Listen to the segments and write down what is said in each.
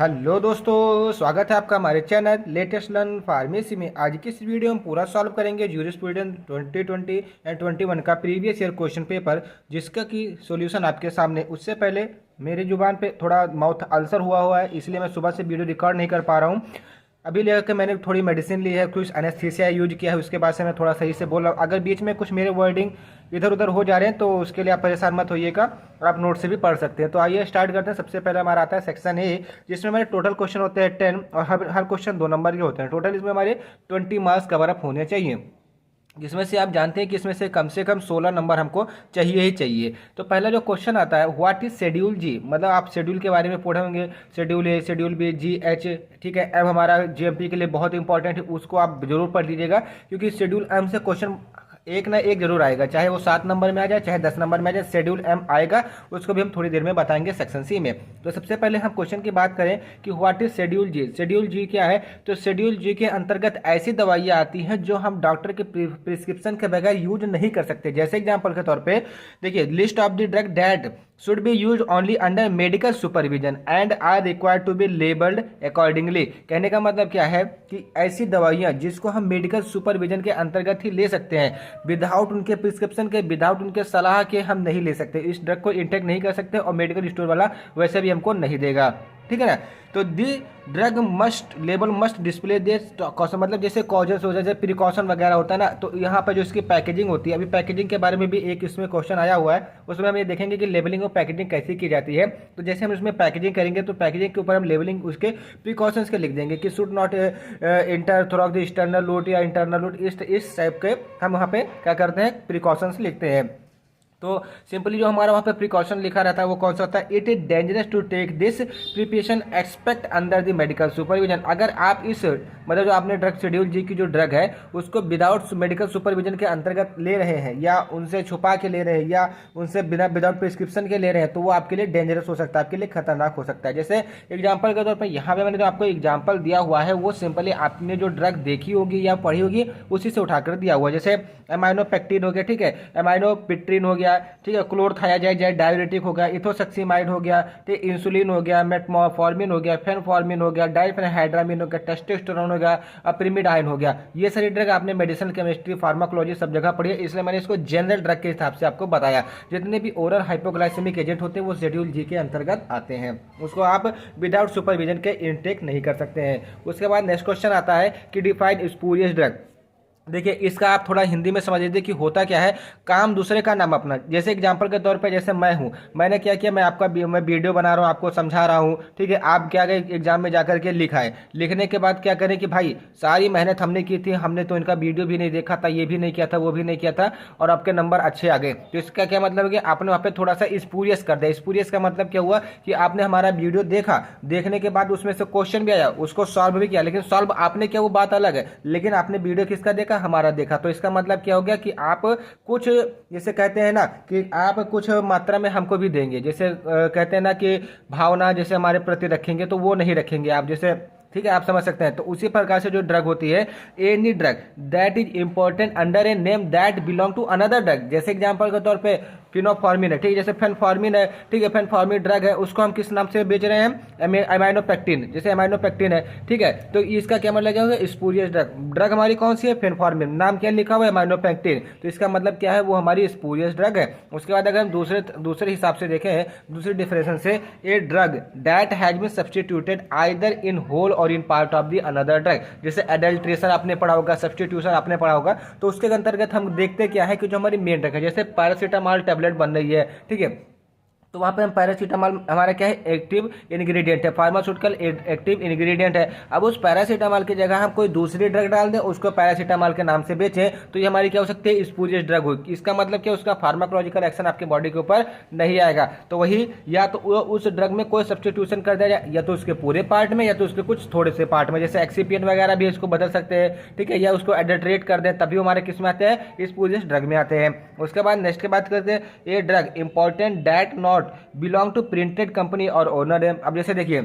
Hello दोस्तों, स्वागत है आपका हमारे चैनल लेटेस्ट लर्न फार्मेसी में। आज की इस वीडियो में पूरा सॉल्व करेंगे ज्यूरिस्प्रूडेंस 2020 एंड 21 का प्रीवियस ईयर क्वेश्चन पेपर, जिसका की सॉल्यूशन आपके सामने। उससे पहले मेरी जुबान पे थोड़ा माउथ अल्सर हुआ है, इसलिए मैं सुबह से वीडियो रिकॉर्ड नहीं कर पा रहा हूँ। अभी लेकर मैंने थोड़ी मेडिसिन ली है, कुछ एनेस्थीसिया यूज किया है, उसके बाद से मैं थोड़ा सही से बोल रहा हूँ। अगर बीच में कुछ मेरे वर्डिंग इधर उधर हो जा रहे हैं तो उसके लिए आप परेशान मत होइएगा, आप नोट से भी पढ़ सकते हैं। तो आइए स्टार्ट करते हैं। सबसे पहले हमारा आता है सेक्शन ए, जिसमें हमारे टोटल क्वेश्चन होते हैं 10 और हर क्वेश्चन 2 नंबर के होते हैं। टोटल इसमें हमारे 20 मार्क्स कवर अप होने चाहिए, जिसमें से आप जानते हैं कि इसमें से कम 16 नंबर हमको चाहिए ही चाहिए। तो पहला जो क्वेश्चन आता है, व्हाट इज शेड्यूल जी, मतलब आप शेड्यूल के बारे में पढ़े होंगे। शेड्यूल ए, शेड्यूल बी, जी, एच, ठीक है। एम हमारा जीएमपी के लिए बहुत इंपॉर्टेंट है, उसको आप जरूर पढ़ लीजिएगा, क्योंकि शेड्यूल एम से क्वेश्चन एक ना एक जरूर आएगा, चाहे वो 7 नंबर में आ जाए चाहे 10 नंबर में आ जाए, शेड्यूल एम आएगा। उसको भी हम थोड़ी देर में बताएंगे सेक्शन सी में। तो सबसे पहले हम क्वेश्चन की बात करें कि what is schedule G. Schedule G क्या है? तो शेड्यूल जी के अंतर्गत ऐसी दवाइयाँ आती हैं जो हम डॉक्टर के प्रिस्क्रिप्शन के बगैर यूज नहीं कर सकते। जैसे एग्जाम्पल के तौर पर देखिए, list of the drug that should be used only under medical supervision and are required to be labeled accordingly। कहने का मतलब क्या है कि ऐसी दवाइयाँ जिसको हम मेडिकल सुपरविजन के अंतर्गत ही ले सकते हैं, विदाउट उनके प्रिस्क्रिप्शन के, विदाउट उनके सलाह के हम नहीं ले सकते। इस ड्रग को इंटेक नहीं कर सकते और मेडिकल स्टोर वाला वैसे भी हमको नहीं देगा, ठीक है ना। तो the drug must label must display this caution, मतलब जैसे कॉजेस हो जैसे प्रिकॉशन वगैरह होता है ना, तो यहाँ पर जो इसकी पैकेजिंग होती है, अभी पैकेजिंग के बारे में भी एक इसमें क्वेश्चन आया हुआ है, उसमें हम ये देखेंगे कि लेबलिंग और पैकेजिंग कैसे की जाती है। तो जैसे हम इसमें पैकेजिंग करेंगे तो पैकेजिंग के ऊपर हम लेबलिंग उसके प्रिकॉशंस के लिख देंगे कि should not enter through the external route या इंटरनल रूट, इस टाइप के हम वहाँ पे क्या करते हैं, प्रिकॉशंस लिखते हैं। तो सिंपली जो हमारा वहाँ पे प्रिकॉशन लिखा रहता है वो कौन सा होता है? It is dangerous to take this preparation expect under the medical supervision. अगर आप इस मतलब जो आपने ड्रग शेड्यूल जी की जो ड्रग है उसको विदाउट मेडिकल सुपरविजन के अंतर्गत ले रहे हैं, या उनसे छुपा के ले रहे हैं, या उनसे विदाउट प्रिस्क्रिप्शन के ले रहे हैं, तो वो आपके लिए डेंजरस हो सकता है, आपके लिए खतरनाक हो सकता है। जैसे एग्जाम्पल के तौर पर यहाँ पे मैंने जो आपको एग्जाम्पल दिया हुआ है वो सिंपली आपने जो ड्रग देखी होगी या पढ़ी होगी उसी से उठाकर दिया हुआ है। जैसे एमाइनोपेक्टिन हो गया, ठीक है, एमाइनोपिट्रिन हो गया, ठीक है, क्लोरथायाजाइड डाययूरेटिक हो गया, इथोसक्सीमाइड हो गया, ठीक, इंसुलिन हो गया, मेटमॉर्फिन हो गया, फेनफॉर्मिन हो गया, डाइफेनहाइड्रामिन हो गया, टेस्टोस्टेरोन हो गया, अप्रिमिडाइन हो गया। ये सारी ड्रग आपने मेडिसिन, केमिस्ट्री, फार्माकोलॉजी सब जगह पढ़ी है, इसलिए मैंने इसको जनरल ड्रग के हिसाब से आपको बताया। जितने भी ओरल हाइपोग्लाइसेमिक एजेंट होते हैं वो शेड्यूल जी के अंतर्गत आते हैं, उसको आप विदाउट सुपरविजन के इनटेक नहीं कर सकते हैं। उसके बाद नेक्स्ट क्वेश्चन आता है कि डिफाइन स्पूरियस ड्रग। देखिए, इसका आप थोड़ा हिंदी में समझ लीजिए कि होता क्या है, काम दूसरे का नाम अपना। जैसे एग्जांपल के तौर पे जैसे मैं हूँ, मैंने क्या किया, मैं वीडियो बना रहा हूँ, आपको समझा रहा हूँ, ठीक है। आप क्या गए एग्जाम में जाकर के लिखा है, लिखने के बाद क्या करें कि भाई सारी मेहनत हमने की थी, हमने तो इनका वीडियो भी नहीं देखा था, ये भी नहीं किया था, वो भी नहीं किया था, और आपके नंबर अच्छे आ गए। तो इसका क्या मतलब है कि आपने वहाँ पे थोड़ा सा स्पूरियस कर दिया। स्पूरियस का मतलब क्या हुआ कि आपने हमारा वीडियो देखा, देखने के बाद उसमें से क्वेश्चन भी आया, उसको सॉल्व भी किया, लेकिन सॉल्व आपने किया वो बात अलग है, लेकिन आपने वीडियो किसका देखा, हमारा देखा। तो इसका मतलब क्या हो गया कि आप कुछ, जैसे कहते हैं ना कि आप कुछ मात्रा में हमको भी देंगे, जैसे कहते हैं ना कि भावना जैसे हमारे प्रति रखेंगे तो वो नहीं रखेंगे आप, जैसे, ठीक है, आप समझ सकते हैं। तो उसी प्रकार से जो ड्रग होती है, any drug that is important under a name that belong to another drug. जैसे एग्जांपल के तौर पे फिनोफॉर्मिन है, ठीक है, जैसे फेनफॉर्मिन है, ठीक है, फेनफॉर्मिन ड्रग है, उसको हम किस नाम से बेच रहे हैं, एमाइनोपेक्टिन, जैसे एमाइनोपेक्टिन है, ठीक है। तो इसका क्या मतलब क्या होगा, स्पूरियस ड्रग। ड्रग हमारी कौन सी है, फेनफॉर्मिन, नाम क्या लिखा हुआ है, एमाइनोपेक्टिन, तो इसका मतलब क्या है, वो हमारी स्पूरियस ड्रग है। उसके बाद अगर हम दूसरे हिसाब से देखें, दूसरी डिफरेंशन से, a drug that has been substituted either in whole or in part of the another drug. जैसे एडल्ट्रेशन आपने पढ़ा होगा, सब्स्टिट्यूशन आपने पढ़ा होगा, तो उसके अंतर्गत हम देखते क्या है कि जो हमारी मेन ड्रग है, जैसे पैरासीटामॉल टैबलेट बन रही है, ठीक है, तो वहाँ पे हम पैरासीटामॉल हमारा क्या है, एक्टिव इंग्रेडिएंट है, फार्मास्यूटिकल एक्टिव इंग्रेडिएंट है। अब उस पैरासीटामॉल की जगह हम कोई दूसरी ड्रग डाल दें, उसको पैरासीटामॉल के नाम से बेचें, तो ये हमारी क्या हो सकती है, स्पूरियस ड्रग होगी। इसका मतलब क्या, उसका फार्माकोलॉजिकल एक्शन आपके बॉडी के ऊपर नहीं आएगा। तो वही, या तो उस ड्रग में कोई सब्स्टिट्यूशन कर दिया जाए, या तो उसके पूरे पार्ट में, या तो उसके कुछ थोड़े से पार्ट में, जैसे एक्सीपिएंट वगैरह भी इसको बदल सकते हैं, ठीक है, या उसको एडल्ट्रेट कर दें, तभी हमारे किस में आते हैं, स्पूरियस ड्रग में आते हैं। उसके बाद नेक्स्ट की बात करते हैं, a drug important that not belong to printed company और ओनर है। अब जैसे देखिए,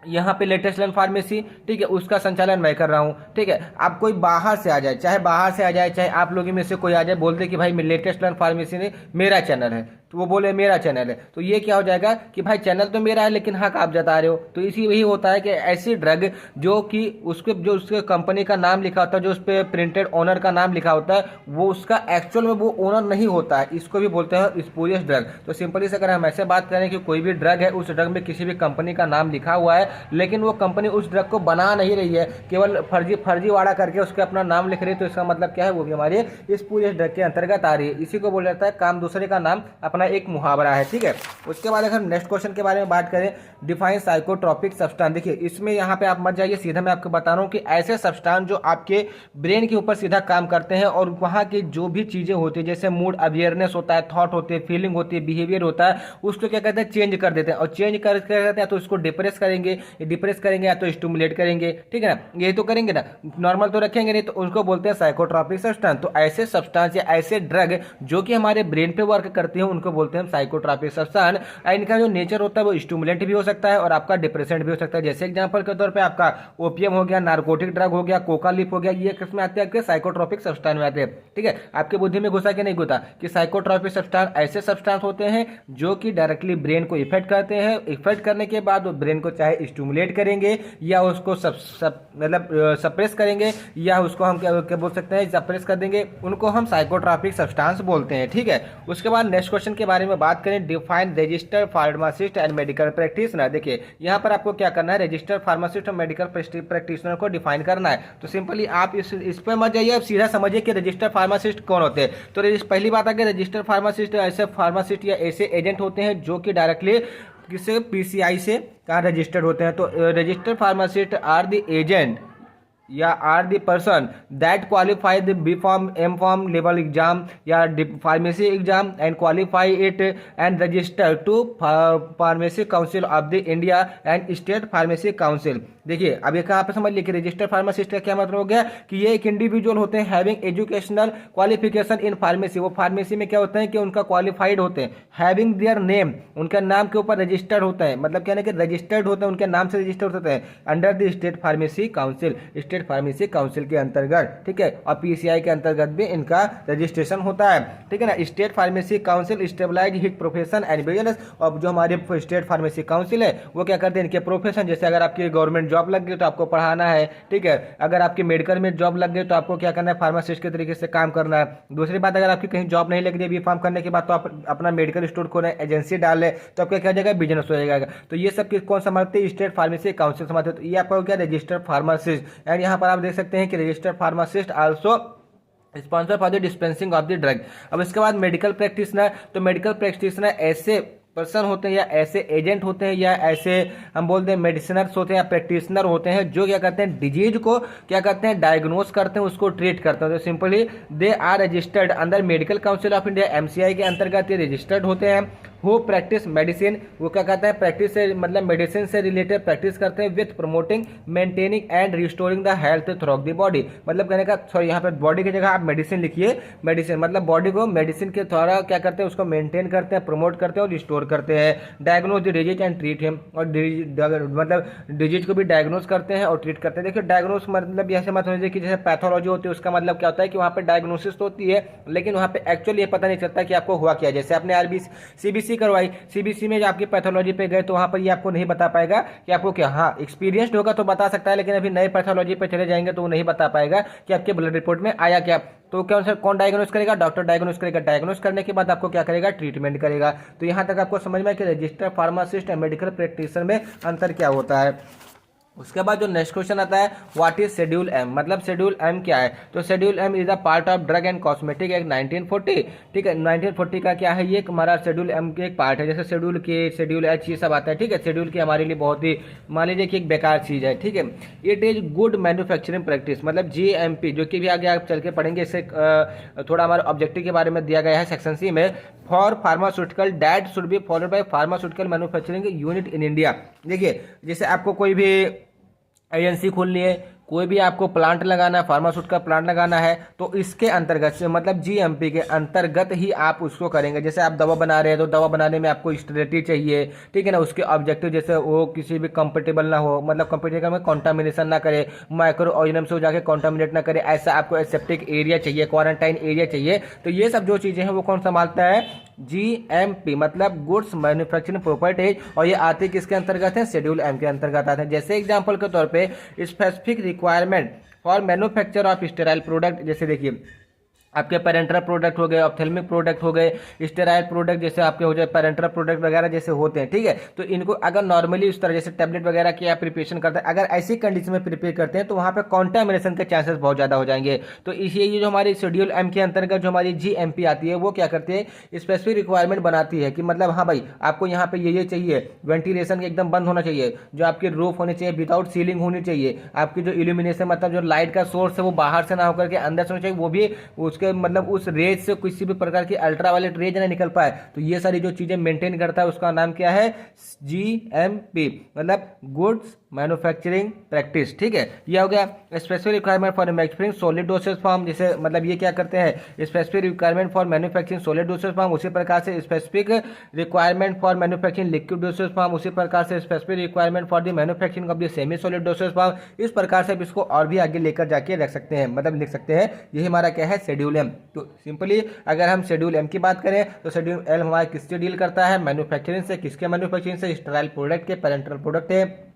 यहाँ पे लेटेस्ट लर्न फार्मेसी, ठीक है, उसका संचालन मैं कर रहा हूँ, ठीक है। आप कोई बाहर से आ जाए, चाहे बाहर से आ जाए, चाहे आप लोगों में से कोई आ जाए, बोलते कि भाई लेटेस्ट लर्न फार्मेसी ने मेरा चैनल है, तो वो बोले मेरा चैनल है, तो ये क्या हो जाएगा कि भाई चैनल तो मेरा है लेकिन हक आप जता रहे हो। तो इसी वही होता है कि ऐसी ड्रग जो कि उसके कंपनी का नाम लिखा होता है, जो उस पर प्रिंटेड ओनर का नाम लिखा होता है, वो उसका एक्चुअल में वो ओनर नहीं होता है, इसको भी बोलते हैं स्पूरियस ड्रग। तो सिंपली से अगर हम ऐसे बात करें कि कोई भी ड्रग है, उस ड्रग में किसी भी कंपनी का नाम लिखा हुआ है लेकिन वो कंपनी उस ड्रग को बना नहीं रही है, केवल फर्जीवाड़ा करके उसके अपना नाम लिख रही है, तो इसका मतलब क्या है, वो भी हमारे स्पूरियस ड्रग के अंतर्गत आ रही है। इसी को बोला जाता है काम दूसरे का नाम अपना एक मुहावरा है, ठीक है। उसके बाद अगर नेक्स्ट क्वेश्चन के बारे में बात करें, डिफाइन साइकोट्रॉपिक सब्सटेंस। देखिए इसमें यहाँ पे आप मत जाइए, सीधा मैं आपको बता रहा हूँ कि ऐसे सब्सटेंस जो आपके ब्रेन के ऊपर सीधा काम करते हैं और वहाँ की जो भी चीजें होती है, जैसे मूड अवेयरनेस होता है, थॉट होती है, फीलिंग होती है, बिहेवियर होता है, उसको क्या कहते हैं, चेंज कर देते हैं। और चेंज कर कहते हैं तो उसको डिप्रेस करेंगे, डिप्रेस करेंगे या तो स्टिमुलेट करेंगे, ठीक है ना, यही तो करेंगे ना, नॉर्मल तो रखेंगे नहीं, तो उसको बोलते हैं साइकोट्रॉपिक सब्सटेंस। तो ऐसे सब्सटेंस या ऐसे ड्रग जो कि हमारे ब्रेन पे वर्क करते हैं उनको बोलते हैं साइकोट्रॉपिक सब्सटेंस। इनका जो नेचर होता है वो स्टिमुलेंट भी हो सकता है और आपका डिप्रेसेंट भी हो सकता है। जैसे एग्जांपल के तौर पे आपका ओपियम हो गया, नार्कोटिक ड्रग हो गया, कोका लीफ हो गया, ये किसमें आते हैं, आपके साइकोट्रॉपिक सब्सटेंस में आते हैं, ठीक है। आपके बुद्धि में घुसा कि नहीं घुसा कि साइकोट्रॉपिक सब्सटेंस ऐसे सब्सटेंस होते हैं जो कि डायरेक्टली ब्रेन को इफेक्ट करते हैं, इफेक्ट करने के बाद वो ब्रेन को चाहे स्टिमुलेट करेंगे या उसको मतलब सप्रेस करेंगे, या उसको हम क्या बोल सकते हैं, सप्रेस कर देंगे, उनको हम साइकोट्रॉपिक सब्सटेंस बोलते हैं, ठीक है। उसके बाद नेक्स्ट क्वेश्चन के बारे में बात करें, define registered pharmacist and medical practitioner. देखिए यहाँ पर आपको क्या करना है, रजिस्टर्ड फार्मासिस्ट और मेडिकल प्रैक्टिशनर को डिफाइन करना है। तो सिंपली आप इस पर मत जाइए, आप सीधा समझिए कि रजिस्टर्ड फार्मासिस्ट कौन होते हैं। तो पहली बात है कि रजिस्टर्ड फार्मासिस्ट ऐसे फार्मासिस्ट या ऐसे एजेंट होते हैं जो कि डायरेक्टली किसी पीसीआई से कहाँ रजिस्टर्ड होते हैं। तो registered pharmacist are the agent या are the person that qualify the B pharm M pharm level exam या pharmacy exam and qualify it and register to pharmacy council of the India and state pharmacy council. देखिए अब ये कहाँ पे समझ लीजिए, registered pharmacist का क्या मतलब हो गया कि ये एक इंडिविजुअल होते हैं having educational qualification in pharmacy. वो फार्मेसी में क्या होता है कि उनका क्वालिफाइड होते हैं, हैविंग देयर नेम, उनका नाम के ऊपर रजिस्टर्ड होता है, मतलब क्या है कि रजिस्टर्ड होते हैं, उनके नाम से रजिस्टर्ड होते हैं under the state pharmacy council, state pharmacy council के अंतर्गत, ठीक है। और पीसीआई के अंतर्गत भी इनका रजिस्ट्रेशन होता है, ठीक है ना। State pharmacy council stabilize hit profession and business. और जो हमारे स्टेट फार्मेसी काउंसिल है वो क्या करते हैं, इनके प्रोफेशन, जैसे अगर आपकी गवर्नमेंट जॉब लग गई तो आपको पढ़ाना है, ठीक है। अगर आपकी मेडिकल में जॉब लग गई तो आपको क्या करना है, फार्मासिस्ट के तरीके से काम करना है। दूसरी बात, अगर आपकी कहीं जॉब नहीं लग रही है बी फार्म करने के बाद, तो आप अपना मेडिकल स्टोर खोलें, एजेंसी डालें, तो आपका क्या जाएगा, बिजनेस हो जाएगा। तो ये सब कौन संभालते हैं, स्टेट फार्मेसी काउंसिल संभालते हैं। तो ये आपका क्या, रजिस्टर्ड फार्मासिस्ट। एंड यहाँ पर आप देख सकते हैं कि registered pharmacist also sponsor for the dispensing of the drug. अब इसके बाद मेडिकल प्रैक्टिशनर। तो मेडिकल प्रैक्टिशनर ऐसे पर्सन होते हैं या ऐसे एजेंट होते हैं या ऐसे हम बोलते हैं मेडिसिनर्स होते हैं या प्रैक्टिशनर होते हैं जो क्या करते हैं, डिजीज को क्या करते हैं, डायग्नोस करते हैं, उसको ट्रीट करते हैं। तो simply they are registered under medical council of India, MCI के अंतर्गत ये रजिस्टर्ड होते हैं। वो प्रैक्टिस मेडिसिन, वो क्या कहते हैं, प्रैक्टिस से मतलब मेडिसिन से रिलेटेड प्रैक्टिस करते हैं with promoting maintaining and restoring the health through the body. मतलब कहने का सॉरी, यहाँ पर बॉडी की जगह आप मेडिसिन लिखिए, मेडिसिन मतलब बॉडी को मेडिसिन के द्वारा क्या करते हैं, उसको मेंटेन करते हैं, प्रमोट करते हैं और रिस्टोर करते हैं। Diagnose the disease and treat him, और मतलब डिजीज को भी डायग्नोज करते हैं और ट्रीट करते हैं। देखिए डायग्नोज मतलब ऐसे मत समझिए कि जैसे पैथोलॉजी होती है, उसका मतलब क्या होता है कि वहाँ पे डायग्नोसिस तो होती है लेकिन वहाँ पे एक्चुअली ये पता नहीं चलता कि आपको हुआ क्या। जैसे आपने सीबीसी करवाई, सीबीसी में जब आपकी पैथोलॉजी पे गए तो वहां पर ये आपको नहीं बता पाएगा कि आपको क्या, हाँ एक्सपीरियंस्ड होगा तो बता सकता है, लेकिन अभी नए पैथोलॉजी पे चले जाएंगे तो वो नहीं बता पाएगा कि आपके ब्लड रिपोर्ट में आया क्या। तो क्या सर कौन डायग्नोस करेगा, डॉक्टर डायग्नोस करेगा। डायग्नोस करने के बाद आपको क्या करेगा, ट्रीटमेंट करेगा। तो यहाँ तक आपको समझ में कि registered pharmacist and medical practitioner में अंतर क्या होता है। उसके बाद जो नेक्स्ट क्वेश्चन आता है, व्हाट इज शेड्यूल एम, मतलब शेड्यूल एम क्या है। तो schedule M is a part of drug and cosmetic act 1940, ठीक है। 1940 का क्या है, ये हमारा शेड्यूल एम के एक पार्ट है। जैसे शेड्यूल के, शेड्यूल एच, ये सब आता है, ठीक है। शेड्यूल के हमारे लिए बहुत ही मान लीजिए कि एक बेकार चीज़ है, ठीक है। It is good manufacturing practice, मतलब GMP, जो कि भी आगे आप चल के पढ़ेंगे, इससे थोड़ा हमारा ऑब्जेक्टिव के बारे में दिया गया है सेक्शन सी में, for pharmaceutical that should be followed by pharmaceutical manufacturing unit in India. देखिए जैसे आपको कोई भी एजेंसी खोलनी है, कोई भी आपको प्लांट लगाना है, फार्मास्यूटिकल प्लांट लगाना है, तो इसके अंतर्गत से मतलब GMP के अंतर्गत ही आप उसको करेंगे। जैसे आप दवा बना रहे हैं तो दवा बनाने में आपको स्टेबिलिटी चाहिए, ठीक है ना। उसके ऑब्जेक्टिव जैसे वो किसी भी कंपेटेबल ना हो, मतलब कंपेटेबल में कॉन्टामिनेशन ना करे, माइक्रो ऑर्गेनिज्म से जाके कॉन्टामिनेट ना करे, ऐसा आपको एसेप्टिक एरिया चाहिए, क्वारंटाइन एरिया चाहिए। तो ये सब जो चीज़ें हैं वो कौन संभालता है, GMP मतलब गुड्स मैन्युफैक्चरिंग प्रॉपर्टीज, और ये आते किसके अंतर्गत है, शेड्यूल एम के अंतर्गत आते हैं। जैसे एग्जांपल के तौर पे specific requirement for manufacture of sterile product, जैसे देखिए आपके पेरेंटल प्रोडक्ट हो गए, ऑप्थेल्मिक प्रोडक्ट हो गए, स्टेराइल प्रोडक्ट जैसे आपके हो जाए पेरेंटल प्रोडक्ट वगैरह जैसे होते हैं, ठीक है। तो इनको अगर नॉर्मली इस तरह जैसे टैबलेट वगैरह की आप प्रिपरेशन करते हैं, अगर ऐसी कंडीशन में प्रिपेयर करते हैं तो वहाँ पे कॉन्टामिनेशन के चांसेस बहुत ज़्यादा हो जाएंगे। तो इसलिए ये जो हमारी शेड्यूल एम के अंतर्गत जो हमारी GMP आती है वो क्या करती है, स्पेसिफिक रिक्वायरमेंट बनाती है कि मतलब हाँ भाई आपको यहाँ पे ये चाहिए, वेंटिलेशन एकदम बंद होना चाहिए, जो आपकी रूफ होनी चाहिए विदाउट सीलिंग होनी चाहिए, आपकी जो इल्यूमिनेशन मतलब जो लाइट का सोर्स है वो बाहर से ना होकर के अंदर से होना चाहिए, वो भी उसके मतलब उस रेज से किसी भी प्रकार की अल्ट्रावायलेट रेज ना निकल पाए। तो ये सारी जो चीजें मेंटेन करता है उसका नाम क्या है, GMP मतलब गुड्स मैन्युफैक्चरिंग प्रैक्टिस, ठीक है। ये हो गया specific requirement for manufacturing solid dosage form, जैसे मतलब ये क्या करते हैं, specific requirement for manufacturing solid dosage form, उसी प्रकार से specific requirement for manufacturing liquid dosage form, उसी प्रकार से specific requirement for the manufacturing of the semi solid dosage form. इस प्रकार से इसको और भी आगे लेकर जाके रख सकते हैं, मतलब लिख सकते हैं। यही हमारा क्या है, शेड्यूल एम। तो सिंपली अगर हम शेड्यूल एम की बात करें तो शेड्यूल एम हमारा किससे डील करता है, मैन्युफैक्चरिंग से। किसके मैन्युफैक्चरिंग से, स्टेराइल प्रोडक्ट के, पेरेंटल प्रोडक्ट है,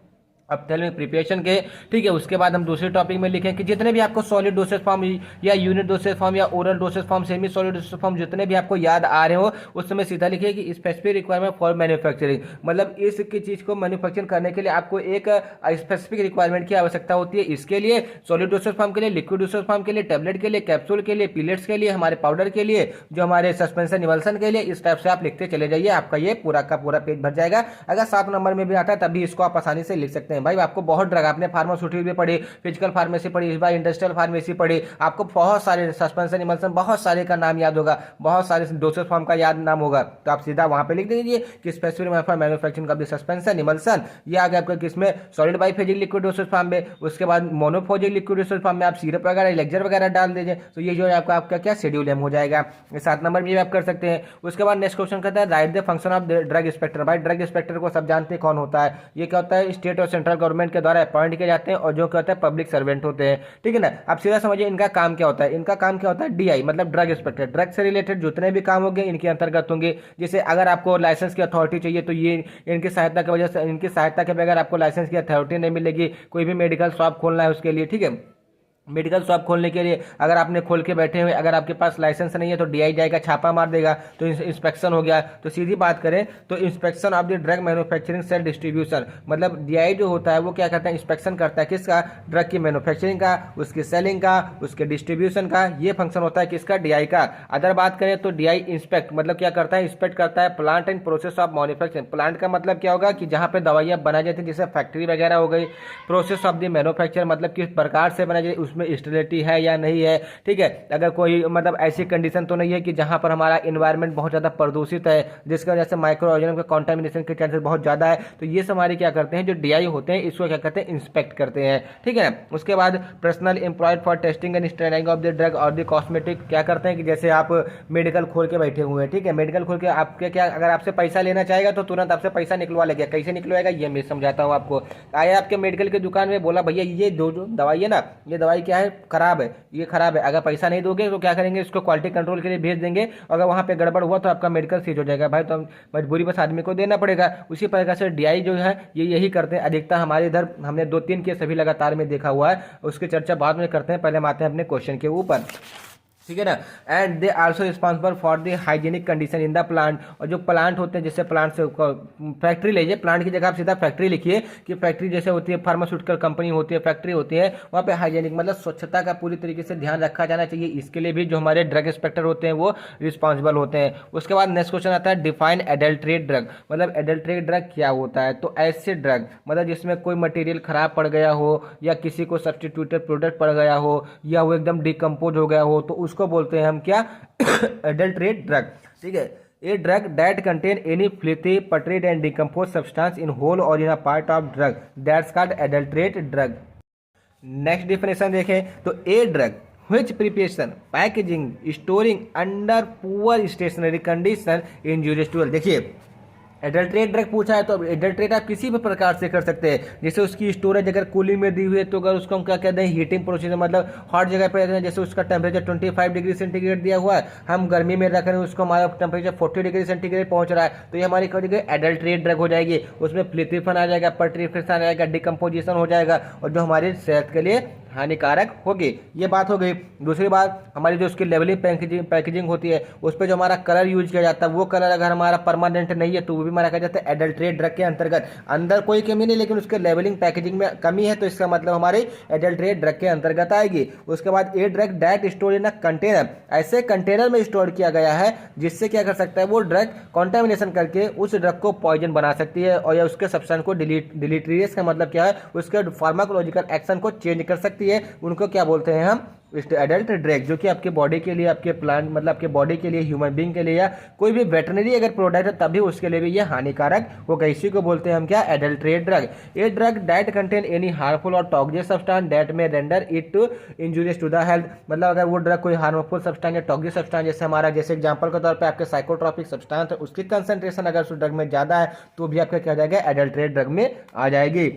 ऑप्थेल्मिक प्रिपरेशन के, ठीक है। उसके बाद हम दूसरे टॉपिक में लिखें कि जितने भी आपको सॉलिड डोसेज फॉर्म या यूनिट डोसेज फॉर्म या oral dosage form, semi solid dosage form जितने भी आपको याद आ रहे हो उस समय सीधा लिखिए कि स्पेसिफिक रिक्वायरमेंट फॉर मैन्युफैक्चरिंग, मतलब इसकी चीज को मैन्युफैक्चर करने के लिए आपको एक स्पेसिफिक रिक्वायरमेंट की आवश्यकता होती है। इसके लिए सॉलिड डोसेज फॉर्म के लिए, लिक्विड डोसेज फॉर्म के लिए, टैबलेट के लिए, कैप्सूल के लिए, पिलेट्स के लिए, हमारे पाउडर के लिए, जो हमारे सस्पेंशन इमल्सन के लिए, इस टाइप से आप लिखते चले जाइए, आपका ये पूरा का पूरा पेज भर जाएगा। अगर 7 नंबर में भी आता है तब भी इसको आप आसानी से लिख सकते हैं। भाई आपको बहुत ड्रग, आपने फार्मास्यूटिकल भी पढ़ी, फिजिकल फार्मेसी पढ़ी, इस बार इंडस्ट्रियल फार्मेसी पढ़ी, आपको बहुत सारे सस्पेंशन इमल्सन बहुत सारे का नाम याद होगा, बहुत सारे डोसेज फॉर्म का याद नाम होगा, तो आप सीधा वहां पे लिख दीजिए कि स्पेसिफिक फॉर मैन्युफैक्चरिंग का भी सस्पेंशन इमल्सन। ये आ गया आपका किसमें, सॉलिड बाइफेजिक लिक्विड डोसेज फॉर्म में। उसके बाद मोनोफोजिक लिक्विड डोसेज फॉर्म में आप सिरप वगैरह इलेक्जर वगैरह डाल दीजिए। तो ये जो है आपका क्या शेड्यूल एम हो जाएगा। 7 नंबर में आप कर सकते हैं। उसके बाद नेक्स्ट क्वेश्चन कहता है write the function of drug inspector. भाई ड्रग इंस्पेक्टर को सब जानते हैं कौन होता है, ये क्या होता है, स्टेट और सेंट्रल गवर्नमेंट के द्वारा अपॉइंट किए जाते हैं और जो क्या होता है पब्लिक सर्वेंट होते हैं, ठीक है ना। आप सीधा समझिए इनका काम क्या होता है, इनका काम क्या होता है, DI मतलब ड्रग इंस्पेक्टर। ड्रग से रिलेटेड जितने भी काम होंगे इनके अंतर्गत होंगे। जैसे अगर आपको लाइसेंस की अथॉरिटी चाहिए तो ये इनकी सहायता की वजह से, इनकी सहायता के बगैर आपको लाइसेंस की अथॉरिटी नहीं मिलेगी। कोई भी मेडिकल शॉप खोलना है उसके लिए, ठीक है, मेडिकल शॉप खोलने के लिए अगर आपने खोल के बैठे हुए, अगर आपके पास लाइसेंस नहीं है तो DI जाएगा, छापा मार देगा, तो इंस्पेक्शन हो गया। तो सीधी बात करें तो inspection of the drug manufacturing sale distribution, मतलब DI जो होता है वो क्या करता है, इंस्पेक्शन करता है किसका, ड्रग की मैन्युफैक्चरिंग का, उसकी सेलिंग का, उसके डिस्ट्रीब्यूशन का। ये फंक्शन होता है किसका, DI का। अदर बात करें तो DI इंस्पेक्ट मतलब क्या करता है, इंस्पेक्ट करता है plant and process of manufacturing. Plant का मतलब क्या होगा कि जहाँ पे दवाइयाँ बनाई जाती है, जैसे फैक्ट्री वगैरह हो गई। प्रोसेस ऑफ द मैन्युफैक्चर मतलब किस प्रकार से बनाई जाती है, उसमें स्टेरिलिटी है या नहीं है, ठीक है। अगर कोई मतलब ऐसी कंडीशन तो नहीं है कि जहां पर हमारा एनवायरनमेंट बहुत ज्यादा प्रदूषित है, जिसकी वजह से माइक्रो ऑर्गेनिज्म के कॉन्टामिनेशन के चांसेस बहुत ज्यादा है। तो ये हमारे क्या करते हैं, जो DI होते हैं इसको क्या करते हैं, इंस्पेक्ट करते हैं, ठीक है ना। उसके बाद personal employed for testing and standing of the drug और द कॉस्मेटिक, क्या करते हैं कि जैसे आप मेडिकल खोल के बैठे हुए हैं, ठीक है, मेडिकल खोल के आपके क्या, अगर आपसे पैसा लेना चाहेगा तो तुरंत आपसे पैसा निकलवा लेगा। कैसे निकलवाएगा ये मैं समझाता हूँ आपको। आया आपके मेडिकल की दुकान में, बोला भैया ये जो दवाई है ना, ये दवाई क्या है, खराब है, ये खराब है, अगर पैसा नहीं दोगे तो क्या करेंगे, इसको क्वालिटी कंट्रोल के लिए भेज देंगे। अगर वहाँ पे गड़बड़ हुआ तो आपका मेडिकल सीज हो जाएगा। भाई तो मजबूरी बस आदमी को देना पड़ेगा। उसी प्रकार से DI जो है ये यही करते हैं अधिकता। हमारे इधर हमने 2-3 केस अभी लगातार में देखा हुआ है, उसकी चर्चा बाद में करते हैं, पहले हम आते हैं अपने क्वेश्चन के ऊपर, ठीक है ना। And they also responsible for the hygienic condition in the plant. और जो प्लांट होते हैं, जैसे प्लांट से फैक्ट्री लीजिए, प्लांट की जगह आप सीधा फैक्ट्री लिखिए कि फैक्ट्री जैसे होती है, फार्मास्यूटिकल कंपनी होती है, फैक्ट्री होती है, वहाँ पे हाइजीनिक मतलब स्वच्छता का पूरी तरीके से ध्यान रखा जाना चाहिए। इसके लिए भी जो हमारे ड्रग इंस्पेक्टर होते हैं वो रिस्पॉन्सिबल होते हैं। उसके बाद नेक्स्ट क्वेश्चन आता है डिफाइन एडल्ट्रेट ड्रग, मतलब एडल्ट्रेट ड्रग क्या होता है। तो ऐसे ड्रग मतलब जिसमें कोई मटेरियल खराब पड़ गया हो, या किसी को सब्सटीट्यूटेड प्रोडक्ट पड़ गया हो, या वो एकदम डिकम्पोज हो गया हो, तो उसको बोलते हैं हम क्या, एडल्ट्रेट ड्रग, ठीक है। A drug that contain any filthy, putrid and decomposed substance in whole or in a part of drug, that's called adulterate drug. Next definition देखें तो A drug which preparation, packaging, storing under poor stationary condition injurious to health। देखिए adulterate drug पूछा है तो adulterate आप किसी भी प्रकार से कर सकते हैं। जैसे उसकी स्टोरेज अगर कूलिंग में दी हुई है तो अगर उसको हम क्या कहते हैं हीटिंग प्रोसीजर, मतलब हॉट जगह पे रखते हैं। जैसे उसका टेम्परेचर 25 डिग्री सेंटीग्रेड दिया हुआ है, हम गर्मी में रख रहे हैं, उसको हमारा टेम्परेचर 40 डिग्री सेंटीग्रेड पहुंच रहा है, तो ये हमारी एडल्ट्रेट ड्रग हो जाएगी। उसमें प्लिथिफन आ जाएगा, पर्ट्रीफिक्स आ जाएगा, डिकम्पोजिशन हो जाएगा और जो हमारी सेहत के लिए हानिकारक होगी। ये बात हो गई। दूसरी बात, हमारी जो उसकी लेवलिंग पैकेजिंग होती है उस पर जो हमारा कलर यूज किया जाता है, वो कलर अगर हमारा परमानेंट नहीं है तो वो भी हमारा कहा जाता है एडल्ट्रेट ड्रग के अंतर्गत। अंदर कोई कमी नहीं, लेकिन उसके लेवलिंग पैकेजिंग में कमी है तो इसका मतलब हमारी एडल्ट्रेट ड्रग के अंतर्गत आएगी। उसके बाद ए drug that store in a container, ऐसे कंटेनर में स्टोर किया गया है जिससे क्या कर सकता है वो ड्रग कॉन्टेमिनेशन करके उस ड्रग को पॉइजन बना सकती है और या उसके सब्सटेंस को डिलीटरियस का मतलब क्या है, उसके फार्माकोलॉजिकल एक्शन को चेंज कर सकती है। उनको क्या बोलते हैं हम, एडल्ट ड्रग, जो कि आपके बॉडी के लिए, आपके प्लांट मतलब आपके बॉडी के लिए, ह्यूमन बींग के लिए या कोई भी वेटनरी अगर प्रोडक्ट है तभी उसके लिए भी ये हानिकारक होगा। इसी को बोलते हैं हम क्या, adulterate drug. A drug that contain any harmful और toxic substance that may render it injurious to the health, मतलब अगर वो ड्रग कोई हार्मफुल सब्सटेंस या टॉक्सिक सब्सटेंस, जैसे हमारा जैसे एग्जांपल के तौर पे आपके साइकोट्रॉपिक सब्सटेंस है, उसकी कंसंट्रेशन अगर उस ड्रग में ज्यादा है तो भी आपका क्या जाएगा, एडल्ट्रेट ड्रग में आ जाएगी।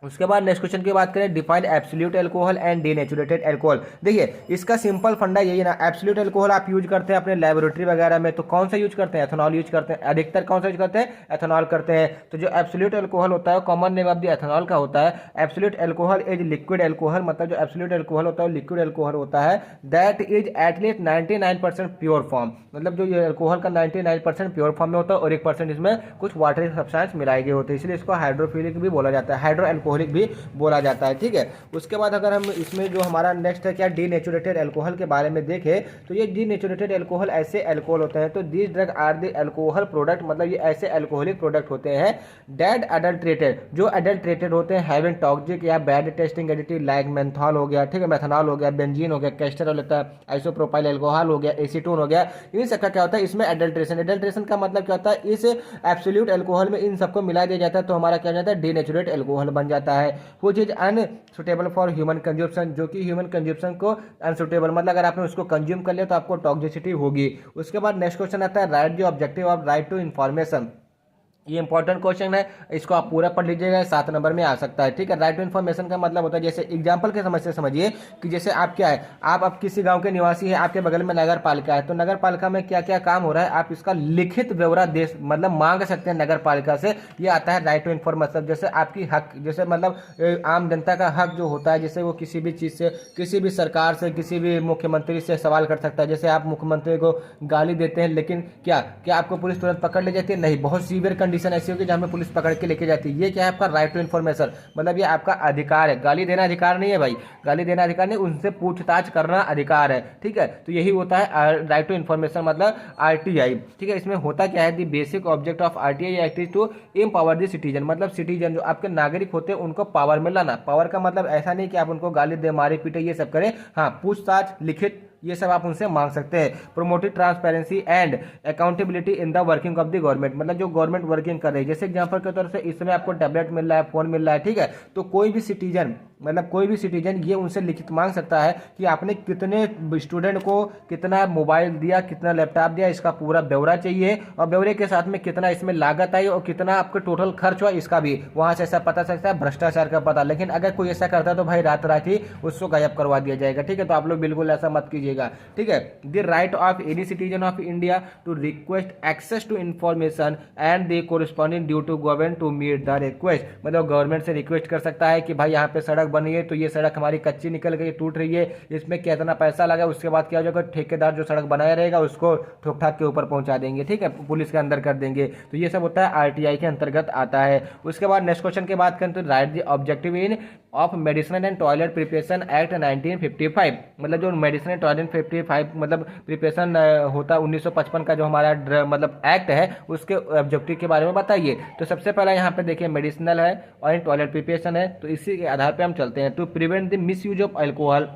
उसके बाद नेक्स्ट क्वेश्चन की बात करें, define absolute alcohol and denatured alcohol. देखिए इसका सिंपल फंडा यही है ना, एब्सोल्यूट अल्कोहल आप यूज करते हैं अपने लेबोरेटरी वगैरह में, तो कौन सा यूज करते हैं, एथेनॉल यूज करते हैं, अधिकतर कौन सा यूज करते हैं, एथेनॉल करते हैं। तो जो एब्सोल्यूट अल्कोहल होता है common name of the ethanol का होता है। Absolute alcohol is liquid alcohol, मतलब जो एब्सोल्यूट अल्कोहल होता है लिक्विड अल्कोहल होता है, that is at least 99% pure form, मतलब जो ये अल्कोहल का 99% प्योर फॉर्म में होता है और 1% इसमें कुछ वाटरी सब्सटेंस मिलाई गई होती है, इसलिए इसको हाइड्रोफिलिक भी बोला जाता है, हाइड्रो अल्कोहलिक भी बोला जाता है। ठीक है, उसके बाद अगर हम इसमें जो हमारा नेक्स्ट है क्या, डीनेचुरेटेड अल्कोहल के बारे में देखें तो ये डीनेचुरेटेड अल्कोहल ऐसे अल्कोहल होते हैं, तो this drug are the alcohol product, मतलब ये ऐसे अल्कोहलिक प्रोडक्ट होते हैं डेड अडल्ट्रेटेड, जो अडल्ट्रेटेड होते हैं, हैविंग टॉक्सिक या bad testing additive like menthol हो गया, ठीक है, मेथनॉल हो गया, बेंजीन हो गया, कैस्टरॉल होता है, आइसोप्रोपाइल अल्कोहल हो गया, एसीटोन हो गया, इन सबका क्या होता है इसमें एडल्ट्रेशन। एडल्ट्रेशन का मतलब क्या होता है, इस एब्सोल्यूट अल्कोहल में इन सबको मिला दिया जाता है तो हमारा क्या हो जाता है, डीनेचुरेट अल्कोहल बन जाता है। Which is unsuitable for human consumption, जो कि ह्यूमन कंज्यूम्पशन को अनसुटेबल, मतलब अगर आपने उसको कंज्यूम कर लिया तो आपको टॉक्सिसिटी होगी। उसके बाद नेक्स्ट क्वेश्चन आता है, write the objective of right to information. ये इंपॉर्टेंट क्वेश्चन है, इसको आप पूरा पढ़ लीजिएगा, 7 नंबर में आ सकता है। ठीक है, राइट टू इन्फॉर्मेशन का मतलब होता है, जैसे एग्जांपल के समझ से समझिए कि जैसे आप क्या है, आप किसी गांव के निवासी है, आपके बगल में नगर पालिका है, तो नगर पालिका में क्या क्या काम हो रहा है आप इसका लिखित ब्यौरा दे मतलब मांग सकते हैं नगर पालिका से। ये आता है राइट टू इन्फॉर्मेशन। जैसे आपकी हक, जैसे मतलब आम जनता का हक जो होता है, जैसे वो किसी भी चीज़ से, किसी भी सरकार से, किसी भी मुख्यमंत्री से सवाल कर सकता है। जैसे आप मुख्यमंत्री को गाली देते हैं, लेकिन क्या आपको पुलिस तुरंत पकड़ ले जाती है? नहीं, बहुत सीवियर कंडीशन ऐसी होगी जहां में पुलिस पकड़ के लेके जाती है। ये क्या है आपका राइट टू इन्फॉर्मेशन, मतलब ये आपका अधिकार है। गाली देना अधिकार नहीं है भाई, गाली देना अधिकार नहीं, उनसे पूछताछ करना अधिकार है। ठीक है, तो यही होता है राइट टू इन्फॉर्मेशन मतलब आरटीआई। ठीक है, इसमें होता क्या है, the basic object of RTI act is to empower the citizen, मतलब सिटीजन जो आपके नागरिक होते हैं उनको पावर में लाना। पावर का मतलब ऐसा नहीं कि आप उनको गाली दे, मारे पीटे ये सब करें, हाँ पूछताछ, लिखित, ये सब आप उनसे मांग सकते हैं। Promoted transparency and accountability in the working of the government, मतलब जो गवर्नमेंट वर्किंग कर रही है। जैसे एग्जांपल के तौर से इस समय आपको टैबलेट मिल रहा है, फोन मिल रहा है, ठीक है, तो कोई भी सिटीजन, मतलब कोई भी सिटीजन ये उनसे लिखित मांग सकता है कि आपने कितने स्टूडेंट को कितना मोबाइल दिया, कितना लैपटॉप दिया, इसका पूरा ब्यौरा चाहिए, और ब्यौरे के साथ में कितना इसमें लागत आई और कितना आपका टोटल खर्च हुआ, इसका भी वहां से ऐसा पता सकता है, भ्रष्टाचार का पता। लेकिन अगर कोई ऐसा करता है तो भाई रात रात ही उसको गायब करवा दिया जाएगा। ठीक है, तो आप लोग बिल्कुल ऐसा मत कीजिएगा। ठीक है, the right of any citizen of India to request access to information and the corresponding due to government to meet the request, मतलब गवर्नमेंट से रिक्वेस्ट कर सकता है कि भाई यहाँ पे सड़क बनी है तो ये सड़क हमारी कच्ची निकल गई, टूट रही है, इसमें कितना पैसा लगा, उसके बाद क्या हो जाएगा, ठेकेदार जो सड़क बनाया रहेगा उसको ठोक ठाक के ऊपर पहुंचा देंगे। ठीक है, पुलिस के अंदर कर देंगे। तो ये सब होता है आरटीआई के अंतर्गत आता है। उसके बाद नेक्स्ट क्वेश्चन की बात करें तो right the objective in of medicine and toilet preparation act 1955, मतलब जो मेडिसिन एंड टॉयलेट 55 मतलब प्रिपरेशन होता है 1955 का जो हमारा मतलब एक्ट है, उसके ऑब्जेक्टिव के बारे में बताइए। तो सबसे पहला यहाँ पे देखिए मेडिसिनल है और टॉयलेट प्रिपरेशन है, तो इसी के आधार पे हम चलते हैं। To prevent the misuse of alcohol,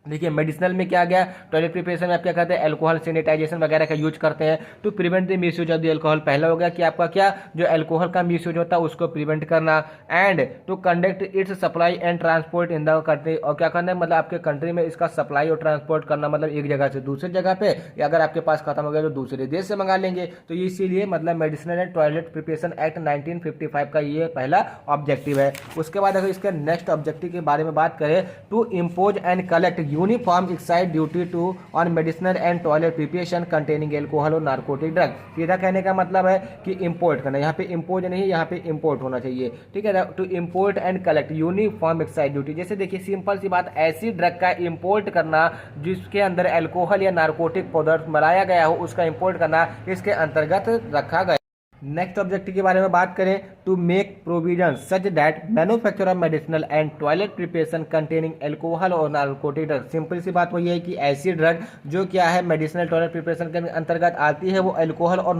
देखिए मेडिसिनल में क्या गया, टॉयलेट प्रिपरेशन में आप क्या करते हैं, अल्कोहल सैनिटाइजेशन वगैरह का यूज करते हैं to prevent the misuse of the alcohol. पहला हो गया कि आपका क्या, जो अल्कोहल का मिस यूज होता है उसको प्रिवेंट करना, and to conduct its supply and transport in the country. और क्या करना है, मतलब आपके कंट्री में इसका सप्लाई और ट्रांसपोर्ट करना, मतलब एक जगह से दूसरी जगह पे, या अगर आपके पास खत्म हो गया तो दूसरे देश से मंगा लेंगे। तो इसीलिए मतलब medicinal and toilet preparation act 1955 का ये पहला ऑब्जेक्टिव है। उसके बाद अगर इसके नेक्स्ट ऑब्जेक्टिव के बारे में बात करें, to impose and collect uniform excise duty to on medicinal and toilet preparation containing alcohol और नार्कोटिक ड्रग। सीधा कहने का मतलब है कि इंपोर्ट करना, यहाँ पे इम्पोज नहीं, यहाँ पे इंपोर्ट होना चाहिए, ठीक है। To import and collect uniform excise duty, जैसे देखिए सिंपल सी बात, ऐसी ड्रग का इंपोर्ट करना जिसके अंदर एल्कोहल या नार्कोटिक पदार्थ मिलाया गया हो, उसका इंपोर्ट करना इसके अंतर्गत रखा गया। नेक्स्ट ऑब्जेक्टिव के बारे में बात करें, to make provision such that manufacture of medicinal and toilet preparation containing alcohol और नार्कोटिक ड्रग। सिंपल सी बात वही है कि ऐसी ड्रग जो क्या है मेडिसिनल टॉयलेट प्रिपरेशन के अंतर्गत आती है, वो एल्कोहल और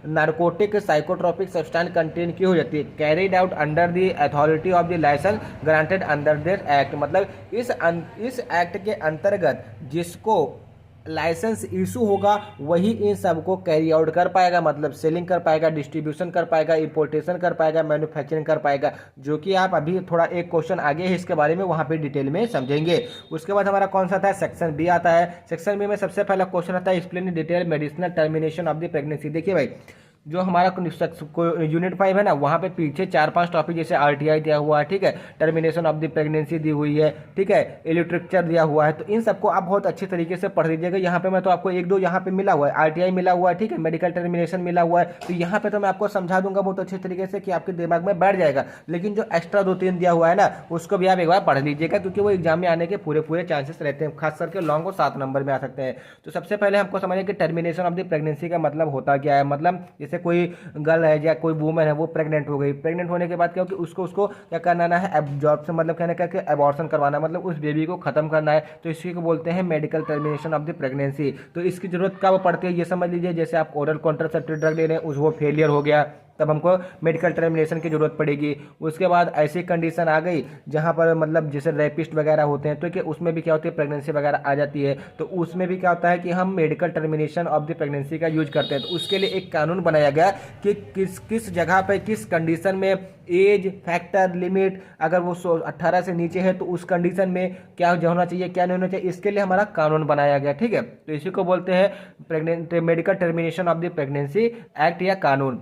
नार्कोटिक साइकोट्रोपिक सब्सटेंस कंटेन की हो जाती है, carried out under the authority of the license granted under this act. मतलब इस एक्ट के अंतर्गत जिसको लाइसेंस इशू होगा वही इन सबको कैरी आउट कर पाएगा, मतलब सेलिंग कर पाएगा, डिस्ट्रीब्यूशन कर पाएगा, इंपोर्टेशन कर पाएगा, मैन्युफैक्चरिंग कर पाएगा, जो कि आप अभी थोड़ा एक क्वेश्चन आगे है इसके बारे में, वहां पे डिटेल में समझेंगे। उसके बाद हमारा कौन सा आता है, सेक्शन बी आता है। सेक्शन बी में सबसे पहला क्वेश्चन आता है, explain in detail medicinal termination of the pregnancy. देखिए भाई, जो हमारा यूनिट 5 है ना, वहाँ पे पीछे 4-5 टॉपिक जैसे आरटीआई दिया हुआ है, ठीक है, टर्मिनेशन ऑफ द प्रेगनेंसी दी हुई है, ठीक है, लिटरेचर दिया हुआ है, तो इन सबको आप बहुत अच्छे तरीके से पढ़ लीजिएगा। यहाँ पे मैं तो आपको एक दो यहाँ पे मिला हुआ है, आरटीआई मिला हुआ है, ठीक है, मेडिकल टर्मिनेशन मिला हुआ है, तो यहाँ पे तो मैं आपको समझा दूंगा बहुत अच्छे तरीके से कि आपके दिमाग में बैठ जाएगा। लेकिन जो एक्स्ट्रा 2-3 दिया हुआ है ना, उसको भी आप एक बार पढ़ लीजिएगा, क्योंकि वो एग्जाम में आने के पूरे चांसेस रहते हैं, खास करके लॉन्ग और 7 नंबर में आ सकते हैं। तो सबसे पहले हमको समझें कि टर्मिनेशन ऑफ द प्रेगनेंसी का मतलब होता क्या है। मतलब जैसे कोई गर्ल है या कोई वूमन है, वो प्रेग्नेंट हो गई, प्रेग्नेंट होने के बाद क्या हो कि उसको क्या करना है, एब्जॉर्प्शन, मतलब कहने का कि एबॉर्शन करवाना, मतलब उस बेबी को खत्म करना है, तो इसी को बोलते हैं medical termination of the pregnancy. तो इसकी जरूरत कब पड़ती है ये समझ लीजिए, जैसे आप ओरल कॉन्ट्रासेप्टिव ड्रग ले रहे हैं, वो फेलियर हो गया, तब हमको मेडिकल टर्मिनेशन की जरूरत पड़ेगी। उसके बाद ऐसी कंडीशन आ गई जहां पर मतलब जैसे रेपिस्ट वगैरह होते हैं, तो कि उसमें भी क्या होती है, प्रेगनेंसी वगैरह आ जाती है, तो उसमें भी क्या होता है कि हम medical termination of the pregnancy का यूज करते हैं। तो उसके लिए एक कानून बनाया गया कि किस जगह पर किस कंडीशन में एज फैक्टर लिमिट, अगर वो 18 से नीचे है तो उस कंडीशन में क्या होना चाहिए, क्या नहीं होना चाहिए, इसके लिए हमारा कानून बनाया गया, ठीक है। तो इसी को बोलते हैं medical termination of the pregnancy act या कानून।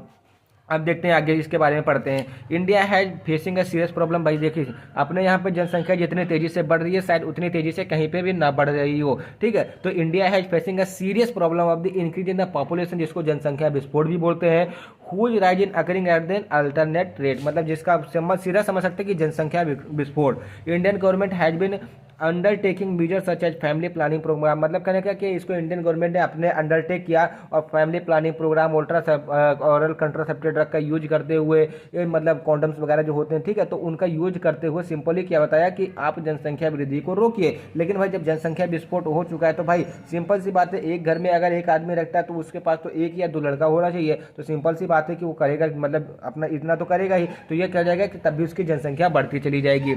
अब देखते हैं आगे इसके बारे में पढ़ते हैं। India has facing a serious problem. भाई देखिए, अपने यहाँ पे जनसंख्या जितनी तेजी से बढ़ रही है, शायद उतनी तेजी से कहीं पे भी ना बढ़ रही हो, ठीक है। तो India has facing a serious problem of the increase in the population, जिसको जनसंख्या विस्फोट भी बोलते हैं, whose rise in occurring at than alternate rate, मतलब जिसका सीधा समझ सकते हैं कि जनसंख्या विस्फोट। Indian government has been undertaking measure such as family planning programme, मतलब कहने का कि इसको इंडियन गवर्नमेंट ने अपने अंडरटेक किया, और family planning programme, oral contraceptive drug का यूज करते हुए, ये मतलब कॉन्डम्स वगैरह जो होते हैं, ठीक है, तो उनका यूज करते हुए सिंपली क्या बताया कि आप जनसंख्या वृद्धि को रोकिए। लेकिन भाई जब जनसंख्या विस्फोट हो चुका है तो भाई सिंपल सी बात है, एक घर में अगर एक आदमी रखता है तो उसके पास तो एक या 2 लड़का होना चाहिए, तो सिंपल सी बात है कि वो करेगा, मतलब अपना इतना तो करेगा ही, तो ये क्या जाएगा कि तब भी उसकी जनसंख्या बढ़ती चली जाएगी।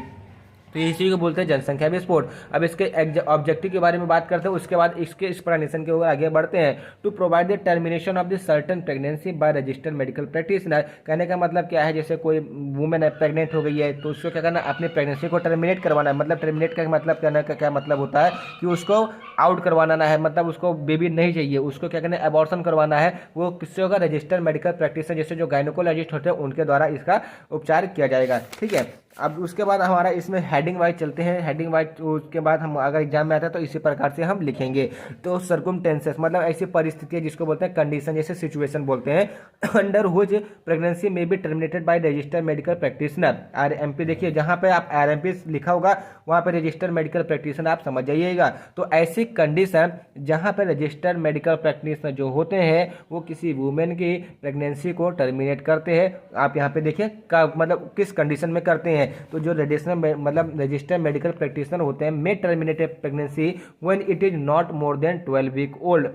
तो इसी को बोलते हैं जनसंख्या विस्फोट। अब इसके ऑब्जेक्टिव के बारे में बात करते हैं, उसके बाद इसके एक्सप्लेनेशन के ऊपर आगे बढ़ते हैं। To provide the termination of the certain pregnancy by registered medical practitioner. कहने का मतलब क्या है, जैसे कोई वुमेन है, प्रेग्नेंट हो गई है, तो उसको क्या करना, अपनी प्रेगनेंसी को टर्मिनेट करवाना है। मतलब टर्मिनेट का मतलब कहने का क्या मतलब होता है कि उसको आउट करवाना है, मतलब उसको बेबी नहीं चाहिए, उसको क्या करना है, एबॉर्शन करवाना है। वो किससे होगा, रजिस्टर्ड मेडिकल प्रैक्टिशनर, जैसे जो गायनोकोलॉजिस्ट होते हैं उनके द्वारा इसका उपचार किया जाएगा, ठीक है। अब उसके बाद हमारा इसमें हेडिंग वाइज चलते हैं, हेडिंग वाइज उसके बाद हम अगर एग्जाम में आता है तो इसी प्रकार से हम लिखेंगे। तो सर्कमस्टेंसेस मतलब ऐसी परिस्थितियां जिसको बोलते हैं कंडीशन, जैसे सिचुएशन बोलते हैं, अंडर हुज प्रेगनेंसी में be terminated bye registered medical practitioner, RMP. देखिए जहां पे आप आरएमपी लिखा होगा वहां पे रजिस्टर्ड मेडिकल प्रैक्टिशनर आप समझ जाइएगा। तो ऐसी कंडीशन जहां पे रजिस्टर्ड मेडिकल प्रैक्टिशनर जो होते हैं वो किसी वुमेन की प्रेगनेंसी को टर्मिनेट करते हैं। आप यहाँ पे देखिए मतलब किस कंडीशन में करते हैं, तो जो रजिस्टर्ड मेडिकल प्रैक्टिशनर होते हैं may terminate pregnancy when it is not more than 12 week old,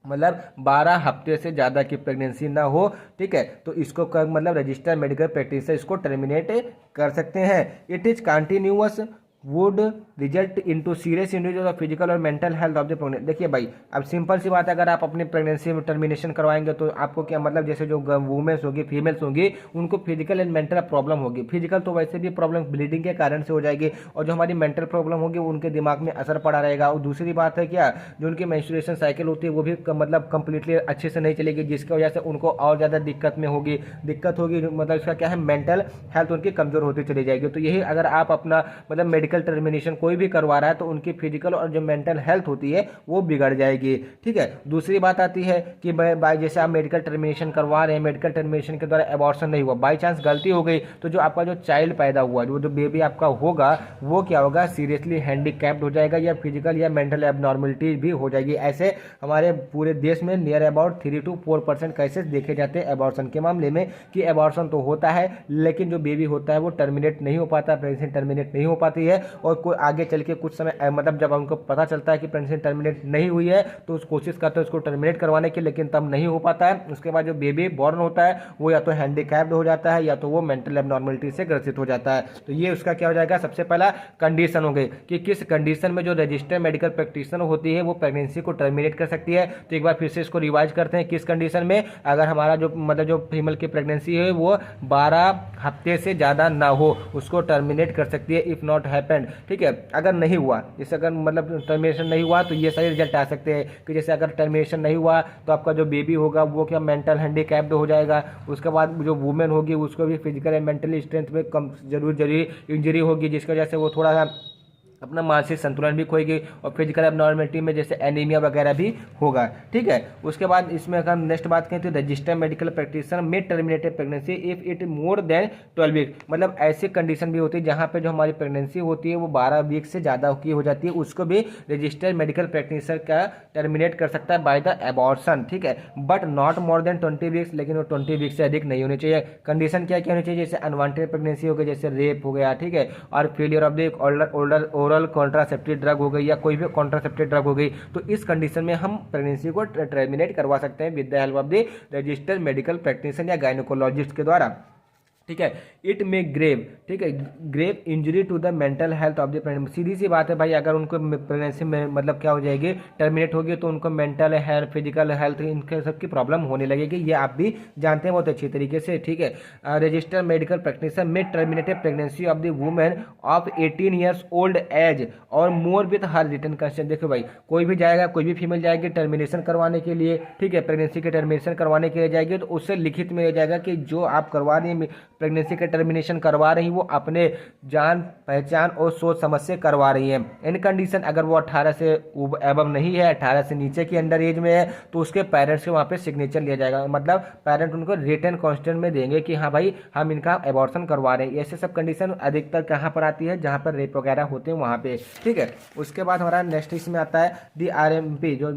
मतलब 12 हफ्ते से ज़्यादा की प्रेगनेंसी ना हो, ठीक है। तो इसको मतलब रजिस्टर्ड मेडिकल प्रैक्टिशनर इसको टर्मिनेट कर सकते हैं। It is continuous would result into serious injuries of physical और mental health of the pregnant. देखिए भाई, अब सिंपल सी बात है, अगर आप अपनी प्रेगनेंसी में टर्मिनेशन करवाएंगे तो आपको क्या मतलब, जैसे जो वुमेन्स होगी, फीमेल्स होंगी, उनको फिजिकल एंड मेंटल प्रॉब्लम होगी। फिजिकल तो वैसे भी प्रॉब्लम ब्लीडिंग के कारण से हो जाएगी, और जो हमारी मेंटल प्रॉब्लम होगी उनके दिमाग में असर पड़ा रहेगा। और दूसरी बात है क्या, जो उनकी मेंस्ट्रुएशन साइकिल होती है वो भी मतलब कंप्लीटली अच्छे से नहीं चलेगी, जिसकी वजह से उनको और ज़्यादा दिक्कत होगी, मतलब इसका क्या है, मेंटल हेल्थ उनकी कमजोर होती चली जाएगी। तो यही अगर आप अपना मतलब मेडिकल टर्मिनेशन कोई भी करवा रहा है तो उनकी फिजिकल और जो मेंटल हेल्थ होती है वो बिगड़ जाएगी। ठीक है, दूसरी बात आती है कि बाय जैसे आप मेडिकल टर्मिनेशन करवा रहे हैं, मेडिकल टर्मिनेशन के द्वारा एबॉर्शन नहीं हुआ, बाई चांस गलती हो गई, तो जो आपका जो चाइल्ड पैदा हुआ, जो बेबी आपका होगा, वो क्या होगा, सीरियसली हैंडीकैप्ड हो जाएगा, या फिजिकल या मेंटल एबनॉर्मलिटी भी हो जाएगी। ऐसे हमारे पूरे देश में नियर अबाउट 3 to 4% केसेस देखे जाते हैं एबॉर्शन के मामले में, कि एबॉर्शन तो होता है लेकिन जो बेबी होता है वो टर्मिनेट नहीं हो पाता, प्रेगनेंसी टर्मिनेट नहीं हो पाती है, और कोई आगे चल के कुछ समय मतलब जब हमको पता चलता है कि प्रेगनेंसी टर्मिनेट नहीं हुई है तो उस कोशिश करते हैं उसको टर्मिनेट करवाने की, लेकिन तब नहीं हो पाता है। उसके बाद जो बेबी बॉर्न होता है वो या तो हैंडीकैप्ड हो जाता है या तो वो मेंटल एबनॉर्मलिटी से ग्रसित हो जाता है। तो ये उसका क्या हो जाएगा, सबसे पहला कंडीशन हो गई कि किस कंडीशन में जो रजिस्टर्ड मेडिकल प्रैक्टिशनर होती है वो प्रेगनेंसी को टर्मिनेट कर सकती है। तो एक बार फिर से इसको रिवाइज करते हैं, किस कंडीशन में, अगर हमारा जो मतलब जो फीमेल की प्रेगनेंसी है वो 12 हफ्ते से ज़्यादा ना हो, उसको टर्मिनेट कर सकती है, इफ़ नॉट हैपेंड। ठीक है, अगर नहीं हुआ, जैसे अगर मतलब टर्मिनेशन नहीं हुआ तो ये सारे रिजल्ट आ सकते हैं कि जैसे अगर टर्मिनेशन नहीं हुआ तो आपका जो बेबी होगा वो क्या मेंटल हैंडीकैप्ड हो जाएगा। उसके बाद जो वुमेन होगी उसको भी फिजिकल एंड मेंटली स्ट्रेंथ में कम जरूरी इंजरी होगी, जिसकी वजह से वो थोड़ा सा अपना मानसिक संतुलन भी खोएगी, और फिजिकल एबनॉर्मलिटी में जैसे एनीमिया वगैरह भी होगा। ठीक है, उसके बाद इसमें अगर हम नेक्स्ट बात करें तो registered medical practitioner may terminated pregnancy if it more than 12 week, मतलब ऐसी कंडीशन भी होती है जहाँ पे जो हमारी प्रेगनेंसी होती है वो 12 वीक से ज़्यादा की हो जाती है, उसको भी रजिस्टर्ड मेडिकल प्रैक्टिशनर का टर्मिनेट कर सकता है बाय द एबॉर्शन। ठीक है, but not more then 20 weeks, लेकिन वो 20 वीक से अधिक नहीं होनी चाहिए। कंडीशन क्या क्या होनी चाहिए, जैसे अनवांटेड प्रेगनेंसी हो गई, जैसे रेप हो गया, ठीक है, और failure of the oral contraceptive drug हो गई, या कोई भी कॉन्ट्रासेप्टिव ड्रग हो गई, तो इस कंडीशन में हम प्रेगनेंसी को टर्मिनेट करवा सकते हैं with the help of the registered medical practitioner या गायनेकोलॉजिस्ट के द्वारा। ठीक है, इट में ग्रेव, ठीक है, grave injury to the mental health of the pregnant. सीधी सी बात है भाई, अगर उनको प्रेगनेंसी में मतलब क्या हो जाएगी, टर्मिनेट होगी, तो उनको मेंटल हेल्थ, फिजिकल हेल्थ, इनके सब की प्रॉब्लम होने लगेगी, ये आप भी जानते हैं बहुत अच्छी तरीके से। ठीक है, registered medical practitioner may terminated pregnancy of the women of 18 years old age और more with her written consent. देखो भाई, कोई भी जाएगा, कोई भी फीमेल जाएगी टर्मिनेशन करवाने के लिए, ठीक है, प्रेगनेंसी के टर्मिनेशन करवाने के लिए जाएगी, तो उससे लिखित में जाएगा कि जो आप करवा रही हैं, प्रेगनेंसी का टर्मिनेशन करवा रही वो अपने जान पहचान और सोच समझ से करवा रही है। इन कंडीशन अगर वो 18 से एबव नहीं है, 18 से नीचे की अंडर एज में है, तो उसके पेरेंट्स से वहाँ पे सिग्नेचर लिया जाएगा, मतलब पेरेंट उनको रिटन कॉन्स्टेंट में देंगे कि हाँ भाई हम इनका एबॉर्शन करवा रहे हैं। ऐसे सब कंडीशन अधिकतर कहाँ पर आती है, जहाँ पर रेप वगैरह होते हैं वहाँ पे। ठीक है, उसके बाद हमारा नेक्स्ट इसमें आता है DRMP, जो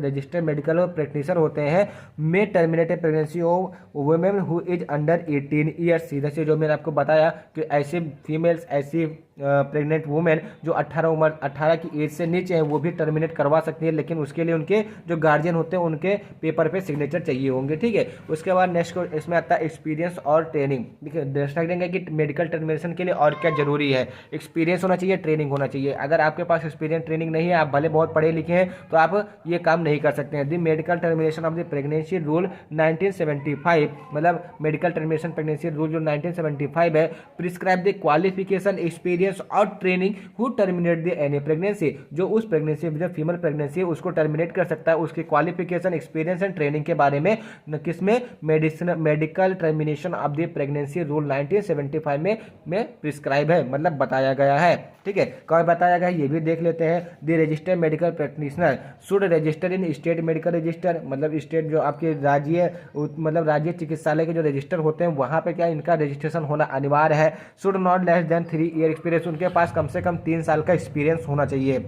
रजिस्टर्ड मेडिकल प्रैक्टिशनर होते हैं, में terminated pregnancy of women who is under 18 years. सीधा से जो मैंने आपको बताया कि ऐसे फीमेल्स, ऐसी प्रेग्नेंट वुमेन जो 18 की एज से नीचे है वो भी टर्मिनेट करवा सकती है, लेकिन उसके लिए उनके जो गार्जियन होते हैं उनके पेपर पे सिग्नेचर चाहिए होंगे। ठीक है, उसके बाद नेक्स्ट इसमें आता है एक्सपीरियंस और ट्रेनिंग। देखिए, दर्शक देंगे कि मेडिकल टर्मिनेशन के लिए और क्या जरूरी है, एक्सपीरियंस होना चाहिए, ट्रेनिंग होना चाहिए। अगर आपके पास एक्सपीरियंस ट्रेनिंग नहीं है, आप भले बहुत पढ़े लिखे हैं, तो आप ये काम नहीं कर सकते हैं। The medical termination of the pregnancy rule 1975, मतलब मेडिकल टर्मिनेशन प्रेगनेंसी रूल जो 1975 है, प्रिस्क्राइब द क्वालिफिकेशन, एक्सपीरियंस और training who terminate the any pregnancy, जो उस प्रेगनेंसी जो फीमेल प्रेगनेंसी है उसको टर्मिनेट कर सकता है, उसकी क्वालिफिकेशन, एक्सपीरियंस एंड ट्रेनिंग के बारे में किसमें, medical termination of the pregnancy rule 1975 में प्रिस्क्राइब है, मतलब बताया गया है। ठीक है, कौन बताया गया ये भी देख लेते हैं। The registered medical practitioner should register in state medical register, मतलब स्टेट जो आपके राज्य, मतलब राज्य चिकित्सालय के जो रजिस्टर होते हैं वहाँ पे क्या इनका रजिस्ट्रेशन होना अनिवार्य है। Should not less than 3 year experience, उनके पास कम से कम 3 साल का एक्सपीरियंस होना चाहिए।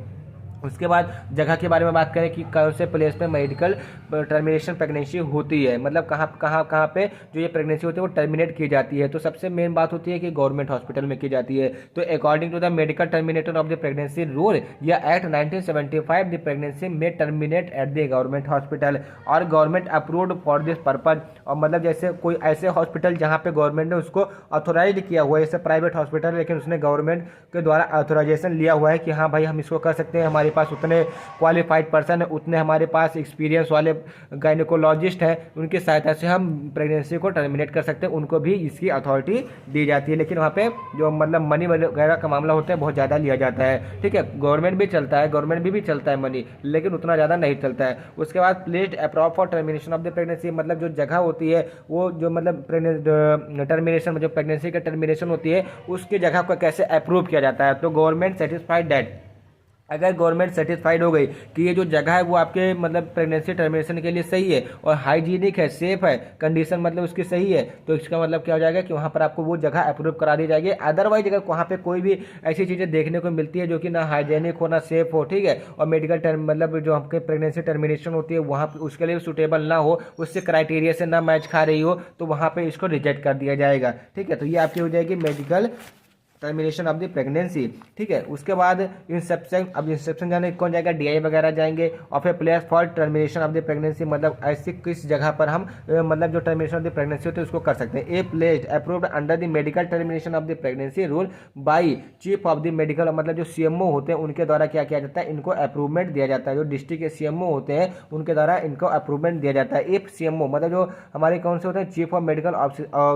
उसके बाद जगह के बारे में बात करें कि कौन से प्लेस पे मेडिकल टर्मिनेशन प्रेगनेंसी होती है, मतलब कहाँ पे जो ये प्रेगनेंसी होती है वो टर्मिनेट की जाती है। तो सबसे मेन बात होती है कि गवर्नमेंट हॉस्पिटल में की जाती है। तो according to the medical terminator of the pregnancy rule या act 1975 the pregnancy may terminate at the government hospital और government approved for this purpose. और मतलब जैसे कोई ऐसे हॉस्पिटल जहाँ पे गवर्नमेंट ने उसको ऑथोराइज किया हुआ है, जैसे प्राइवेट हॉस्पिटल, लेकिन उसने गवर्नमेंट के द्वारा ऑथोराइजेशन लिया हुआ है कि हाँ भाई हम इसको कर सकते हैं, हमारे पास उतने क्वालिफाइड पर्सन है, उतने हमारे पास एक्सपीरियंस वाले गायनिकोलॉजिस्ट हैं, उनकी सहायता से हम प्रेगनेंसी को टर्मिनेट कर सकते हैं, उनको भी इसकी अथॉरिटी दी जाती है। लेकिन वहाँ पे जो मतलब मनी वगैरह का मामला होता है बहुत ज़्यादा लिया जाता है। ठीक है, गवर्नमेंट भी चलता है, गवर्नमेंट भी चलता है मनी, लेकिन उतना ज़्यादा नहीं चलता है। उसके बाद placed approve for termination of the pregnancy, मतलब जो जगह होती है वो जो मतलब टर्मिनेशन जो प्रेगनेंसी का टर्मिनेशन होती है उसकी जगह को कैसे अप्रूव किया जाता है। तो गवर्नमेंट सेटिस्फाइड दैट, अगर गवर्नमेंट सेटिस्फाइड हो गई कि ये जो जगह है वो आपके मतलब प्रेगनेंसी टर्मिनेशन के लिए सही है और हाइजीनिक है, सेफ है, कंडीशन मतलब उसकी सही है, तो इसका मतलब क्या हो जाएगा कि वहाँ पर आपको वो जगह अप्रूव करा दी जाएगी। अदरवाइज अगर वहाँ पे कोई भी ऐसी चीज़ें देखने को मिलती है जो कि ना हाइजीनिक हो ना सेफ हो, ठीक है, और मेडिकल टर्म मतलब जो आपके प्रेगनेंसी टर्मिनेशन होती है वहाँ उसके लिए सूटेबल ना हो, उससे क्राइटेरिया से ना मैच खा रही हो, तो वहाँ पर इसको रिजेक्ट कर दिया जाएगा। ठीक है, तो ये आपकी हो जाएगी medical termination of the pregnancy. ठीक है, उसके बाद इंसेप्शन, अब इंसेप्शन जाने कौन जाएगा, डीआई वगैरह जाएंगे। और फिर place for termination of the pregnancy, मतलब ऐसी किस जगह पर हम मतलब जो टर्मिनेशन ऑफ द प्रेगनेंसी होती है उसको कर सकते हैं। A place approved under the medical termination of the pregnancy rule by chief of the medical, मतलब जो सीएमओ होते हैं उनके द्वारा क्या किया जाता है, इनको अप्रूवमेंट दिया जाता है। जो डिस्ट्रिक्ट के सीएमओ होते हैं उनके द्वारा इनको अप्रूवमेंट दिया जाता है। इफ सीएमओ मतलब जो हमारे कौन से होते हैं, चीफ ऑफ मेडिकल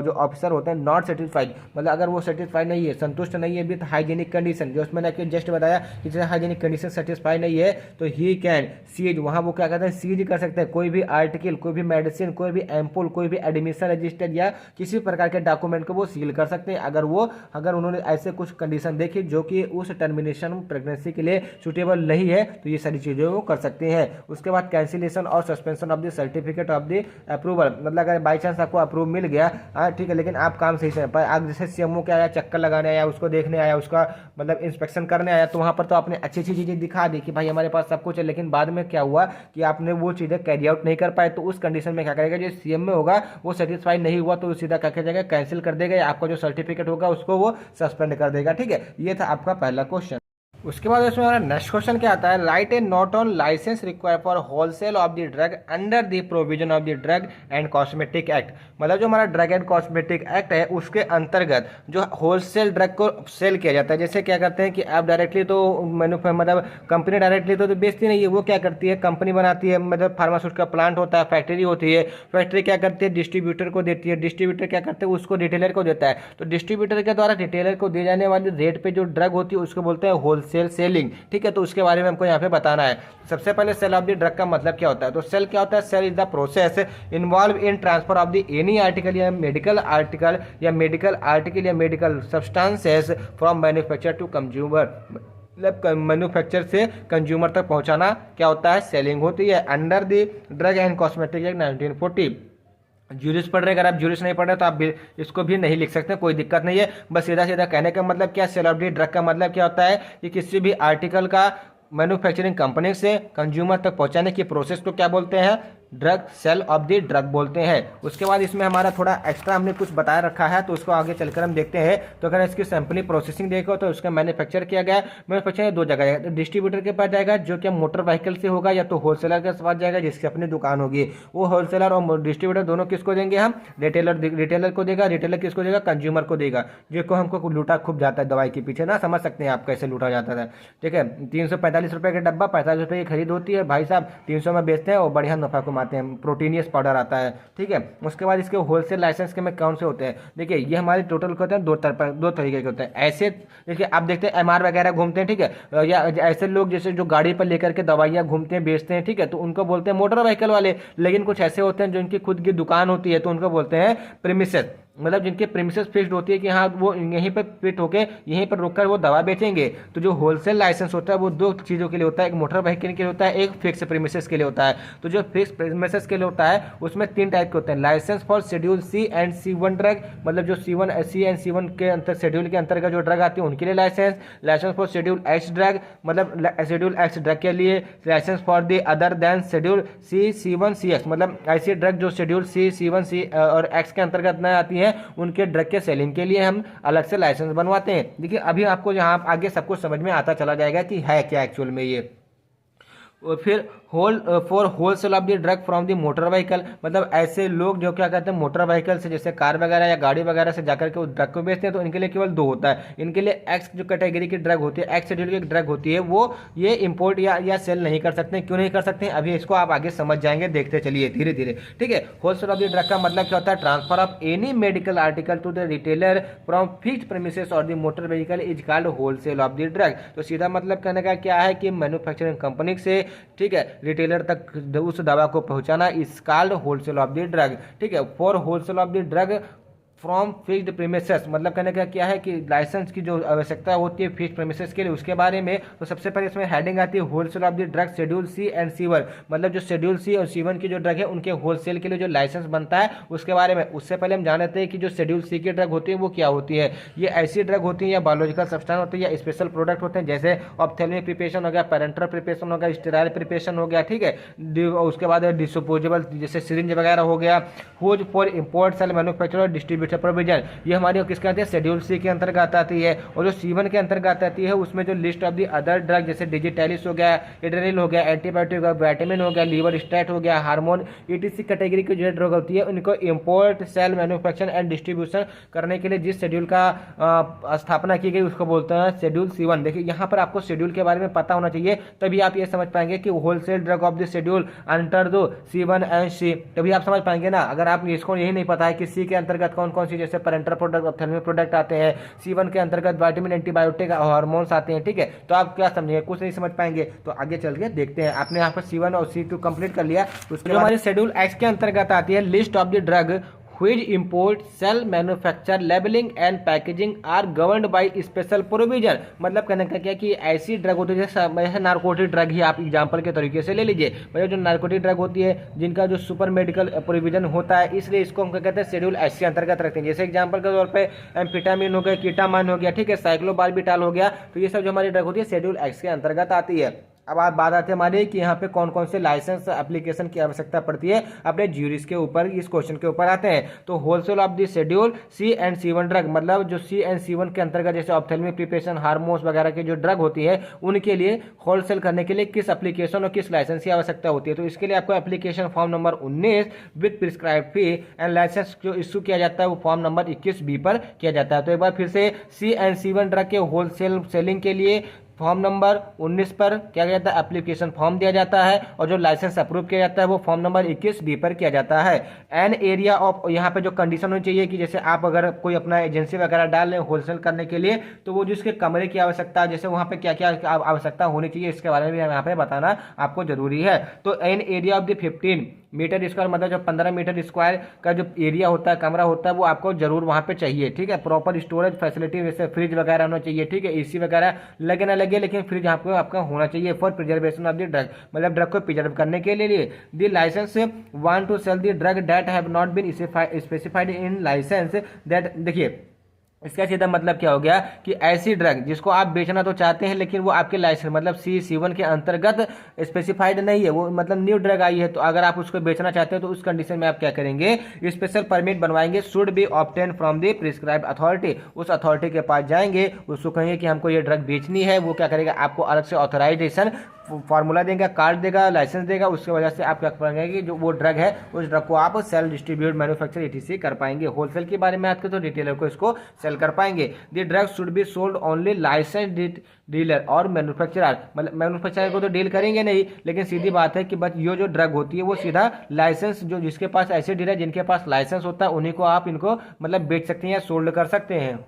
जो ऑफिसर होते हैं, नॉट सेटिस्फाइड, मतलब अगर वो सेटिस्फाइड नहीं है, संतुष्ट नहीं है विद हाइजीनिक कंडीशन, जो उसमें आपको जस्ट बताया कि जैसे हाइजीनिक कंडीशन सेटिस्फाई नहीं है तो ही कैन सीज, वहां वो क्या करते हैं, सीज कर सकते हैं कोई भी आर्टिकल, कोई भी मेडिसिन, कोई भी एम्पुल, कोई भी एडमिशन रजिस्टर या किसी प्रकार के डॉक्यूमेंट को वो सील कर सकते हैं अगर उन्होंने ऐसे कुछ कंडीशन देखी जो कि उस टर्मिनेशन प्रेगनेंसी के लिए सुटेबल नहीं है, तो ये सारी चीजें वो कर सकते हैं। उसके बाद कैंसिलेशन और suspension of the certificate of the approval, मतलब अगर बाई चांस आपको अप्रूव मिल गया, ठीक है, लेकिन आप काम सही से, आप जैसे सीएमओ के आया, चक्कर लगाने आया, उसको देखने आया, उसका मतलब इंस्पेक्शन करने आया, तो वहां पर तो आपने अच्छी अच्छी चीजें दिखा दी कि भाई हमारे पास सब कुछ है, लेकिन बाद में क्या हुआ कि आपने वो चीजें कैरी आउट नहीं कर पाए, तो उस कंडीशन में क्या करेगा, जो सीएम में होगा वो सेटिस्फाइड नहीं हुआ तो सीधा क्या जाएगा, कैंसिल कर देगा, या आपका जो सर्टिफिकेट होगा उसको वो सस्पेंड कर देगा। ठीक है, ये था आपका पहला क्वेश्चन। उसके बाद उसमें हमारा नेक्स्ट क्वेश्चन क्या आता है, write a note on license require for wholesale of the drug under the provision of the drug and cosmetic act, मतलब जो हमारा ड्रग एंड कॉस्मेटिक एक्ट है उसके अंतर्गत जो होलसेल ड्रग को सेल किया जाता है। जैसे क्या करते हैं कि आप डायरेक्टली तो मतलब कंपनी डायरेक्टली तो बेचती नहीं है, वो क्या करती है, कंपनी बनाती है, मतलब फार्मास्यूटिकल का प्लांट होता है, फैक्ट्री होती है, फैक्ट्री क्या करती है, डिस्ट्रीब्यूटर को देती है, डिस्ट्रीब्यूटर क्या करते हैं, उसको रिटेलर को देता है, तो डिस्ट्रीब्यूटर के द्वारा रिटेलर को दी जाने वाली रेट पे जो ड्रग होती है उसको बोलते हैं होलसेल सेलिंग। ठीक है, तो उसके बारे में हमको यहाँ पे बताना है। सबसे पहले सेल ऑफ द ड्रग का मतलब क्या होता है, तो सेल क्या होता है, sale is the process involve in transfer of the any article या मेडिकल आर्टिकल या medical substances from manufacture to consumer, मतलब मैन्युफैक्चर से कंज्यूमर तक पहुंचाना क्या होता है, सेलिंग होती है। Under the drug and cosmetic act 1940, ज्यूरिस पढ़ रहे, अगर आप ज्यूरिस नहीं पढ़ रहे तो आप इसको भी नहीं लिख सकते, कोई दिक्कत नहीं है। बस सीधा सीधा कहने का मतलब क्या, सेल ऑफ द ड्रग का मतलब क्या होता है कि किसी भी आर्टिकल का मैन्युफैक्चरिंग कंपनी से कंज्यूमर तक पहुंचाने की प्रोसेस को क्या बोलते हैं, drug sale of the drug बोलते हैं। उसके बाद इसमें हमारा थोड़ा एक्स्ट्रा हमने कुछ बताया रखा है, तो उसको आगे चलकर हम देखते हैं। तो अगर इसकी सैंपलिंग प्रोसेसिंग देखो तो उसका मैन्युफैक्चर किया गया, मैन्युफैक्चर दो जगह है, तो डिस्ट्रीब्यूटर के पास जाएगा जो कि मोटर व्हीकल से होगा, या तो होलसेलर के पास जाएगा जिसकी अपनी दुकान होगी। वो होलसेलर और डिस्ट्रीब्यूटर दोनों किसको देंगे हम, रिटेलर को देगा, रिटेलर किसको देगा, कंज्यूमर को देगा, जिसको हमको लूटा खूब जाता है दवाई के पीछे ना, समझ सकते हैं आप कैसे लूटा जाता था। ठीक है, 345 रुपये का डब्बा 45 रुपये की खरीद होती है, भाई साहब 300 में बेचते हैं और बढ़िया नफा कमाते हैं, प्रोटीनियस पाउडर आता है। ठीक है, उसके बाद इसके होलसेल लाइसेंस के में कौन से होते हैं, देखिए ये हमारे टोटल होते हैं दो तरीके के होते हैं। ऐसे देखिए आप देखते हैं एमआर वगैरह घूमते हैं, ठीक है, या ऐसे लोग जैसे जो गाड़ी पर लेकर के दवाइयाँ घूमते हैं बेचते हैं, ठीक है, तो उनको बोलते हैं मोटर व्हीकल वाले। लेकिन कुछ ऐसे होते हैं जो इनकी खुद की दुकान होती है तो उनको बोलते हैं प्रीमिसेस, मतलब जिनके प्रीमिसेस फिक्स्ड होती है कि हाँ वो यहीं पर फिट होके यहीं पर रुककर वो दवा बेचेंगे। तो जो होलसेल लाइसेंस होता है वो दो चीज़ों के लिए होता है, एक मोटर व्हीकल के लिए होता है, एक फिक्स प्रीमिसेस के लिए होता है। तो जो फिक्स प्रीमिसेस के लिए होता है उसमें 3 टाइप के होते हैं। License for schedule C and C1 drug, मतलब जो सी एंड C1 के अंतर शेड्यूल के अंतर्गत जो ड्रग आती है उनके लिए license. License for schedule X drug, मतलब शेड्यूल एक्स ड्रग के लिए license for the other than schedule C1 CX, मतलब ऐसी ड्रग जो शेड्यूल C1 C और एक्स के अंतर्गत न आती है उनके ड्रग के सेलिंग के लिए हम अलग से लाइसेंस बनवाते हैं। देखिए अभी आपको यहाँ आगे सब कुछ समझ में आता चला जाएगा कि है क्या एक्चुअल में ये। और फिर for wholesale of the drug from the motor vehicle, मतलब ऐसे लोग जो क्या कहते हैं मोटर व्हीकल से जैसे कार वगैरह या गाड़ी वगैरह से जाकर के उस ड्रग को बेचते हैं, तो इनके लिए केवल 2 होता है। इनके लिए एक्स जो कैटेगरी की ड्रग होती है, एक्स शेड्यूल की ड्रग होती है, वो ये इंपोर्ट या सेल नहीं कर सकते। क्यों नहीं कर सकते अभी इसको आप आगे समझ जाएंगे, देखते चलिए धीरे धीरे, ठीक है। होलसेल ऑफ द ड्रग का मतलब क्या होता है? Transfer of any medical article to the retailer from fixed premises और the motor vehicle is called wholesale of the drug. तो सीधा मतलब कहने का क्या है कि मैन्युफैक्चरिंग कंपनी से, ठीक है, रिटेलर तक उस दवा को पहुंचाना इस called wholesale of the drug, ठीक है। For wholesale of the drug from fixed premises, मतलब कहने का क्या है कि लाइसेंस की जो आवश्यकता होती है फिक्स्ड प्रीमिसेस के लिए उसके बारे में। तो सबसे पहले इसमें हेडिंग आती है wholesale of the drug schedule C and C1, मतलब जो शेड्यूल सी और C1 की जो ड्रग है उनके होलसेल के लिए जो लाइसेंस बनता है उसके बारे में। उससे पहले हम जान लेते हैं कि जो शेड्यूल सी की ड्रग होती है वो क्या होती है। ये ऐसी ड्रग होती है या बायोलॉजिकल सब्सटेंस होती है या स्पेशल प्रोडक्ट होते हैं, जैसे ऑप्थेल्मिक प्रिपरेशन हो गया, पेरेंटल प्रिपरेशन हो गया, स्टेराइल प्रिपरेशन हो गया, ठीक है। उसके बाद डिस्पोजेबल जैसे सिरिंज वगैरह हो गया। Use for import sale manufacture और डिस्ट्रीब्यूटर प्रोविजन, ये हमारी किसके आती है? शेड्यूल सी के अंतर्गत आती है। और जो C1 के अंतर्गत आती है उसमें जो list of the other drug जैसे डिजिटैलिस हो गया, एड्रेनल हो गया, एंटीबायोटिक हो गया, विटामिन हो गया, लीवर स्टैट हो गया, हार्मोन ETC कैटेगरी की जो ड्रग होती है उनको import sale manufacture and distribution करने के लिए जिस शेड्यूल का स्थापना की गई उसको बोलते हैं शेड्यूल C1। देखिए यहाँ पर आपको शेड्यूल के बारे में पता होना चाहिए, तभी आप ये समझ पाएंगे कि wholesale drug of the schedule under दो C1 एंड C, तभी आप समझ पाएंगे ना। अगर आप इसको यही नहीं पता है कि C के अंतर्गत कौन कौन सी जैसे पेरेंटल प्रोडक्ट, ऑप्थेल्मिक प्रोडक्ट आते हैं, C1 के अंतर्गत विटामिन, एंटीबायोटिक, हार्मोन्स आते हैं, ठीक है। तो आप क्या समझेंगे? कुछ नहीं समझ पाएंगे। तो आगे चल के देखते हैं। आपने यहाँ पर C1 और C2 कंप्लीट कर लिया, उसके बाद हमारे शेड्यूल एक्स के अंतर्गत आती है list of the drug which import, sell, manufacture, labeling and packaging are governed by special provision। मतलब कहने का क्या कि ऐसी ड्रग होती है जैसे नार्कोटिक ड्रग ही आप एग्जांपल के तरीके से ले लीजिए। मतलब जो नार्कोटिक ड्रग होती है जिनका जो सुपर मेडिकल प्रोविजन होता है, इसलिए इसको हम क्या कहते हैं? शेड्यूल एस के अंतर्गत रखते हैं। जैसे एग्जाम्पल के तौर पर एम्फेटामिन हो गया, कीटामाइन हो गया, ठीक है, साइक्लोबार्बिटाल हो गया। तो ये सब जो हमारी ड्रग होती है शेड्यूल एक्स के अंतर्गत आती है। अब आप बात आती है हमारी कि यहाँ पे कौन कौन से लाइसेंस एप्लीकेशन की आवश्यकता पड़ती है अपने ज्यूरीज के ऊपर, इस क्वेश्चन के ऊपर आते हैं। तो wholesale of the schedule C and C1 drug, मतलब जो C एंड C1 के अंतर्गत जैसे ऑप्थेल्मिक प्रिपरेशन, हार्मोन्स वगैरह की जो ड्रग होती है उनके लिए होलसेल करने के लिए किस एप्लीकेशन और किस लाइसेंस की आवश्यकता होती है। तो इसके लिए आपको application form number 19 with prescribe fee and license जो इशू किया जाता है वो फॉर्म नंबर 21B पर किया जाता है। तो एक बार फिर से C एंड C1 ड्रग के होलसेल सेलिंग के लिए फॉर्म नंबर 19 पर क्या किया जाता है? एप्लीकेशन फॉर्म दिया जाता है। और जो लाइसेंस अप्रूव किया जाता है वो फॉर्म नंबर 21B पर किया जाता है। एन एरिया ऑफ, यहाँ पे जो कंडीशन होनी चाहिए कि जैसे आप अगर कोई अपना एजेंसी वगैरह डाल रहे हैं होलसेल करने के लिए, तो वो जिसके कमरे की आवश्यकता है, जैसे वहाँ पे क्या क्या आवश्यकता होनी चाहिए इसके बारे में भी यहाँ पे बताना आपको जरूरी है। तो an area of the 15 metre square, मतलब जो 15 मीटर स्क्वायर का जो एरिया होता है, कमरा होता है, वो आपको जरूर वहाँ पे चाहिए, ठीक है। प्रॉपर स्टोरेज फैसिलिटी जैसे फ्रिज वगैरह होना चाहिए, ठीक है। AC वगैरह लगे ना लगे, लेकिन फ्रिज आपको आपका होना चाहिए for preservation of the drug, मतलब ड्रग को प्रिजर्व करने के लिए। The license want to sell the drug that have not been specified in license that, देखिए इसका सीधा मतलब क्या हो गया कि ऐसी ड्रग जिसको आप बेचना तो चाहते हैं लेकिन वो आपके लाइसेंस मतलब C1 के अंतर्गत स्पेसिफाइड नहीं है, वो मतलब न्यू ड्रग आई है, तो अगर आप उसको बेचना चाहते हो तो उस कंडीशन में आप क्या करेंगे? स्पेशल परमिट बनवाएंगे। Should be obtain from the prescribe authority, उस अथॉरिटी के पास जाएंगे, उसको कहेंगे कि हमको ये ड्रग बेचनी है। वो क्या करेगा? आपको अलग से ऑथराइजेशन फार्मूला देगा, कार्ड देगा, लाइसेंस देगा। उसकी वजह से आप क्या करेंगे कि जो वो ड्रग है उस ड्रग को आप सेल, डिस्ट्रीब्यूट, मैन्युफैक्चर ETC कर पाएंगे। होलसेल के बारे में आते तो रिटेलर को इसको सेल कर पाएंगे। The drug should be sold only license dealer और मैन्युफैक्चरर, मतलब मैन्युफैक्चरर को तो डील करेंगे नहीं, लेकिन सीधी बात है कि बस ये जो ड्रग होती है वो सीधा लाइसेंस, जो जिसके पास ऐसे डीलर जिनके पास लाइसेंस होता है उन्हीं को आप इनको मतलब बेच सकते हैं या सोल्ड कर सकते हैं।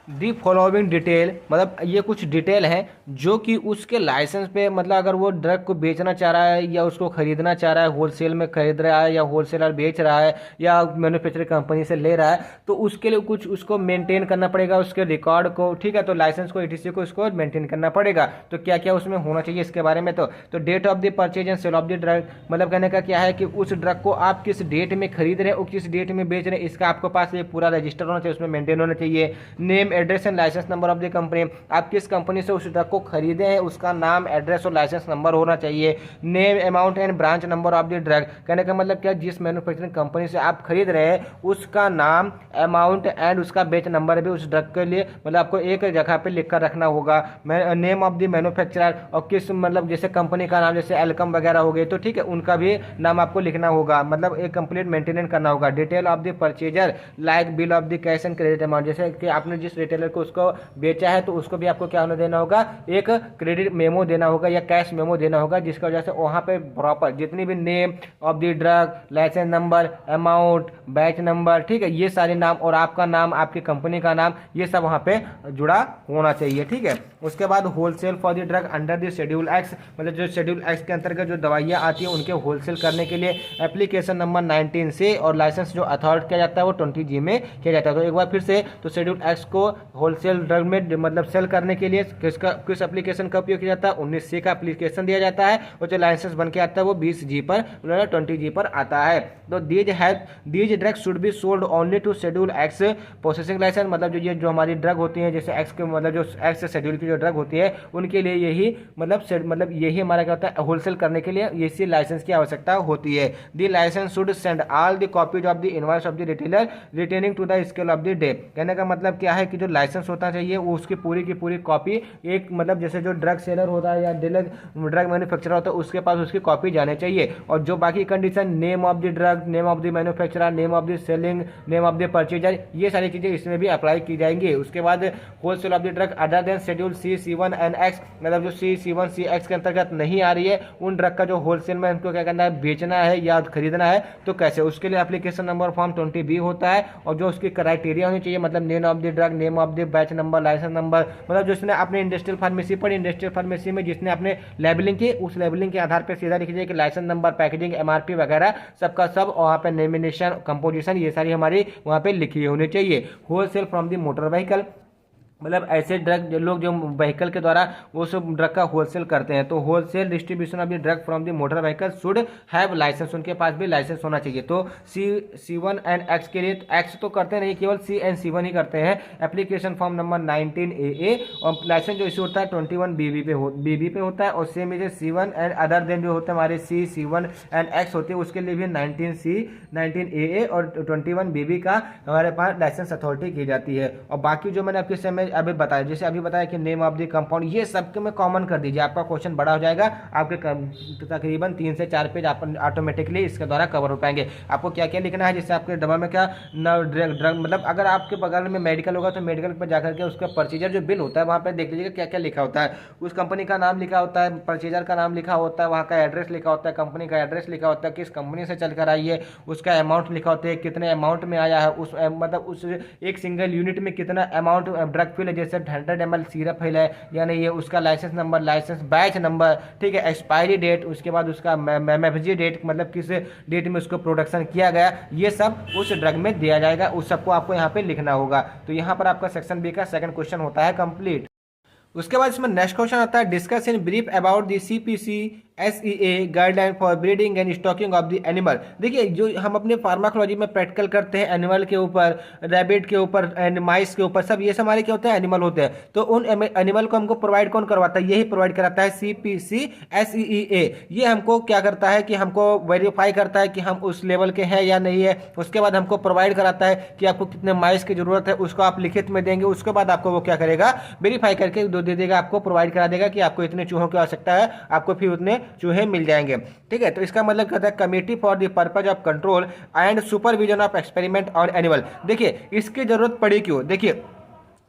दी फॉलोइंग डिटेल, मतलब ये कुछ डिटेल हैं जो कि उसके लाइसेंस पे, मतलब अगर वो ड्रग को बेचना चाह रहा है या उसको खरीदना चाह रहा है, होलसेल में खरीद रहा है या होलसेलर बेच रहा है या मैन्युफैक्चरिंग कंपनी से ले रहा है, तो उसके लिए कुछ उसको मेंटेन करना पड़ेगा, उसके रिकॉर्ड को, ठीक है। तो लाइसेंस को, ईटीसी को इसको मेंटेन करना पड़ेगा। तो क्या क्या उसमें होना चाहिए इसके बारे में, तो date of the purchase and sale of the drug, मतलब कहने का क्या है कि उस ड्रग को आप किस डेट में खरीद रहे हैं और किस डेट में बेच रहे हैं, इसका आपके पास ये पूरा रजिस्टर होना चाहिए, उसमें मेंटेन होना चाहिए। Name, address and license number of the company, आप किस कंपनी से उस ड्रग को खरीदे हैं उसका नाम, एड्रेस और लाइसेंस नंबर होना चाहिए। Name, amount and branch number of the drug, कहने का मतलब क्या, जिस मैन्युफैक्चरिंग कंपनी से आप खरीद रहे हैं उसका नाम, अमाउंट एंड उसका बेच नंबर भी उस ड्रग के लिए मतलब आपको एक जगह पे लिख कर रखना होगा। नेम ऑफ द मैन्युफैक्चरर, और किस मतलब जैसे कंपनी का नाम जैसे एल्कम वगैरह हो गए तो ठीक है, उनका भी नाम आपको लिखना होगा, मतलब एक कंप्लीट मेंटेनेंस करना होगा। Detail of the purchaser like bill of the cash and credit amount, जैसे कि आपने जिस रिटेलर को उसको बेचा है तो उसको भी आपको क्या होना देना होगा, एक क्रेडिट मेमो देना होगा या कैश मेमो देना होगा, जिसकी वजह से वहाँ पे प्रॉपर जितनी भी name of the drug, license number, amount, batch number, ठीक है, ये सारे नाम और आपका नाम, आपकी कंपनी का नाम, ये सब वहाँ पे जुड़ा होना चाहिए, ठीक है। उसके बाद wholesale for the drug under the schedule x, मतलब जो शेड्यूल एक्स के अंतर्गत जो दवाइयाँ आती हैं उनके होलसेल करने के लिए एप्लीकेशन नंबर 19 से, और लाइसेंस जो अथॉरिटी किया जाता है वो 20G में किया जाता है। तो एक बार फिर से, तो शेड्यूल एक्स को होलसेल ड्रग में मतलब सेल करने के लिए किस एप्लीकेशन का उपयोग किया जाता है, 19C का एप्लीकेशन दिया जाता है, और जो लाइसेंस बन के आता है वो 20G पर, 20G पर आता है। तो these drug should be sold only to schedule X processing license, मतलब जो हमारी ड्रग होती है जैसे एक्स के, मतलब जो एक्स शेड्यूल की जो ड्रग होती है उनके लिए यही मतलब यही हमारा क्या होता है, होलसेल करने के लिए इसी लाइसेंस की आवश्यकता होती है। The licence should send all the copies of the invoice of the retailer retaining to the scale of the day, कहने का मतलब क्या है कि जो लाइसेंस होता चाहिए वो उसकी पूरी की पूरी कॉपी एक, मतलब जैसे जो ड्रग सेलर होता है या ड्रग मैन्युफैक्चरर होता है उसके पास उसकी कॉपी जाने चाहिए। और जो बाकी condition, name of the drug, name of the manufacturer, name of the selling, name of the purchaser, ये सारी चीजें इसमें भी अप्लाई की जाएंगी। उसके बाद wholesale of the drug other than schedule C, C1 and X, मतलब जो C, C1, C, X के अंतर्गत नहीं आ रही है उन ड्रग का जो होलसेल में उनको क्या करना है, बेचना है या खरीदना है, तो कैसे, उसके लिए एप्लीकेशन नंबर फॉर्म 20B होता है, और जो उसकी क्राइटेरिया होनी चाहिए, मतलब name of the drug, name of the batch number, license number, मतलब जिसने अपने इंडस्ट्रियल फार्मेसी पढ़ी, इंडस्ट्रियल फार्मेसी में जिसने अपने लेबलिंग की, उस लेबलिंग के आधार पर सीधा लिख दीजिए कि लाइसेंस नंबर, पैकेजिंग, MRP वगैरह सबका सब, वहाँ पे नेमिनेशन, कंपोजिशन, ये सारी हमारी वहाँ पे लिखी होनी चाहिए। Wholesale from the motor vehicle, मतलब ऐसे ड्रग जो लोग जो व्हीकल के द्वारा वो सब ड्रग का होलसेल करते हैं, तो wholesale distribution of the drug from the motor vehicle should have license, उनके पास भी लाइसेंस होना चाहिए। तो C1 एंड X के लिए, X तो करते नहीं, केवल C एंड C1 ही करते हैं। एप्लीकेशन फॉर्म नंबर 19AA, और लाइसेंस जो इशू होता है 21BB पे होता है, और same is C1 and other than जो होते हैं हमारे C, C1 एंड X होते हैं, उसके लिए भी 19C, 19AA और 21BB का हमारे पास लाइसेंस अथॉरिटी की जाती है। और बाकी जो मैंने आपके समय अभी बताया, जैसे अभी बताया कि नेम ऑफ द कंपाउंड, ये सबके में कॉमन कर दीजिए, आपका क्वेश्चन बड़ा हो जाएगा, आपके तकरीबन 3 से 4 पेज आप ऑटोमेटिकली इसके द्वारा कवर हो पाएंगे। आपको क्या क्या लिखना है, जैसे आपके डब्बा में क्या ड्रग, मतलब अगर आपके बगल में मेडिकल होगा तो मेडिकल पर जाकर के उसका परचेजर जो बिल होता है वहाँ पर देख लीजिएगा क्या क्या लिखा होता है, उस कंपनी का नाम लिखा होता है, परचेजर का नाम लिखा होता है, वहाँ का एड्रेस लिखा होता है, कंपनी का एड्रेस लिखा होता है, किस कंपनी से चलकर आई है, उसका अमाउंट लिखा होता है, कितने अमाउंट में आया है, उस मतलब उस एक सिंगल यूनिट में कितना अमाउंट ड्रग फिल है, जैसे 100 ml सिरप फिल है या नहीं है, उसका license number, license batch number, ठीक है, एक्सपायरी डेट, उसके बाद उसका MFG डेट, मतलब किस डेट में उसको प्रोडक्शन किया गया, ये सब उस ड्रग में दिया जाएगा, उस सबको आपको यहाँ पे लिखना होगा। तो यहाँ पर आपका सेक्शन बी का सेकंड क्वेश्चन होता है कंप्लीट। उसके बाद इसमें नेक्स्ट क्वेश्चन आता है, discuss in brief about the CPC SEA guideline for breeding and stocking of the animal. देखिए जो हम अपने फार्माकोलॉजी में प्रैक्टिकल करते हैं एनिमल के ऊपर, रैबिट के ऊपर एंड माइस के ऊपर, सब ये सब हमारे क्या होते हैं, एनिमल होते हैं। तो उन एनिमल को हमको प्रोवाइड कौन करवाता है, यही प्रोवाइड कराता है CPC SEA। ये हमको क्या करता है कि हमको वेरीफाई करता है कि हम उस लेवल के हैं या नहीं है, उसके बाद हमको प्रोवाइड कराता है कि आपको कितने माइस की जरूरत है, उसको आप लिखित में देंगे, उसके बाद आपको वो क्या करेगा, वेरीफाई करके दे देगा, आपको प्रोवाइड करा देगा कि आपको इतने चूहों की आवश्यकता है, आपको फिर उतने चूहे मिल जाएंगे, ठीक है। तो इसका मतलब कहता है committee for the purpose of control and supervision of experiment on animal. देखिए इसकी जरूरत पड़ी क्यों, देखिए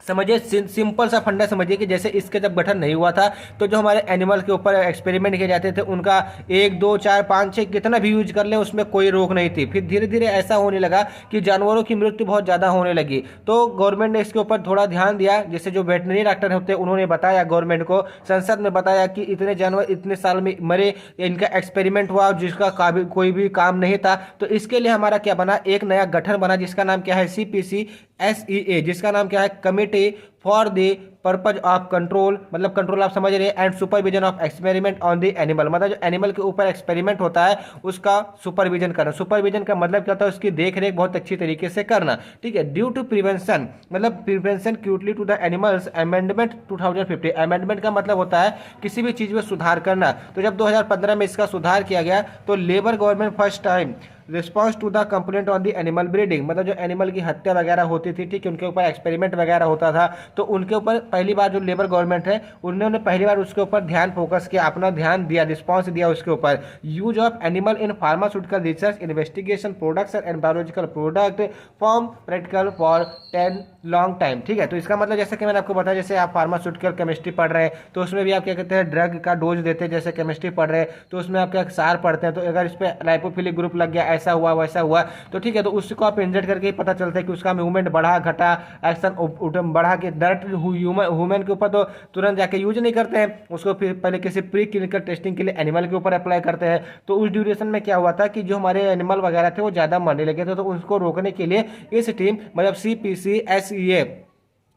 समझिए सिंपल सा फंडा समझिए कि जैसे इसके जब गठन नहीं हुआ था तो जो हमारे एनिमल के ऊपर एक्सपेरिमेंट किए जाते थे उनका 1 2 4 5 6 कितना भी यूज कर ले उसमें कोई रोक नहीं थी। फिर धीरे धीरे ऐसा होने लगा कि जानवरों की मृत्यु बहुत ज़्यादा होने लगी, तो गवर्नमेंट ने इसके ऊपर थोड़ा ध्यान दिया। जैसे जो वेटनरी डॉक्टर होते हैं उन्होंने बताया गवर्नमेंट को, संसद में बताया कि इतने जानवर इतने साल में मरे, इनका एक्सपेरिमेंट हुआ जिसका कोई भी काम नहीं था। तो इसके लिए हमारा क्या बना, एक नया गठन बना जिसका नाम क्या है CPCSEA, जिसका नाम क्या है committee for the purpose of control, मतलब कंट्रोल आप समझ रहे हैं, and supervision of experiment on the animal, मतलब जो एनिमल के ऊपर एक्सपेरिमेंट होता है उसका सुपरविजन करना। सुपरविजन का मतलब क्या होता है, उसकी देख रेख बहुत अच्छी तरीके से करना, ठीक है। ड्यू टू प्रिवेंशन, मतलब प्रिवेंशन क्यूटली to the animals amendment 2050, amendment का मतलब होता है किसी भी चीज़ में सुधार करना। तो जब 2015 में इसका सुधार किया गया तो labour government first time response to the complaint on the animal breeding, मतलब जो एनिमल की हत्या वगैरह होती थी, ठीक है, उनके ऊपर एक्सपेरिमेंट वगैरह होता था, तो उनके ऊपर पहली बार जो लेबर गवर्नमेंट है उन्होंने पहली बार उसके ऊपर ध्यान फोकस किया, अपना ध्यान दिया, रिस्पॉन्स दिया उसके ऊपर। Use of animal in pharmaceutical research investigation products and biological product form practical for 10 long time, ठीक है। तो इसका मतलब जैसे कि मैंने आपको बताया, जैसे आप फार्मास्यूटिकल केमिस्ट्री पढ़ रहे हैं तो उसमें भी आप क्या कहते हैं ड्रग का डोज देते हैं, जैसे केमिस्ट्री पढ़ रहे हैं तो उसमें आप क्या सार पढ़ते हैं, तो अगर इस पर लाइपोफिलिक ग्रुप लग गया, ऐसा हुआ वैसा हुआ, तो ठीक है, तो उसको आप इंजेक्ट करके ही पता चलता है कि उसका मूवमेंट बढ़ा घटा, एक्शन बढ़ा के डायरेक्ट ह्यूमन के ऊपर तो तुरंत जाके यूज नहीं करते हैं, उसको फिर पहले किसी प्री क्लिनिकल टेस्टिंग के लिए एनिमल के ऊपर अप्लाई करते हैं। तो उस ड्यूरेशन में क्या हुआ था कि जो हमारे एनिमल वगैरह थे वो ज़्यादा मरने लगे थे, तो उसको रोकने के लिए इस टीम मतलब CPCSEA,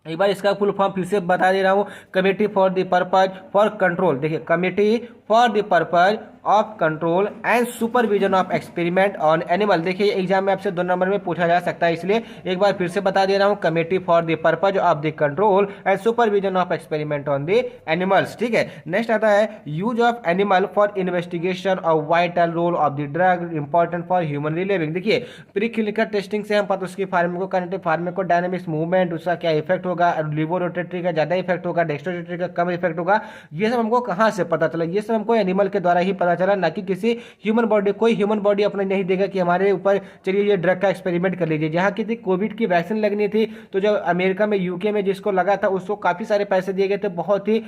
एक बार इसका फुल फॉर्म फिर से बता दे रहा हूँ, committee for the purpose for control, देखिए committee for the purpose of control and supervision of experiment on animal. देखिए एग्जाम में आपसे 2 नंबर में पूछा जा सकता है, इसलिए एक बार फिर से बता दे रहा हूँ, committee for the purpose of the control and supervision of experiment on the animals, ठीक है। नेक्स्ट आता है use of animal for investigation of vital role of the drug important for human relieving. देखिए प्री क्लिनिकल टेस्टिंग से हम पता उसकी pharmacodynamics movement, उसका क्या इफेक्ट होगा, लिवोरोटेटरी का ज्यादा इफेक्ट होगा, डेक्स्ट्रोरोटेटरी का कम इफेक्ट होगा, ये सब हमको कहाँ से पता चला, ये सब हमको एनिमल के द्वारा ही पता चला, ना कि किसी ह्यूमन बॉडी। कोई ह्यूमन बॉडी अपना नहीं देगा कि हमारे ऊपर चलिए ये ड्रग का एक्सपेरिमेंट कर लीजिए। जहाँ किसी कोविड की वैक्सीन लगनी थी तो जब अमेरिका में यूके में जिसको लगा था उसको काफ़ी सारे पैसे दिए गए थे, बहुत ही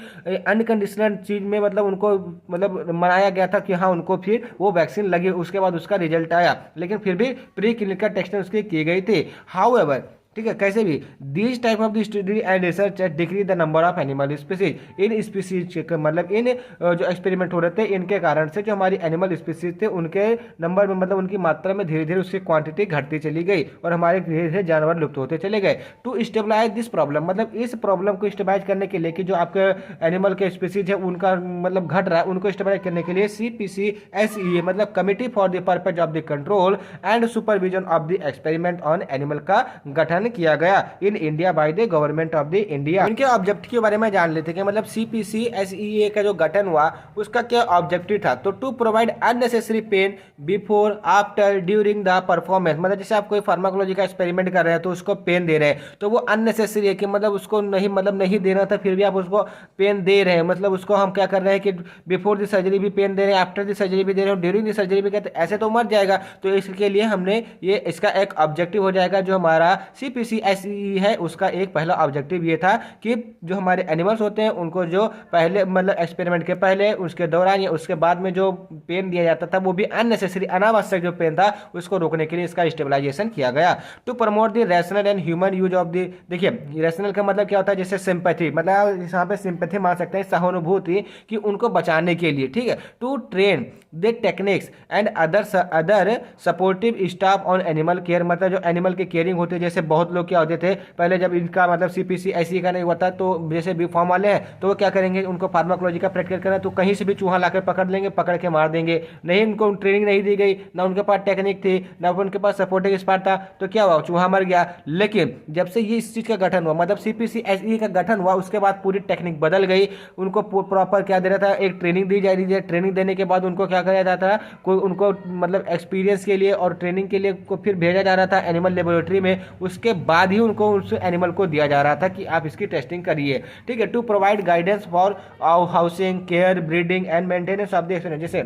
अनकंडीशनल चीज़ में, मतलब उनको मतलब मनाया गया था कि हाँ उनको फिर वो वैक्सीन लगी, उसके बाद उसका रिजल्ट आया, लेकिन फिर भी प्री क्लिनिकल टेस्टिंग उसकी की गई थी। हाउएवर, ठीक है, कैसे भी this type of the study and research decrease the number of animal species, in species मतलब इन जो एक्सपेरिमेंट हो रहे थे इनके कारण से जो हमारी एनिमल स्पीसीज थे उनके नंबर में, मतलब उनकी मात्रा में धीरे धीरे उसकी क्वांटिटी घटती चली गई और हमारे धीरे धीरे जानवर लुप्त होते चले गए। टू स्टेबलाइज दिस प्रॉब्लम, मतलब इस प्रॉब्लम को स्टेबलाइज करने के लिए कि जो आपके एनिमल के स्पीसीज है उनका मतलब घट रहा है, उनको स्टेबलाइज करने के लिए CPCSEA मतलब committee for the purpose of the control and supervision of the experiment on animal का गठन किया गया in India by the government of the India. इनके ऑब्जेक्टिव के बारे में जान लेते हैं, मतलब CPCSEA का जो गठन हुआ उसका क्या ऑब्जेक्टिव था। तो to provide unnecessary pain before after during the performance, मतलब जैसे आप कोई फार्माकोलॉजी का एक्सपेरिमेंट कर रहे हैं तो उसको पेन दे रहे हैं, तो वो अननेसेसरी है कि मतलब उसको नहीं देना था, फिर भी आप उसको पेन दे रहे हैं, मतलब उसको हम क्या कर रहे हैं कि बिफोर द सर्जरी भी पेन दे रहे हैं, आफ्टर द सर्जरी भी दे रहे हैं, ड्यूरिंग द सर्जरी भी कहते हैं, ऐसे तो मर जाएगा। तो इसके लिए हमने ये इसका एक ऑब्जेक्टिव हो जाएगा, जो हमारा CPCSEA है उसका एक पहला ऑब्जेक्टिव ये था कि जो हमारे एनिमल्स होते हैं उनको जो पहले मतलब एक्सपेरिमेंट के पहले, उसके दौरान या उसके बाद में जो पेन दिया जाता था वो भी अननेसेसरी अनावश्यक जो पेन था उसको रोकने के लिए इसका स्टेबलाइजेशन किया गया। To promote the rational and human use of the, देखिए रैशनल का मतलब क्या होता है, जैसे सिंपैथी, मतलब यहाँ पे सिंपैथी मान सकते हैं सहानुभूति कि उनको बचाने के लिए, ठीक है। To train the techniques and other supportive staff on animal care, मतलब जो एनिमल की केयरिंग होती है, जैसे बहुत लोग क्या होते थे पहले जब इनका मतलब CPCSEA का नहीं हुआ था, तो जैसे बी फॉर्म वाले हैं तो वो क्या करेंगे, उनको फार्माकोलॉजी का प्रैक्टिकल करना, तो कहीं से भी चूहा लाकर पकड़ लेंगे, पकड़ के मार देंगे, नहीं उनको ट्रेनिंग नहीं दी गई, ना उनके पास टेक्निक थी, ना उनके पास सपोर्टिंग स्टाफ था, तो क्या हुआ, चूहा मर गया। लेकिन जब से ये इस चीज़ का गठन हुआ, मतलब CPCSEA का गठन हुआ, उसके बाद पूरी टेक्निक बदल गई, उनको प्रॉपर क्या दे रहा था, एक ट्रेनिंग दी जा रही है, ट्रेनिंग देने के बाद उनको क्या किया जाता था, कोई उनको मतलब एक्सपीरियंस के लिए और ट्रेनिंग के लिए को फिर भेजा जा रहा था एनिमल लेबोरेटरी में, उसके बाद ही उनको उस एनिमल को दिया जा रहा था कि आप इसकी टेस्टिंग करिए, ठीक है। To provide guidance for housing care breeding and maintenance of the experiment, जैसे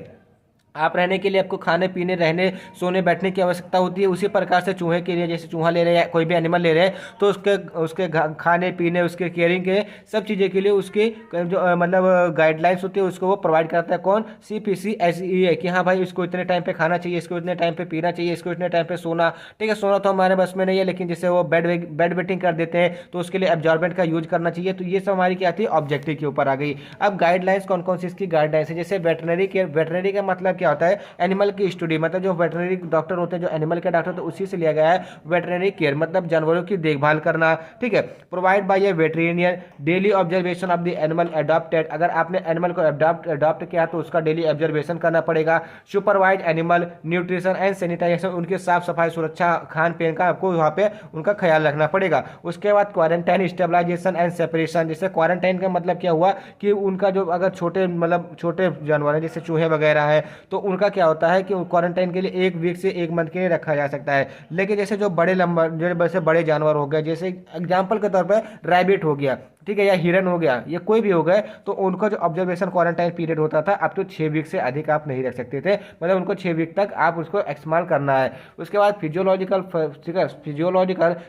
आप रहने के लिए आपको खाने पीने रहने सोने बैठने की आवश्यकता होती है। उसी प्रकार से चूहे के लिए, जैसे चूहा ले रहे हैं, कोई भी एनिमल ले रहे हैं, तो उसके उसके खाने पीने, उसके केयरिंग के सब चीज़ें के लिए उसकी जो मतलब गाइडलाइंस होती है उसको वो प्रोवाइड करता है। कौन? CPCSEA, कि हाँ भाई इसको इतने टाइम पे खाना चाहिए, इसको इतने टाइम पे पीना चाहिए, इसको इतने टाइम पे सोना। ठीक है, सोना तो हमारे बस में नहीं है, लेकिन जैसे वो बेड वेटिंग कर देते हैं तो उसके लिए एब्जॉर्बेंट का यूज करना चाहिए। तो ये सब हमारी क्या थी, ऑब्जेक्टिव के ऊपर आ गई। अब गाइडलाइंस कौन कौन सी इसकी गाइडलाइंस है? जैसे वेटनरी केयर, वेटनरी का मतलब क्या होता है? एनिमल की स्टडी, मतलब जो वेटनरी डॉक्टर होते हैं, जो एनिमल के डॉक्टर, तो उसी से लिया गया है वेटनरी केयर, मतलब जानवरों की देखभाल करना। ठीक है, provide by a veterinarian daily observation of the animal adopted, अगर आपने एनिमल को अडॉप्ट किया तो उसका डेली ऑब्जर्वेशन करना पड़ेगा। Supervise animal nutrition and sanitisation, उनकी साफ सफाई, सुरक्षा, खान पीन का आपको वहाँ पे उनका ख्याल रखना पड़ेगा। उसके बाद क्वारंटाइन, स्टेबलाइजेशन एंड सेपरेशन, जैसे क्वारंटाइन का मतलब क्या हुआ कि उनका जो अगर छोटे मतलब छोटे जानवर हैं जैसे चूहे वगैरह है, तो उनका क्या होता है कि क्वारंटाइन के लिए 1 वीक से 1 मंथ के लिए रखा जा सकता है। लेकिन जैसे जो बड़े लंबा जैसे बड़े जानवर हो गए, जैसे एग्जाम्पल के तौर पर रैबिट हो गया, ठीक है, या हिरन हो गया, ये कोई भी हो गए, तो उनका जो ऑब्जर्वेशन क्वारंटाइन पीरियड होता था अब तो 6 वीक से अधिक आप नहीं रख सकते थे, मतलब उनको 6 वीक तक आप उसको इस्तेमाल करना है। उसके बाद physiological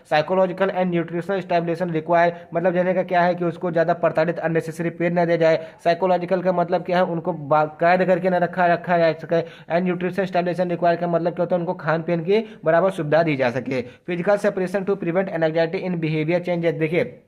psychological and nutritional stabilisation require, मतलब जाने का क्या है कि उसको ज़्यादा प्रताड़ित अननेसेसरी पेन न दिया जाए। साइकोलॉजिकल का मतलब क्या है, उनको कैद करके न रखा जा सके। एंड न्यूट्रिशन स्टेबलेशन रिक्वायर का मतलब क्या होता है, उनको खान पीन की बराबर सुविधा दी जा सके। Physical separation to prevent anxiety in behaviour changes, देखिए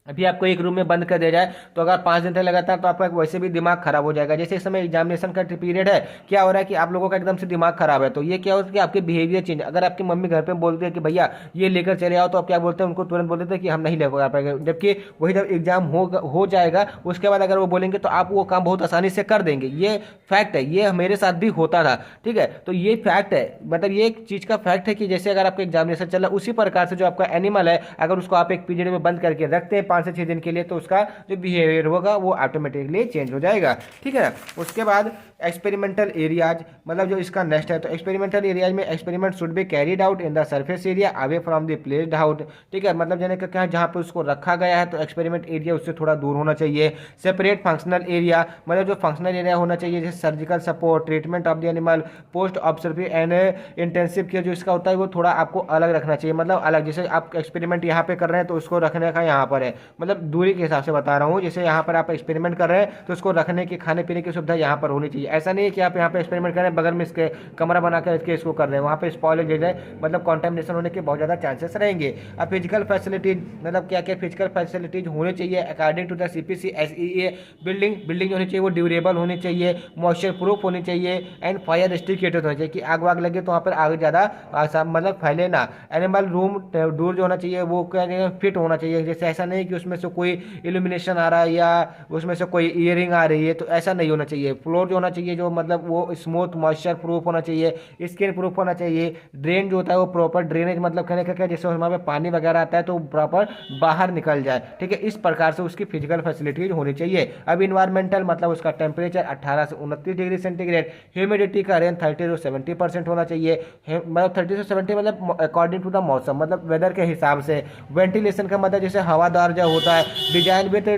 अभी आपको एक रूम में बंद कर दिया जाए तो अगर 5 दिन तक लगातार, तो आपका वैसे भी दिमाग खराब हो जाएगा। जैसे इस समय एग्जामिनेशन का पीरियड है, क्या हो रहा है कि आप लोगों का एकदम से दिमाग खराब है, तो ये क्या होता है कि आपके बिहेवियर चेंज, अगर आपकी मम्मी घर पे बोलते हैं कि भैया ये लेकर चले आओ, तो आप क्या बोलते हैं, उनको तुरंत बोलते थे कि हम नहीं ले पाएंगे। जबकि वही जब एग्जाम हो जाएगा उसके बाद अगर वो बोलेंगे तो आप वो काम बहुत आसानी से कर देंगे। ये फैक्ट है, ये मेरे साथ भी होता था। ठीक है, तो ये फैक्ट है, मतलब ये एक चीज़ का फैक्ट है कि जैसे अगर आपका एग्जामिनेशन चल रहा है, उसी प्रकार से जो आपका एनिमल है, अगर उसको आप एक पीरियड में बंद करके रखते हैं 5 से 6 दिन के लिए, तो उसका जो बिहेवियर होगा वो ऑटोमेटिकली चेंज हो जाएगा। ठीक है, उसके बाद एक्सपेरिमेंटल एरियाज, मतलब जो इसका नेक्स्ट है, तो एक्सपेरिमेंटल एरियाज में experiment should be carried out in the surface area away from the placed out. ठीक है, मतलब जाने का क्या है, जहाँ पे उसको रखा गया है तो एक्सपेरिमेंट एरिया उससे थोड़ा दूर होना चाहिए। सेपरेट फंक्शनल एरिया, मतलब जो फंक्शनल एरिया होना चाहिए, जैसे surgical support, treatment of the animal, post observe and intensive care, जो इसका होता है वो थोड़ा आपको अलग रखना चाहिए, मतलब अलग। जैसे आप एक्सपेरिमेंट यहाँ पे कर रहे हैं तो उसको रखने का यहाँ पर है, मतलब दूरी के हिसाब से बता रहा हूँ। जैसे यहाँ पर आप एक्सपेरिमेंट कर रहे हैं तो उसको रखने की, खाने पीने की सुविधा यहाँ पर होनी चाहिए। ऐसा नहीं है कि आप यहाँ पे एक्सपेरिमेंट कर रहे हैं, बगल में इसके कमरा बनाकर इसके इसको कर रहे हैं, वहाँ पे स्पॉइलेज हो जाए, मतलब कॉन्टेमिनेशन होने के बहुत ज़्यादा चांसेस रहेंगे। अब फिजिकल फैसिलिटीज, मतलब क्या क्या फिजिकल फैसिलिटीज होनी चाहिए according to the CPCSEA। Building होनी चाहिए वो ड्यूरेबल होनी चाहिए, मॉइस्चर प्रूफ होनी चाहिए एंड फायर रेस्ट्रिकेटेड होनी चाहिए, कि आग वाग लगे तो वहाँ पर आग ज़्यादा मतलब फैले ना। एनिमल रूम डोर जो होना चाहिए वो क्या फिट होना चाहिए, जैसे ऐसा नहीं कि उसमें से कोई इल्यूमिनेशन आ रहा है या उसमें से कोई ईयरिंग आ रही है, तो ऐसा नहीं होना चाहिए। फ्लोर जो होना चाहिए जो मतलब वो स्मूथ मॉइस्चर प्रूफ होना चाहिए, स्किन प्रूफ होना चाहिए। ड्रेन जो होता है वो प्रॉपर ड्रेनेज, मतलब कहने का क्या, जैसे वहाँ पे पानी वगैरह आता है तो प्रॉपर बाहर निकल जाए। ठीक है, इस प्रकार से उसकी फिजिकल फैसिलिटीज होनी चाहिए। अब इन्वायरमेंटल, मतलब उसका टेम्परेचर 18 से 29 डिग्री सेंटीग्रेड, ह्यूमिडिटी का रेंज 30 से 70% होना चाहिए, मतलब 30 से 70 मतलब अकॉर्डिंग टू द मौसम, मतलब वेदर के हिसाब से। वेंटिलेशन का मतलब जैसे हवादार जो होता है, design with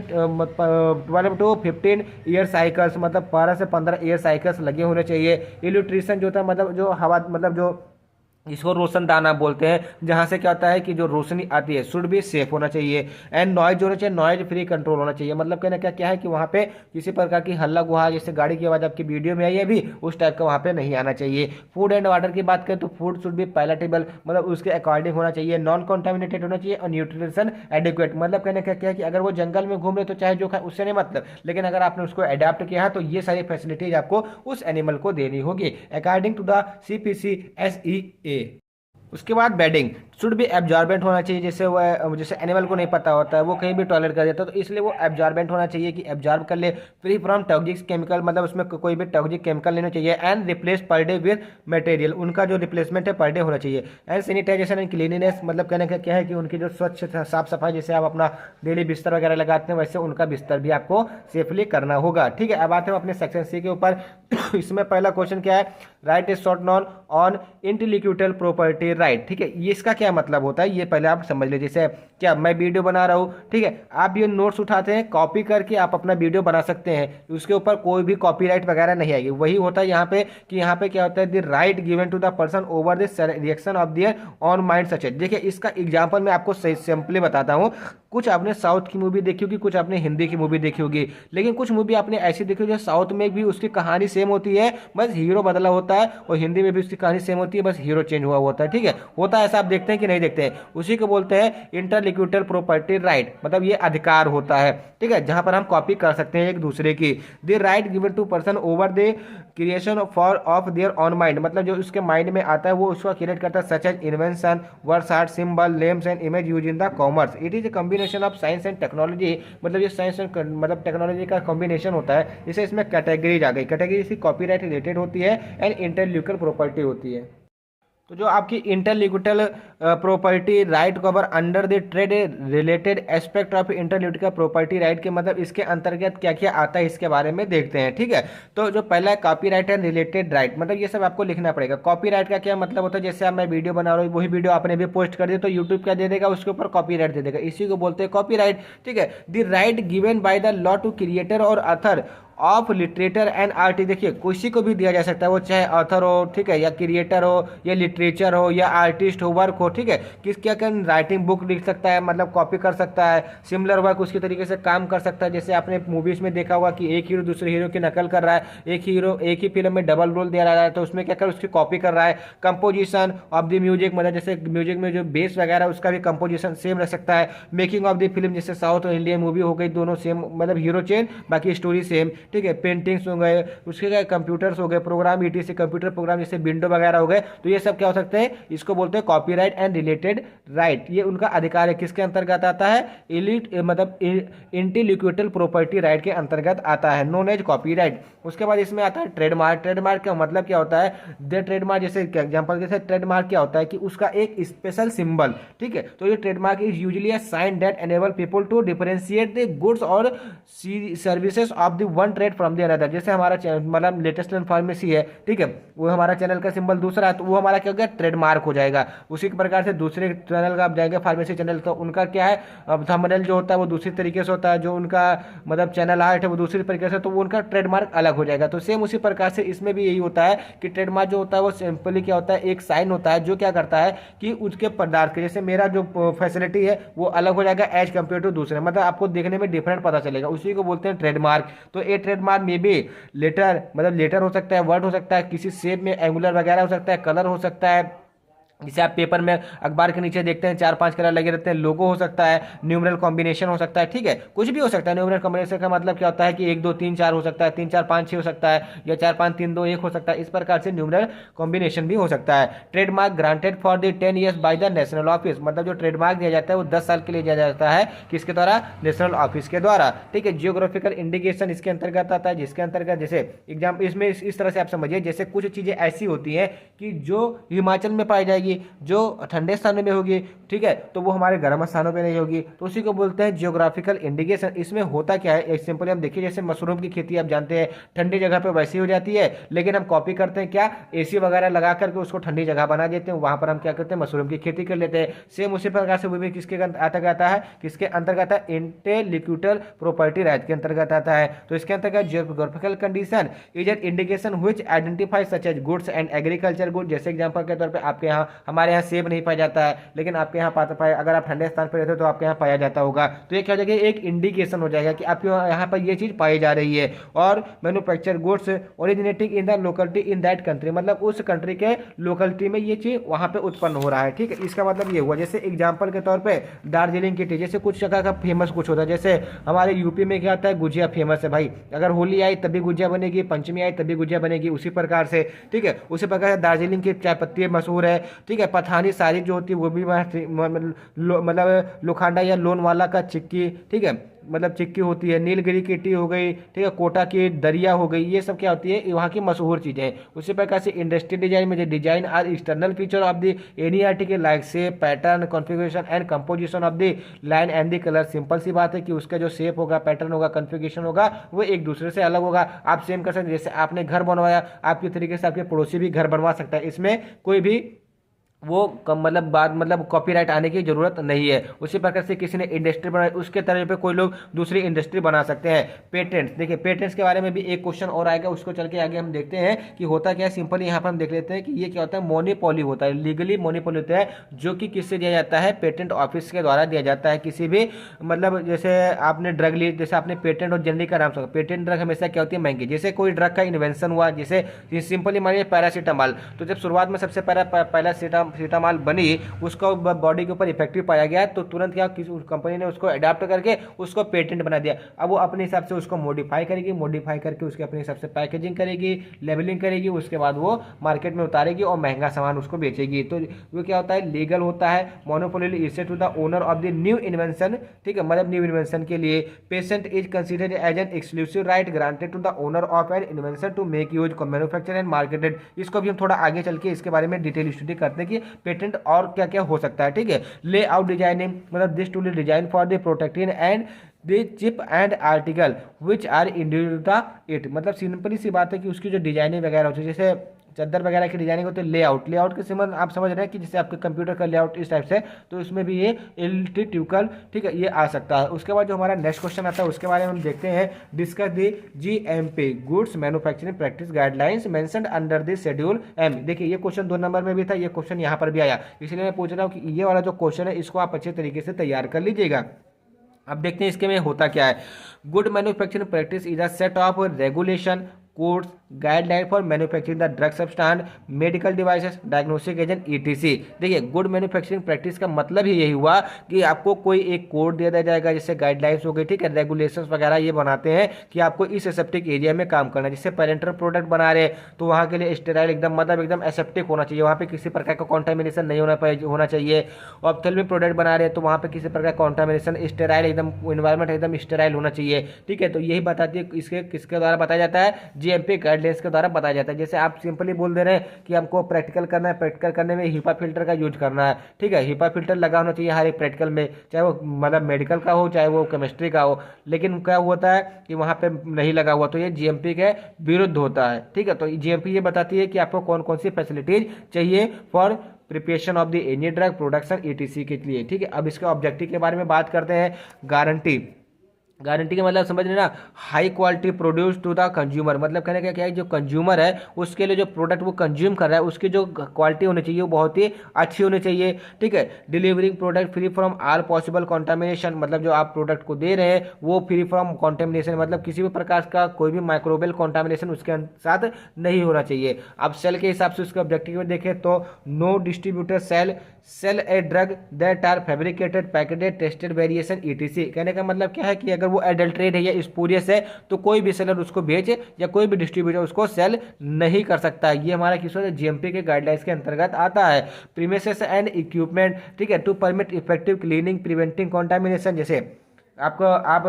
12 to 15 year cycles, मतलब 12 से 15 ईयर साइकिल्स लगे होने चाहिए। इल्यूट्रेशन जो होता है, मतलब जो हवा, मतलब जो इसको रोशनदाना बोलते हैं, जहाँ से क्या होता है कि जो रोशनी आती है शुड भी सेफ होना चाहिए। एंड नॉइज जो होना चाहिए, नॉइज फ्री कंट्रोल होना चाहिए, मतलब कहना क्या है कि वहाँ पे किसी प्रकार की हल्ला गुहा, जैसे गाड़ी की आवाज़ आपकी वीडियो में आई है अभी, उस टाइप का वहाँ पे नहीं आना चाहिए। फूड एंड वाटर की बात करें तो फूड शुड भी पैलेटेबल, मतलब उसके अकॉर्डिंग होना चाहिए। नॉन कॉन्टामिनेटेड होना चाहिए और न्यूट्रिशन एडिक्वेट, मतलब कहने का क्या है कि अगर वो जंगल में घूम रहे तो चाहे जो खाए उससे नहीं मतलब, लेकिन अगर आपने उसको अडेप्ट किया है तो ये सारी फैसिलिटीज आपको उस एनिमल को देनी होगी अकॉर्डिंग टू द CPCSEA। उसके बाद बेडिंग शुड भी एब्जॉर्बेंट होना चाहिए, जैसे वो जैसे एनिमल को नहीं पता होता है वो कहीं भी टॉयलेट कर देता है, तो इसलिए वो एब्जॉर्बेंट होना चाहिए कि एब्जॉर्ब कर ले, फ्री फ्रॉम टॉक्सिक केमिकल, मतलब उसमें कोई भी टॉक्सिक केमिकल नहीं होना चाहिए। And replace per day with material, उनका जो रिप्लेसमेंट है पर डे होना चाहिए। एंड सैनिटाइजेशन एंड क्लीनिनेस, मतलब कहने का क्या है कि उनकी जो स्वच्छ साफ सफाई, जैसे आप अपना डेली बिस्तर वगैरह लगाते हैं वैसे उनका बिस्तर भी आपको सेफली करना होगा। ठीक है, अब आते हैं अपने सेक्शन सी के ऊपर। इसमें पहला क्वेश्चन क्या है, write A short non on intellectual property right. ठीक है, ये इसका क्या क्या मतलब होता है ये पहले आप समझ लीजिए। जैसे क्या मैं वीडियो बना रहा हूँ, ठीक है, आप ये नोट्स उठाते हैं, कॉपी करके आप अपना वीडियो बना सकते हैं, उसके ऊपर कोई भी कॉपीराइट वगैरह नहीं आएगी। वही होता है यहाँ पे कि यहाँ पे क्या होता है, the right given to the person over the reaction of their on mind such. देखिए इसका एग्जाम्पल मैं आपको सिंपली बताता हूँ। कुछ आपने साउथ की मूवी देखी होगी, कुछ आपने हिंदी की मूवी देखी होगी, लेकिन कुछ मूवी आपने ऐसी देखी होगी जो साउथ में भी उसकी कहानी सेम होती है, बस हीरो बदला होता है, और हिंदी में भी उसकी कहानी सेम होती है, बस हीरो चेंज हुआ होता है। ठीक है, होता है ऐसा, आप देखते हैं कि नहीं देखते हैं? उसी को बोलते हैं इंटरलिक्विटल प्रॉपर्टी राइट, मतलब ये अधिकार होता है, ठीक है, जहां पर हम कॉपी कर सकते हैं एक दूसरे की। The right given to person over the creation for of their own mind, मतलब जो उसके माइंड में आता है वो उसको क्रिएट करता है, such as invention, words, art, symbol, names and image use in the commerce. It is a combination of science and technology, मतलब ये साइंस एंड मतलब टेक्नोलॉजी का कॉम्बिनेशन होता है। जैसे इसमें कैटेगरीज आ गई, कैटेगरी इसकी कॉपीराइट रिलेटेड होती है एंड इंटेलेक्चुअल प्रॉपर्टी होती है। तो जो आपकी intellectual property right cover under the trade related aspect of intellectual property right के, मतलब इसके अंतर्गत क्या क्या आता है इसके बारे में देखते हैं। ठीक है, तो जो पहला है कॉपीराइट एंड रिलेटेड राइट, मतलब ये सब आपको लिखना पड़ेगा। कॉपीराइट का क्या मतलब होता है, जैसे आप मैं वीडियो बना रहा हूँ, वही वीडियो आपने भी पोस्ट कर दिया तो यूट्यूब क्या दे देगा, उसके ऊपर कॉपीराइट दे देगा, इसी को बोलते हैं कॉपीराइट। ठीक है, the right given by the law to creator और author of literature and art. देखिए किसी को भी दिया जा सकता है, वो चाहे ऑथर हो, ठीक है, या क्रिएटर हो, या लिटरेचर हो, या आर्टिस्ट हो, वर्क हो, ठीक है, किस क्या क्या राइटिंग बुक लिख सकता है, मतलब कॉपी कर सकता है, सिमिलर वर्क उसके तरीके से काम कर सकता है। जैसे आपने मूवीज में देखा होगा कि एक हीरो दूसरे हीरो की नकल कर रहा है, एक हीरो एक ही फिल्म में डबल रोल दे रहा है, तो उसमें क्या कर उसकी कॉपी कर रहा है। कंपोजिशन ऑफ द म्यूजिक, मतलब जैसे म्यूजिक में जो बेस वगैरह उसका भी कंपोजिशन सेम रह सकता है। मेकिंग ऑफ द फिल्म, जैसे साउथ और इंडियन मूवी हो गई, दोनों सेम, मतलब हीरो चेंज बाकी स्टोरी सेम। ठीक है, पेंटिंग्स हो गए, उसके क्या कंप्यूटर्स हो गए, प्रोग्राम ईटीसी कंप्यूटर प्रोग्राम जैसे विंडो वगैरह हो गए, तो ये सब क्या हो सकते हैं, इसको बोलते हैं कॉपीराइट एंड रिलेटेड राइट। ये उनका अधिकार है, किसके अंतर्गत आता है, इलिट मतलब इंटेलेक्चुअल प्रॉपर्टी राइट के अंतर्गत आता है, नोन एज कॉपीराइट। उसके बाद इसमें आता है ट्रेडमार्क। ट्रेडमार्क का मतलब क्या होता है, द ट्रेडमार्क, जैसे एग्जांपल जैसे ट्रेडमार्क क्या होता है कि उसका एक स्पेशल सिंबल, ठीक है, तो ये trademark is usually a sign that enable people to differentiate the goods और services of the one trade from the another. जैसे हमारा मतलब लेटेस्ट लर्न फार्मेसी है, ठीक है, वो हमारा चैनल का सिंबल दूसरा है, तो वो हमारा क्या हो गया, ट्रेडमार्क हो जाएगा। उसी प्रकार से दूसरे चैनल का आप जाएंगे फार्मेसी चैनल, तो उनका क्या है, थंबनेल जो होता है वो दूसरी तरीके से होता है, जो उनका मतलब चैनल आर्ट है वो दूसरी तरीके से, तो वो उनका ट्रेडमार्क अलग हो जाएगा। तो सेम उसी प्रकार से इसमें भी यही होता है कि ट्रेडमार्क जो होता है वो सिंपली क्या होता है, एक साइन होता है जो क्या करता है कि उसके पदार्थ के, जैसे मेरा जो फैसिलिटी है वो अलग हो जाएगा एज कम्पेयर टू दूसरे, मतलब आपको देखने में डिफरेंट पता चलेगा, उसी को बोलते हैं ट्रेडमार्क। तो ये ट्रेडमार्क में भी लेटर, मतलब लेटर हो सकता है, वर्ड हो सकता है, किसी शेप में एंगुलर वगैरह हो सकता है, कलर हो सकता है, जिसे आप पेपर में अखबार के नीचे देखते हैं 4-5 कलर लगे रहते हैं, लोगो हो सकता है, न्यूमरल कॉम्बिनेशन हो सकता है, ठीक है, कुछ भी हो सकता है। न्यूमरल कॉम्बिनेशन का मतलब क्या होता है कि 1 2 3 4 हो सकता है, 3 4 5 6 हो सकता है, या 4 5 3 2 1 हो सकता है, इस प्रकार से न्यूमरल कॉम्बिनेशन भी हो सकता है। Trademark granted for the 10 years by the national office, मतलब जो ट्रेडमार्क दिया जाता है वो 10 साल के लिए दिया जाता है, किसके द्वारा, नेशनल ऑफिस के द्वारा। ठीक है, जियोग्राफिकल इंडिकेशन इसके अंतर्गत आता है, जिसके अंतर्गत जैसे एग्जाम्पल इसमें इस तरह से आप समझिए, जैसे कुछ चीजें ऐसी होती हैं कि जो हिमाचल में पाई जाएगी, जो ठंडे स्थानों में होगी, ठीक है, तो वो हमारे गर्म स्थानों पे नहीं होगी, तो उसी को बोलते हैं जियोग्राफिकल इंडिकेशन। इसमें होता क्या है, एक सिंपल हम देखिए, जैसे मशरूम की खेती आप जानते हैं ठंडी जगह पे वैसी हो जाती है, लेकिन हम कॉपी करते हैं क्या, एसी वगैरह लगा करके उसको ठंडी जगह बना देते हैं, वहां पर हम क्या करते हैं, मशरूम की खेती कर लेते हैं। सेम उसी प्रकार से वो भी किसके अंतर्गत आता है, किसके अंतर्गत आता है, इंटेलेक्चुअल प्रॉपर्टी राइट के अंतर्गत आता है। तो इसके अंतर्गत geographical condition is an indication which identify such as goods and agriculture good. जैसे एग्जांपल के तौर पे आपके यहाँ, हमारे यहाँ सेब नहीं पाया जाता है, लेकिन आपके यहाँ पाया, अगर आप ठंडे स्थान पर रहते हो तो आपके यहाँ पाया जाता होगा, तो ये क्या हो जाएगा, एक इंडिकेशन हो जाएगा कि आपके यहाँ पर ये चीज पाई जा रही है। और manufacture goods originating in the locality in that country, मतलब उस कंट्री के लोकलिटी में ये चीज वहां पे उत्पन्न हो रहा है। ठीक है, इसका मतलब ये हुआ, जैसे एग्जाम्पल के तौर पर दार्जिलिंग की टी, जैसे कुछ जगह का फेमस कुछ होता है, जैसे हमारे यूपी में क्या होता है, गुजिया फेमस है भाई, अगर होली आई तभी गुजिया बनेगी, पंचमी आई तभी गुजिया बनेगी, उसी प्रकार से। ठीक है, उसी प्रकार से दार्जिलिंग की चाय पत्ती मशहूर है। ठीक है, पठानी साड़ी जो होती है वो भी मतलब लोखंडा या लोन वाला का चिक्की, ठीक है, मतलब चिक्की होती है। नीलगिरी की टी हो गई, ठीक है, कोटा की दरिया हो गई, ये सब क्या होती है, वहाँ की मशहूर चीज़ें। उसी प्रकार से इंडस्ट्रियल डिजाइन में जो design are external feature of the any article like shape, pattern, configuration and composition of the line and the colour. Simple सी बात है कि उसका जो शेप होगा, पैटर्न होगा, कॉन्फ़िगरेशन होगा, वो एक दूसरे से अलग होगा। आप सेम कर सकते हैं, जैसे आपने घर बनवाया, आपके तरीके से आपके पड़ोसी भी घर बनवा सकता है, इसमें कोई भी वो मतलब बाद मतलब कॉपीराइट आने की जरूरत नहीं है। उसी प्रकार से किसी ने इंडस्ट्री बनाई उसके तरह पे कोई लोग दूसरी इंडस्ट्री बना सकते हैं। पेटेंट्स, देखिए पेटेंट्स के बारे में भी एक क्वेश्चन और आएगा, उसको चल के आगे हम देखते हैं कि होता क्या है। सिंपली यहाँ पर हम देख लेते हैं कि ये क्या होता है, मोनोपोली होता है, लीगली मोनोपोली होता है, जो कि किससे दिया जाता है, पेटेंट ऑफिस के द्वारा दिया जाता है। किसी भी मतलब जैसे आपने ड्रग ली, जैसे आपने पेटेंट और जनरिक का नाम सुना, पेटेंट ड्रग हमेशा क्या होती है, महंगी। जैसे कोई ड्रग का इन्वेंशन हुआ, जैसे सिंपली मानिए पैरासीटामॉल, तो जब शुरुआत में सबसे पहला सीटामॉल बनी, उसको बॉडी के ऊपर इफेक्टिव पाया गया, तो तुरंत क्या किसी कंपनी ने उसको अडाप्ट करके उसको पेटेंट बना दिया। अब वो अपने हिसाब से उसको मॉडिफाई करेगी, मॉडिफाई करके उसके अपने हिसाब से पैकेजिंग करेगी, लेबलिंग करेगी, उसके बाद वो मार्केट में उतारेगी और महंगा सामान उसको बेचेगी। तो वो क्या होता है, लीगल होता है। Monopoly is to the owner of the new invention, ठीक है, मतलब न्यू इन्वेंशन के लिए patent is considered as an exclusive right granted to the owner of an invention to make use, manufacture and marketed. इसको भी हम थोड़ा आगे चल के इसके बारे में डिटेल स्टडी करते हैं कि पेटेंट और क्या क्या हो सकता है, ठीक है। ले आउट डिजाइनिंग, मतलब this tool is design for the protecting and the chip and article which are individual the it, मतलब सिंपली सी बात है कि उसकी जो डिजाइनिंग वगैरह होती है, जैसे चादर वगैरह की डिजाइनिंग होती है। लेआउट के सिंबल आप समझ रहे हैं कि जैसे आपके कंप्यूटर का लेआउट इस टाइप से, तो इसमें भी ये इलेक्ट्रिकल, ठीक है, ये आ सकता है। उसके बाद जो हमारा नेक्स्ट क्वेश्चन आता है उसके बारे में हम देखते हैं। Discuss the GMP goods manufacturing practice guidelines mentioned under the schedule M। देखिए ये क्वेश्चन 2 नंबर में भी था, ये क्वेश्चन यहाँ पर भी आया, इसलिए मैं पूछ रहा हूँ कि ये वाला जो क्वेश्चन है इसको आप अच्छे तरीके से तैयार कर लीजिएगा। अब देखते हैं इसके में होता क्या है। Good manufacturing practice is a set of regulation codes guideline for manufacturing the drug substance medical devices diagnostic agent ETC। देखिए गुड मैन्युफैक्चरिंग प्रैक्टिस का मतलब ही यही हुआ कि आपको कोई एक कोड दे दिया जाएगा, जैसे गाइडलाइंस हो गई, ठीक है, रेगुलेशंस वगैरह ये बनाते हैं कि आपको इस एसेप्टिक एरिया में काम करना है। जैसे पेरेंटल प्रोडक्ट बना रहे तो वहाँ के लिए स्टेराइल एकदम मतलब एकदम एसेप्टिक होना चाहिए, वहाँ पे किसी प्रकार का कॉन्टामिनेशन नहीं होना चाहिए। ऑप्थेल्मिक प्रोडक्ट बना रहे तो वहाँ पे किसी प्रकार का कॉन्टामिनेशन, स्टेराइल एकदम इन्वायरमेंट एकदम स्टेराइल होना चाहिए, ठीक है। तो यही बताती है, इसके किसके द्वारा बताया जाता है, GMP गाइडलाइंस के द्वारा बताया जाता है। जैसे आप सिंपली बोल दे रहे हैं कि हमको प्रैक्टिकल करना है, प्रैक्टिकल करने में HEPA फिल्टर का यूज करना है, ठीक है, HEPA फिल्टर लगा होना चाहिए हर एक प्रैक्टिकल में, चाहे वो मतलब मेडिकल का हो चाहे वो केमिस्ट्री का हो। लेकिन क्या होता है कि वहाँ पे नहीं लगा हुआ, तो ये GMP के विरुद्ध होता है, ठीक है। तो GMP ये बताती है कि आपको कौन कौन सी फैसिलिटीज चाहिए for preparation of the any drug production ETC के लिए, ठीक है। अब इसके ऑब्जेक्टिव के बारे में बात करते हैं। गारंटी का मतलब समझ लेना, high quality produce to the consumer, मतलब कहने का क्या है, जो कंज्यूमर है उसके लिए जो प्रोडक्ट वो कंज्यूम कर रहा है उसकी जो क्वालिटी होनी चाहिए वो बहुत ही अच्छी होनी चाहिए, ठीक है। Delivering product free from all possible contamination, मतलब जो आप प्रोडक्ट को दे रहे हैं वो फ्री फ्रॉम कॉन्टामिनेशन, मतलब किसी भी प्रकार का कोई भी माइक्रोबियल कॉन्टामिनेशन उसके साथ नहीं होना चाहिए। अब सेल के हिसाब से उसके ऑब्जेक्टिव में देखें तो no distributor sell a drug that are fabricated packeted tested variation ETC। कहने का मतलब क्या है कि अगर वो एडल्ट्रेट है या स्पूरियस है तो कोई भी सेलर उसको बेचे या कोई भी डिस्ट्रीब्यूटर उसको सेल नहीं कर सकता। ये हमारा किस GMP के गाइडलाइंस के अंतर्गत आता है। प्रीमिसेस एंड इक्विपमेंट, ठीक है, to permit effective cleaning preventing contamination. जैसे आप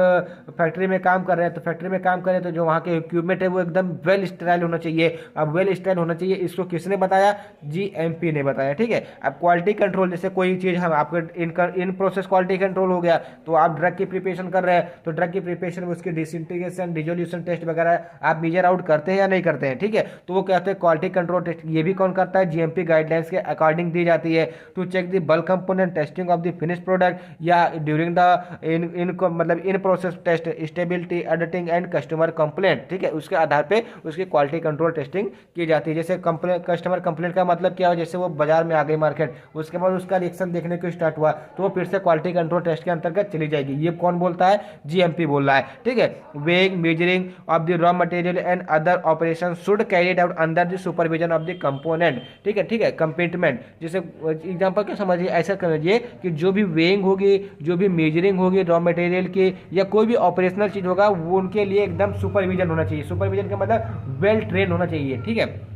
फैक्ट्री में काम कर रहे हैं तो फैक्ट्री में काम करें तो जो वहाँ के इक्विपमेंट है वो एकदम वेल स्टेराइल होना चाहिए। अब वेल स्टेराइल होना चाहिए, इसको किसने बताया, GMP ने बताया, ठीक है। अब क्वालिटी कंट्रोल, जैसे कोई चीज़ हम आपके इन प्रोसेस क्वालिटी कंट्रोल हो गया, तो आप ड्रग की प्रिपरेशन कर रहे हैं तो ड्रग की प्रिपरेशन में उसकी डिसइंटीग्रेशन डिजोल्यूशन टेस्ट वगैरह आप मेजर आउट करते हैं या नहीं करते हैं, ठीक है। तो वो कहते हैं क्वालिटी कंट्रोल टेस्ट, ये भी कौन करता है, GMP गाइडलाइंस के अकॉर्डिंग दी जाती है। To check the bulk component testing of the finish product या ड्यूरिंग द मतलब in process test stability editing and customer complaint, ठीक है, उसके आधार पे उसकी क्वालिटी कंट्रोल टेस्टिंग की जाती है। जैसे कस्टमर कंप्लेंट का मतलब क्या हो, जैसे वो बाजार में आ गई मार्केट, उसके बाद उसका रिएक्शन देखने को स्टार्ट हुआ तो वो फिर से क्वालिटी कंट्रोल टेस्ट के अंतर्गत चली जाएगी। ये कौन बोलता है, GMP बोल रहा है, ठीक है। Weighing measuring of the raw material and other operation should carried out under the supervision of the component, ठीक है, कंपेटमेंट। जैसे एग्जाम्पल क्या समझिए, ऐसा समझिए कि जो भी वेइंग होगी, जो भी मेजरिंग होगी रॉ मटेरियल के या कोई भी ऑपरेशनल चीज होगा वो उनके लिए एकदम सुपरविजन होना चाहिए। सुपरविजन का मतलब वेल ट्रेन होना चाहिए, ठीक है।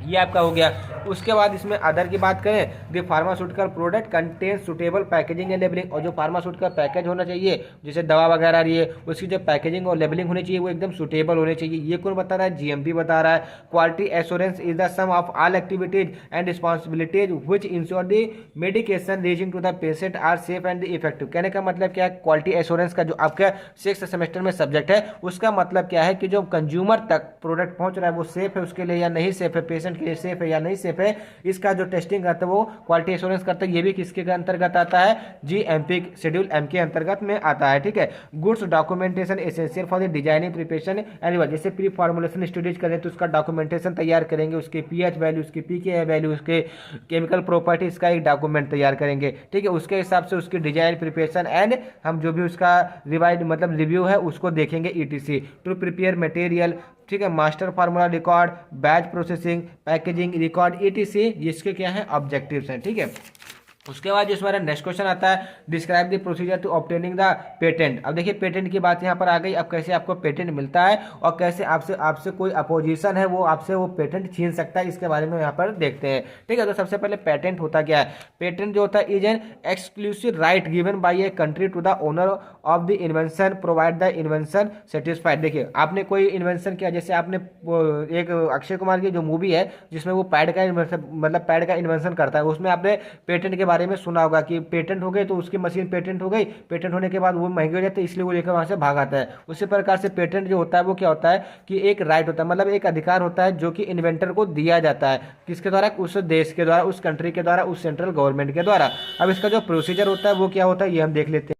ये आपका हो गया। उसके बाद इसमें अदर की बात करें, the pharmaceutical product contain suitable packaging and labelling, और जो फार्मास्यूटिकल पैकेज होना चाहिए जैसे दवा वगैरह रही है उसकी जो पैकेजिंग और लेबलिंग होनी चाहिए वो एकदम सुटेबल होनी चाहिए। ये कौन बता रहा है, GMP बता रहा है। Quality assurance is the sum of all activities and responsibilities which ensure the medication reaching to the patient are safe and effective. कहने का मतलब क्या है, क्वालिटी एश्योरेंस का जो आपका 6th सेमेस्टर में सब्जेक्ट है उसका मतलब क्या है कि जो कंज्यूमर तक प्रोडक्ट पहुंच रहा है वो सेफ है उसके लिए या नहीं सेफ है, पेशेंट पेशेंट के लिए सेफ है या नहीं सेफ है, इसका जो टेस्टिंग करता है वो क्वालिटी एश्योरेंस करता है। ये भी किसके अंतर्गत आता है, GMP शेड्यूल M के अंतर्गत में आता है। ठीक है, goods documentation essential for the designing preparation and जैसे प्री फॉर्मुलेशन स्टडीज करें तो उसका डॉक्यूमेंटेशन तैयार करेंगे, उसके pH वैल्यू, उसकी pKa वैल्यू, उसके केमिकल प्रॉपर्टीज का एक डॉक्यूमेंट तैयार करेंगे। ठीक है, उसके हिसाब से उसकी डिजाइन प्रिपरेशन एंड हम जो भी उसका रिवाइड मतलब रिव्यू है उसको देखेंगे ETC टू प्रिपेयर मटेरियल। ठीक है, master formula record, batch processing, packaging record ETC, इसके क्या है ऑब्जेक्टिव्स हैं। ठीक है, उसके बाद जो हमारा नेक्स्ट क्वेश्चन आता है, describe the procedure to obtaining the patent. अब देखिए पेटेंट की बात यहाँ पर आ गई। अब कैसे आपको पेटेंट मिलता है और कैसे आपसे कोई अपोजिशन है वो आपसे वो पेटेंट छीन सकता है, इसके बारे में यहाँ पर देखते हैं। ठीक है, तो सबसे पहले पेटेंट होता क्या है। पेटेंट जो होता है is an exclusive right given by a country to the owner of the invention provide the invention satisfied. देखिए आपने कोई इन्वेंशन किया, जैसे आपने एक अक्षय कुमार की जो मूवी है जिसमें वो पैड का मतलब पैड का इन्वेंशन करता है, उसमें आपने पेटेंट के बारे में सुना होगा कि पेटेंट हो गए तो उसकी मशीन पेटेंट हो गई, पेटेंट होने के बाद वो महंगी हो जाती है इसलिए वो लेकर वहां से भाग आता है। उसी प्रकार से पेटेंट जो होता है वो क्या होता है कि एक राइट होता है, मतलब एक अधिकार होता है जो कि इन्वेंटर को दिया जाता है, किसके द्वारा, उस देश के द्वारा, उस कंट्री के द्वारा, उस सेंट्रल गवर्नमेंट के द्वारा। अब इसका जो प्रोसीजर होता है वो क्या होता है ये हम देख लेते हैं।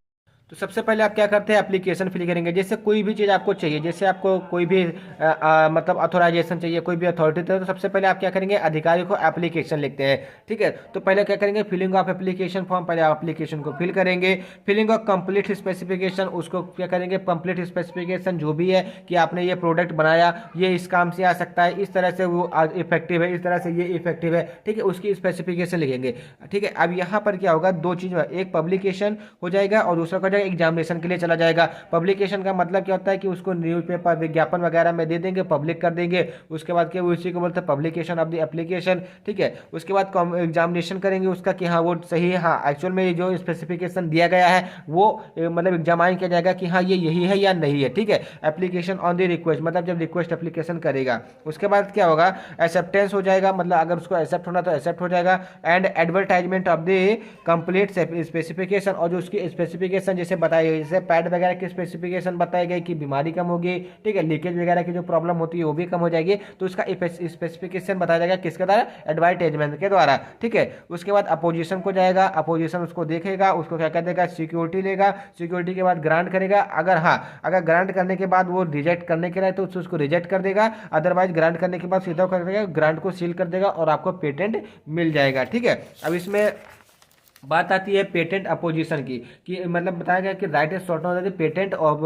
तो सबसे पहले आप क्या करते हैं, एप्लीकेशन फिल करेंगे। जैसे कोई भी चीज़ आपको चाहिए, जैसे आपको कोई भी मतलब अथोराइजेशन चाहिए, कोई भी अथॉरिटी चाहिए, तो सबसे पहले आप क्या करेंगे, अधिकारी को एप्लीकेशन लिखते हैं। ठीक है, तो पहले क्या करेंगे, फिलिंग ऑफ एप्लीकेशन फॉर्म, पहले आप एप्लीकेशन को फिल करेंगे। फिलिंग ऑफ कंप्लीट स्पेसिफिकेशन, उसको क्या करेंगे, कंप्लीट स्पेसिफिकेशन जो भी है कि आपने ये प्रोडक्ट बनाया, ये इस काम से आ सकता है, इस तरह से वो इफेक्टिव है, इस तरह से ये इफेक्टिव है। ठीक है, उसकी स्पेसिफिकेशन लिखेंगे। ठीक है, अब यहाँ पर क्या होगा, दो चीज़, एक पब्लिकेशन हो जाएगा और दूसरा हो एग्जामिनेशन के लिए चला जाएगा। पब्लिकेशन का मतलब क्या होता है कि उसको न्यूज़पेपर विज्ञापन वगैरह में दे देंगे, पब्लिक कर देंगे। उसके बाद क्या उसी को बोलते हैं पब्लिकेशन ऑफ द एप्लीकेशन। ठीक है, उसके बाद एग्जामिनेशन करेंगे उसका कि हाँ वो सही है, हाँ एक्चुअल में जो स्पेसिफिकेशन दिया गया है वो मतलब एग्जामाइन किया जाएगा कि हाँ ये यही है या नहीं है। ठीक है, एप्लीकेशन ऑन द रिक्वेस्ट, मतलब जब रिक्वेस्ट एप्लीकेशन करेगा उसके बाद क्या होगा, एक्सेप्टेंस हो जाएगा, मतलब अगर उसको एक्सेप्ट होना तो एक्सेप्ट हो जाएगा। And advertisement of the complete specification, और जो उसकी स्पेसिफिकेशन जैसे बताई गई, जैसे पैड वगैरह की स्पेसिफिकेशन बताई गई कि बीमारी कम होगी। ठीक है, लीकेज वगैरह की जो प्रॉब्लम होती है वो भी कम हो जाएगी, तो उसका स्पेसिफिकेशन बताया जाएगा किसके द्वारा, एडवर्टाइजमेंट के द्वारा। ठीक है, उसके बाद अपोजिशन को जाएगा, अपोजिशन उसको देखेगा, उसको क्या कर देगा, सिक्योरिटी लेगा, सिक्योरिटी के बाद ग्रांट करेगा। अगर ग्रांट करने के बाद वो रिजेक्ट करने के लिए तो उसको रिजेक्ट कर देगा, अदरवाइज ग्रांट करने के बाद सीधा कर देगा, ग्रांट को सील कर देगा और आपको पेटेंट मिल जाएगा। ठीक है, अब इसमें बात आती है पेटेंट अपोजिशन की, कि मतलब बताया गया कि right is short of the patent of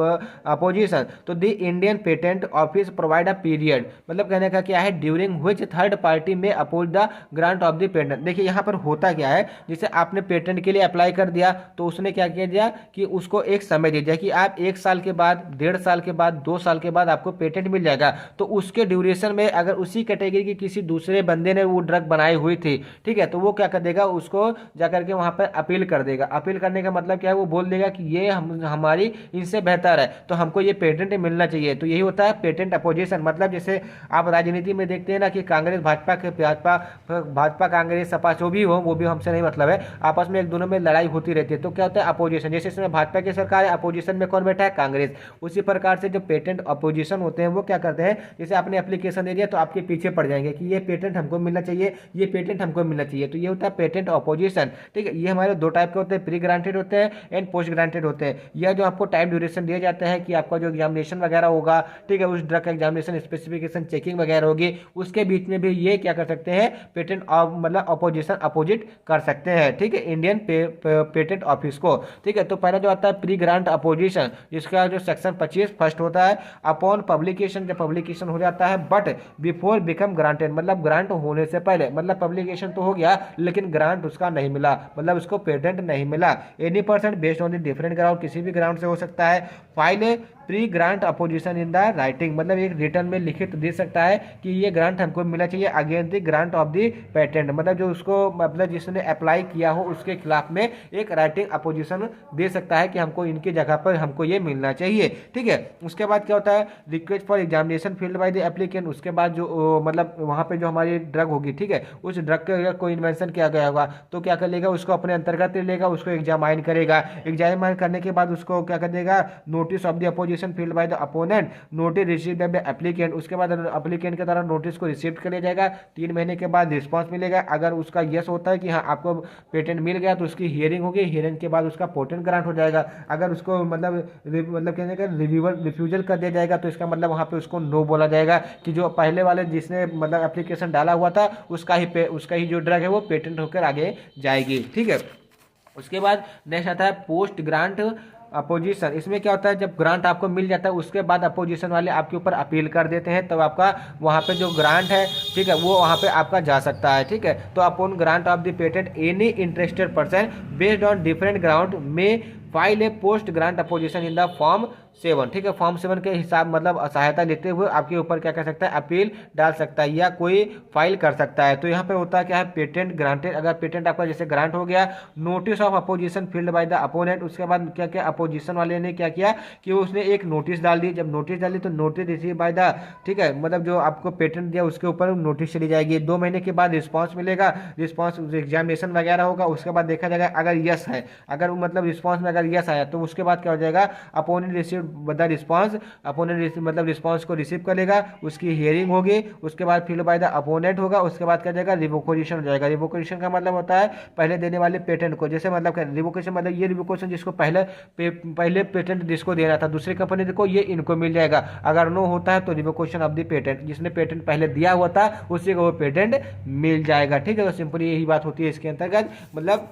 opposition. तो the Indian patent office provide a period, मतलब कहने का क्या है, during which third party may oppose the grant of the patent. देखिए यहाँ पर होता क्या है, जैसे आपने पेटेंट के लिए अप्लाई कर दिया तो उसने क्या किया दिया कि उसको एक समय दे दिया कि आप 1 साल के बाद, 1.5 साल के बाद, 2 साल के बाद आपको पेटेंट मिल जाएगा। तो उसके ड्यूरेशन में अगर उसी कैटेगरी की किसी दूसरे बंदे ने वो ड्रग बनाई हुई थी, ठीक है, तो वो क्या कर देगा, उसको जाकर के वहां पर अपील कर देगा। अपील करने का मतलब क्या है, वो बोल देगा कि ये हमारी इनसे बेहतर है तो हमको ये पेटेंट मिलना चाहिए। तो यही होता है पेटेंट अपोजिशन। मतलब जैसे आप राजनीति में देखते हैं ना कि कांग्रेस भाजपा कांग्रेस सपा जो भी हो, वो भी हमसे नहीं मतलब है, आपस में एक दोनों में लड़ाई होती रहती है, तो क्या होता है अपोजिशन। जैसे इसमें भाजपा की सरकार है, अपोजिशन में कौन बैठा है, कांग्रेस। उसी प्रकार से जो पेटेंट अपोजिशन होते हैं वो क्या करते हैं, जैसे आपने एप्लीकेशन दे दिया तो आपके पीछे पड़ जाएंगे कि ये पेटेंट हमको मिलना चाहिए, ये पेटेंट हमको मिलना चाहिए। तो ये होता है पेटेंट अपोजिशन। ठीक है, ये हमारे 2 टाइप के होते हैं, प्री ग्रांटेड होते हैं एंड पोस्ट ग्रांटेड होते हैं। यह जो आपको टाइम ड्यूरेशन दिया जाता है कि आपका जो एग्जामिनेशन वगैरह होगा, ठीक है, उस ड्रग का एग्जामिनेशन स्पेसिफिकेशन चेकिंग वगैरह होगी, उसके बीच में भी ये क्या कर सकते हैं, पेटेंट मतलब अपोजिशन अपोजिट कर सकते हैं। ठीक है, इंडियन पेटेंट ऑफिस को। ठीक है, तो पहला जो आता है प्री ग्रांट अपोजिशन, जिसका जो सेक्शन 25 फर्स्ट होता है, अपॉन पब्लिकेशन, जब पब्लिकेशन हो जाता है बट बिफोर बिकम ग्रांटेड, मतलब ग्रांट होने से पहले, मतलब पब्लिकेशन तो हो गया लेकिन ग्रांट उसका नहीं मिला, मतलब उसको पेटेंट नहीं मिला। Any person based on the different ground, किसी भी ग्राउंड से हो सकता है। File pre grant opposition in the writing, मतलब एक रिटर्न में लिखित दे सकता है कि ये ग्रांट हमको मिलना चाहिए against the grant of the patent, मतलब जो उसको मतलब जिसने अप्लाई किया हो उसके खिलाफ में एक राइटिंग अपोजिशन दे सकता है कि हमको इनकी जगह पर हमको ये मिलना चाहिए। ठीक है, उसके बाद क्या होता है, request for examination field by the applicant. उसके बाद जो मतलब वहाँ पे जो हमारी ड्रग होगी, ठीक है, उस ड्रग का कोई इन्वेंशन किया गया होगा तो क्या कर लेगा, उसको अपने अंतर्गत ले लेगा, उसको एग्जामाइन करेगा। एग्जामाइन करने के बाद उसको क्या कर देगा, notice of the opposition opposition field by the opponent, notice receive by applicant, उसके बाद एप्लीकेंट के द्वारा नोटिस को रिसीव कर लिया जाएगा, 3 महीने के बाद रिस्पॉन्स मिलेगा। अगर उसका यस होता है कि हाँ आपको पेटेंट मिल गया तो उसकी हियरिंग होगी, हियरिंग के बाद उसका पेटेंट ग्रांट हो जाएगा। अगर उसको मतलब कहने का रिफ्यूजल कर दिया जाएगा तो इसका मतलब वहाँ पे उसको नो बोला जाएगा कि जो पहले वाले जिसने मतलब एप्लीकेशन डाला हुआ था उसका ही जो ड्रग है वो पेटेंट होकर आगे जाएगी। ठीक है, उसके बाद नेक्स्ट आता है पोस्ट ग्रांट अपोजिशन। इसमें क्या होता है, जब ग्रांट आपको मिल जाता है उसके बाद अपोजिशन वाले आपके ऊपर अपील कर देते हैं, तब आपका वहाँ पे जो ग्रांट है, ठीक है, वो वहाँ पे आपका जा सकता है। ठीक है, तो upon grant of the patent any interested person based on different ground may file a post grant opposition in the form 7। ठीक है, फॉर्म 7 के हिसाब मतलब सहायता लेते हुए आपके ऊपर क्या कर सकता है, अपील डाल सकता है या कोई फाइल कर सकता है। तो यहाँ पे होता है क्या है, पेटेंट ग्रांटेड, अगर पेटेंट आपका जैसे ग्रांट हो गया, notice of opposition filled by the opponent, उसके बाद क्या क्या अपोजिशन वाले ने क्या किया कि उसने एक नोटिस डाल दी। जब नोटिस डाली तो नोटिस रिसीव बाय द, ठीक है, मतलब जो आपको पेटेंट दिया उसके ऊपर नोटिस चली जाएगी। 2 महीने के बाद रिस्पॉन्स मिलेगा, रिस्पॉन्स एग्जामिनेशन वगैरह होगा, उसके बाद देखा जाएगा अगर यस है, अगर मतलब रिस्पॉन्स में अगर यस आया तो उसके बाद क्या हो जाएगा, opponent receive the response, opponent मतलब रिस्पॉन्स को रिसीव कर लेगा, उसकी हियरिंग होगी, उसके बाद फिल्ड बाय द अपोनेंट होगा, उसके बाद क्या जाएगा, रिवोकेशन हो जाएगा। रिवोकेशन का मतलब होता है पहले देने वाले पेटेंट को, जैसे मतलब रिवोकेशन मतलब ये रिवोकेशन जिसको पहले पेटेंट जिसको देना था दूसरी कंपनी को, ये इनको मिल जाएगा। अगर नो होता है तो रिवोकेशन ऑफ द पेटेंट, जिसने पेटेंट पहले दिया हुआ था उसी को वो पेटेंट मिल जाएगा। ठीक है, तो सिंपली यही बात होती है इसके अंतर्गत, मतलब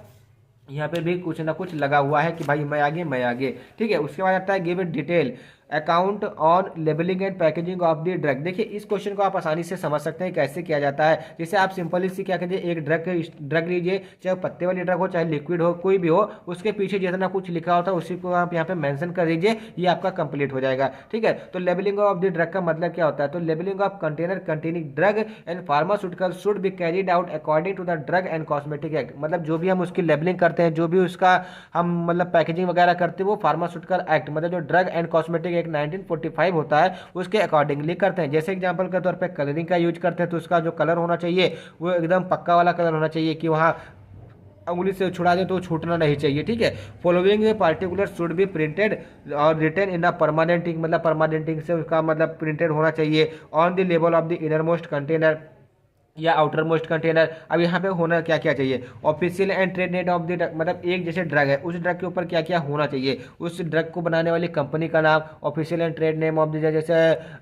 यहाँ पे भी कुछ ना कुछ लगा हुआ है कि भाई मैं आगे। ठीक है, उसके बाद आता है give detail account on labelling and packaging of the drug. देखिए इस क्वेश्चन को आप आसानी से समझ सकते हैं कैसे किया जाता है। जैसे आप सिंपली से क्या कीजिए, एक ड्रग लीजिए, चाहे पत्ते वाली ड्रग हो चाहे लिक्विड हो, कोई भी हो, उसके पीछे जितना कुछ लिखा होता है उसी को आप यहाँ पे मेंशन कर दीजिए, ये आपका कंप्लीट हो जाएगा। ठीक है, तो लेबलिंग ऑफ द ड्रग का मतलब क्या होता है, तो labelling of container containing drug and pharmaceutical should be carried out according to the drug and cosmetic act. मतलब जो भी हम उसकी लेबलिंग करते हैं, जो भी उसका हम मतलब पैकेजिंग वगैरह करते हैं, वो फार्मास्यूटिकल एक्ट मतलब जो ड्रग एंड कॉस्मेटिक एक्ट 1945 होता है उसके अकॉर्डिंगली करते हैं। जैसे एग्जांपल के तौर पे कलरिंग का यूज करते हैं तो उसका जो कलर होना चाहिए वो एकदम पक्का वाला कलर होना चाहिए कि वहाँ उंगली से छुड़ा दे तो छूटना नहीं चाहिए। ठीक है, following particular should be printed और written in a permanent ink, मतलब परमानेंट इंक से उसका मतलब प्रिंटेड होना चाहिए on the label of the innermost container या आउटर मोस्ट कंटेनर। अब यहाँ पे होना क्या क्या चाहिए, official and trade name of the, मतलब एक जैसे ड्रग है उस ड्रग के ऊपर क्या क्या होना चाहिए, उस ड्रग को बनाने वाली कंपनी का नाम, official and trade name of the, जैसे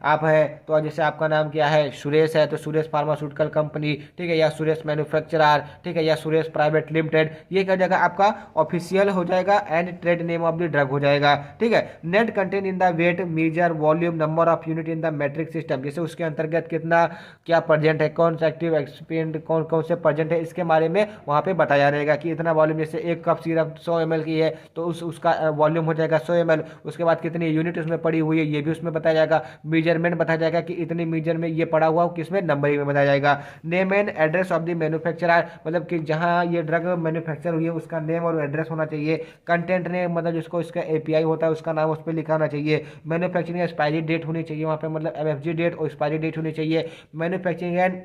आप है तो जैसे आपका नाम क्या है, सुरेश है तो सुरेश फार्मास्यूटिकल कंपनी, ठीक है, या सुरेश मैन्युफैक्चरर, ठीक है, या सुरेश प्राइवेट लिमिटेड, ये क्या जाएगा आपका ऑफिशियल हो जाएगा and trade name of the drug हो जाएगा। ठीक है, net content in the weight measure volume number of unit in the metric system, जैसे उसके अंतर्गत कितना क्या प्रेजेंट है, कौन सा एक्सपेंड कौन कौन से प्रेजेंट है, इसके बारे में वहाँ पे बताया रहेगा कि इतना वॉल्यूम, जैसे एक कप सिरप 100 ml की है तो उसका वॉल्यूम हो जाएगा 100 ml। उसके बाद कितनी यूनिट उसमें पड़ी हुई है ये भी उसमें बताया जाएगा, मेजरमेंट बताया जाएगा कि इतनी मेजर में ये पड़ा हुआ किसमें, नंबरिंग में बताया जाएगा। Name and address of the manufacturer, मतलब कि जहाँ ये ड्रग मैन्युफैक्चर हुई है उसका नेम और एड्रेस होना चाहिए। कंटेंट नेम मतलब जिसको इसका API होता है उसका नाम उस पर लिखा होना चाहिए। मैन्युफैक्चरिंग एक्सपायरी डेट होनी चाहिए वहाँ पे, मतलब MFG डेट और एक्सपायरी डेट होनी चाहिए। Manufacturing and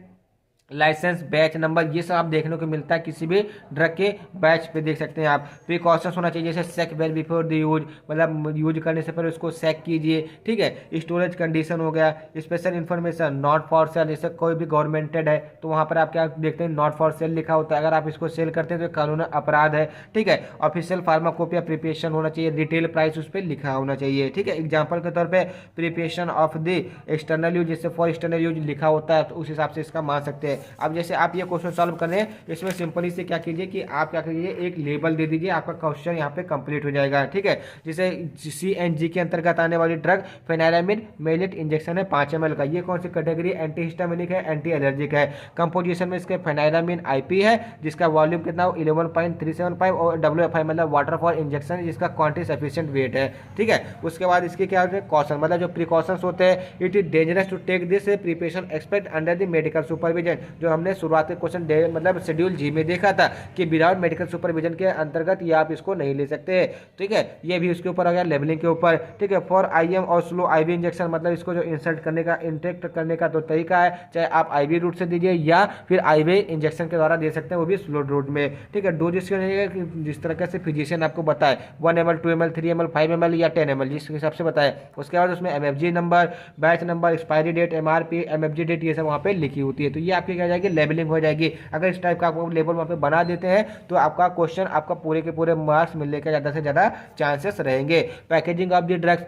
licence batch number, ये सब आप देखने को मिलता है किसी भी ड्रग के बैच पे देख सकते हैं आप। प्रिकॉशंस होना चाहिए, जैसे सेक वेल बिफोर द यूज, मतलब यूज करने से पहले उसको सेक कीजिए। ठीक है, स्टोरेज कंडीशन हो गया, special information not for sale, जैसे कोई भी गवर्नमेंटेड है तो वहाँ पर आप क्या देखते हैं, नॉट फॉर सेल लिखा होता है, अगर आप इसको सेल करते हैं तो कानून अपराध है। ठीक है, ऑफिशियल फार्माकोपिया प्रिपरेशन होना चाहिए, रिटेल प्राइस उस पर लिखा होना चाहिए। ठीक है, एग्जाम्पल के तौर पर preparation of the external use, जैसे फॉर एक्सटर्नल यूज लिखा होता है तो उस हिसाब से इसका मान सकते हैं। अब जैसे आप ये क्वेश्चन सॉल्व कर रहे हैं, इसमें सिंपली से क्या कीजिए कि आप क्या कीजिए, एक लेबल दे दीजिए, आपका क्वेश्चन यहाँ पे कंप्लीट हो जाएगा। ठीक है, जैसे CNG के अंतर्गत आने वाली ड्रग फेनाइलामिन मेलेट इंजेक्शन है 5 ml का, ये कौन सी कैटेगरी, एंटी हिस्टामिनिक है, एंटी एलर्जिक है। कंपोजिशन में इसके फेनाइलामिन IP है जिसका वॉल्यूम कितना हो 11.375 और WFI मतलब वाटर फॉर इंजेक्शन जिसका क्वांटिटी सफिशिएंट वेट है। ठीक है, उसके बाद इसके क्या होते हैं, कॉशन मतलब जो प्रिकॉशंस होते हैं, it is dangerous to take this preparation expect under the medical supervision, जो हमने शुरुआत के क्वेश्चन मतलब शेड्यूल जी में देखा था कि विदाउट मेडिकल सुपरविजन के अंतर्गत ये आप इसको नहीं ले सकते। ठीक है, ये भी उसके ऊपर आ गया लेबलिंग के ऊपर। ठीक है, फॉर आईएम और स्लो आईवी इंजेक्शन, मतलब इसको जो इंसर्ट करने का इंटेक्ट करने का तो तरीका है, चाहे आप आईवी रूट से दीजिए या फिर आईवी इंजेक्शन के द्वारा दे सकते हैं, वो भी स्लो रूट में। ठीक है, डोज इसके जिस तरह से फिजिशियन आपको बताए 1 ml 2 ml 3 ml 5 ml या 10 ml जिस हिसाब से बताए। उसके बाद उसमें MFG number, batch number, expiry date, MRP, MFG date, ये सब वहाँ पे लिखी होती है। तो ये आपकी क्या जाएगी, लेबलिंग हो जाएगी। अगर इस टाइप का आपको लेबल वहाँ पे बना देते हैं तो आपका क्वेश्चन आपका पूरे के पूरे मार्क्स मिलने के ज़्यादा से ज़्यादा चांसेस रहेंगे। पैकेजिंग ऑफ द ड्रग्स,